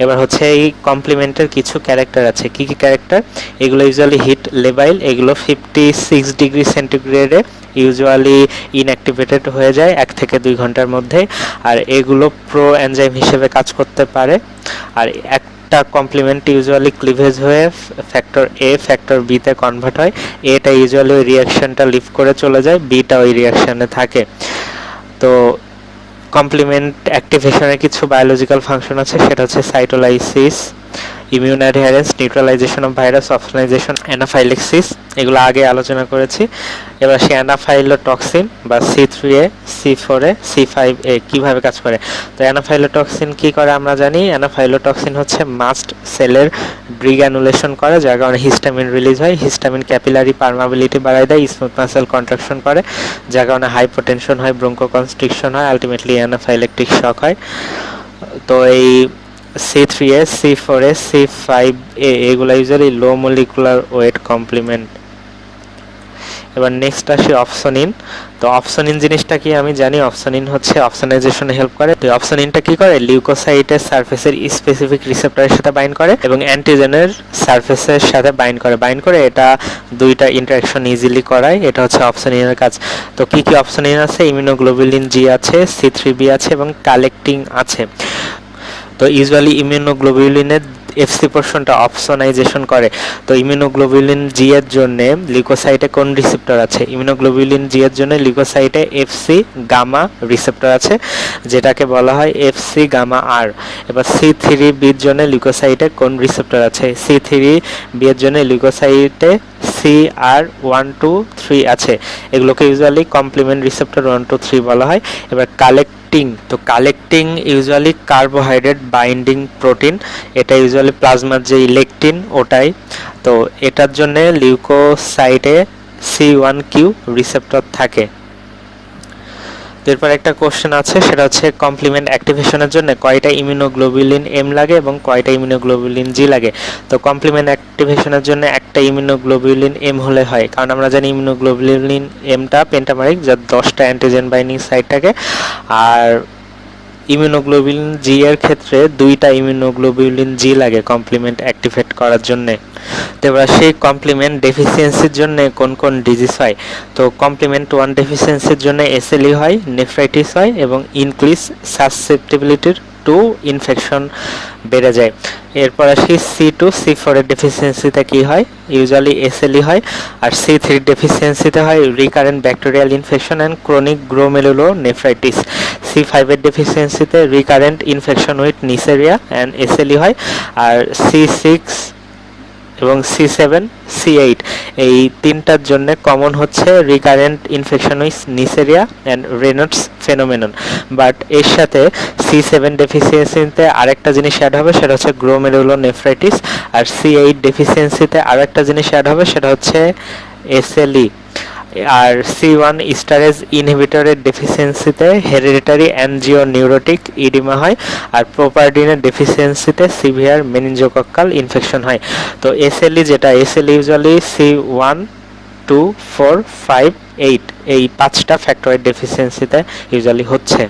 এবার হচ্ছে এই কমপ্লিমেন্টের কিছু ক্যারেক্টার আছে। কি কি ক্যারেক্টার? এগুলো ইউজুয়ালি হিট লেবাইল, এগুলো 56 ডিগ্রি সেন্টিগ্রেডে ইউজুয়ালি ইনঅ্যাক্টিভেটেড হয়ে যায় 1 থেকে 2 ঘন্টার মধ্যে, আর এগুলো প্রো এনজাইম হিসেবে কাজ করতে পারে। আর একটা কমপ্লিমেন্ট ইউজুয়ালি ক্লিভেজ হয়ে ফ্যাক্টর এ ফ্যাক্টর বিতে কনভার্ট হয়। এটা ইউজুয়ালি ওই রিয়াকশনটা লিভ করে চলে যায়, বিটা ওই রিয়াকশনে থাকে। তো কমপ্লিমেন্ট অ্যাক্টিভেশনের কিছু বায়োলজিক্যাল ফাংশন আছে, সেটা হচ্ছে cytolysis, immune adherence, neutralization of virus, opsonization, anaphylaxis, এগুলো আগে আলোচনা করেছি। এবার সে অ্যানাফাইলোটক্সিন বা C3A, C4A, C5A কীভাবে কাজ করে। তো অ্যানাফাইলোটক্সিন কী করে আমরা জানি। অ্যানাফাইলোটক্সিন হচ্ছে মাস্ট সেলের ডিগ্রানুলেশন করে, যার কারণে হিস্টামিন রিলিজ হয়। হিস্টামিন ক্যাপিলারি পারমাবিলিটি বাড়ায় দেয়, স্মুথ মাসেল কন্ট্রাকশন করে, যার কারণে হাইপোটেনশন হয়, ব্রঙ্কোকনস্ট্রিকশন হয়, আলটিমেটলি অ্যানাফাইলেকটিক শক হয়। তো এই C3A, C4A, C5A এগুলো ইউজুয়ালি লো মলিকুলার ওয়েট কমপ্লিমেন্ট। এবার নেক্সট আসি অপসোনিন। তো অপসোনিন জিনিসটা কি আমি জানি। অপসোনিন হচ্ছে অপসোনাইজেশনে হেল্প করে। তো অপসোনিনটা কি করে? লিউকোসাইটের সারফেসের স্পেসিফিক রিসেপ্টরের সাথে বাইন্ড করে এবং অ্যান্টিজেনের সারফেসের সাথে বাইন্ড করে এটা দুইটা ইন্টারাকশন ইজিলি করায়। এটা হচ্ছে অপসোনিনের কাজ। তো কি কি অপসোনিন আছে? ইমিউনোগ্লোবিউলিন জি আছে, C3b আছে এবং কালেক্টিং আছে। তো ইউজুয়ালি ইমিউনোগ্লোবিউলিনের এফসি পোর্শনটা অপসোনাইজেশন করে। তো ইমিউনোগ্লোবিউলিন জি এর জন্য লিউকোসাইটে কোন রিসেপ্টর আছে? ইমিউনোগ্লোবিউলিন জি এর জন্য লিউকোসাইটে এফসি গামা রিসেপ্টর আছে, যেটাকে বলা হয় এফসি গামা আর। এবার C3b এর জন্য লিউকোসাইটে কোন রিসেপ্টর আছে? C3b এর জন্য লিউকোসাইটে CR123 আছে। এগুলোকে ইউজুয়ালি কমপ্লিমেন্ট রিসেপ্টর 1 2 3 বলা হয়। এবার কালেক্টিং। তো collecting usually carbohydrate binding protein, এটা ইউজুয়ালি প্লাজমার যে লেকটিন ওটাই। তো এটার জন্য লিউকোসাইটে C1q রিসেপ্টর থাকে। তো এরপর একটা কোশ্চেন আছে, সেটা হচ্ছে কমপ্লিমেন্ট অ্যাক্টিভেশনের জন্য কয়টা ইমিউনোগ্লোবুলিন এম লাগে এবং কয়টা ইমিউনোগ্লোবুলিন জি লাগে। তো কমপ্লিমেন্ট অ্যাক্টিভেশনের জন্য একটা ইমিউনোগ্লোবুলিন এম হলে হয়, কারণ আমরা জানি ইমিউনোগ্লোবুলিন এমটা পেন্টামারিক, যার 10টা অ্যান্টিজেন বাইন্ডিং সাইট থাকে। আর ইমিউনোগ্লোবুলিন জি এর ক্ষেত্রে 2টা ইমিউনোগ্লোবুলিন জি লাগে কমপ্লিমেন্ট অ্যাক্টিভেট করার জন্য। তো এবার সেই কমপ্লিমেন্ট ডেফিসিয়েন্সির জন্য কোন কোন ডিজিজ হয়। তো কমপ্লিমেন্ট 1 ডেফিসিয়েন্সির জন্য এসএলই হয়, নেফ্রাইটিস হয় এবং ইনক্রিজ সাসসেপ্টিবিলিটির টু ইনফেকশন বেড়ে যায়। এরপর আসি C2 C4 এর ডেফিসিয়েন্সিতে কি হয়, ইউজুয়ালি এসএলই হয়। আর C3 ডেফিসিয়েন্সিতে হয় recurrent bacterial infection and chronic glomerulonephritis. C5 এর ডেফিসিয়েন্সিতে recurrent infection with Neisseria and SLE হয়। আর C6 এবং C7 C8 এই তিনটার জন্য কমন হচ্ছে recurrent infection with Neisseria and Reynolds phenomenon. But এর সাথে C7 ডেফিসিয়েন্সিতে আরেকটা জিনিস অ্যাড হবে, সেটা হচ্ছে গ্লোমেরুলোনেফ্রাইটিস। আর C8 ডেফিসিয়েন্সিতে আরেকটা জিনিস অ্যাড হবে, সেটা হচ্ছে এসএলই। আর C1 স্টারেজ ইনহিবিটরের ডেফিসিয়েন্সিতে hereditary angio neurotic edema হয়। আর প্রোপারডিনের ডেফিসিয়েন্সিতে সিভিয়ার মেনিনজোকক্কাল ইনফেকশন হয়। তো এসএলই যেটা, এসএলই ইউজুয়ালি C1 2 4 5 8 এই 5টা ফ্যাক্টরের ডেফিসিয়েন্সিতে ইউজুয়ালি হচ্ছে।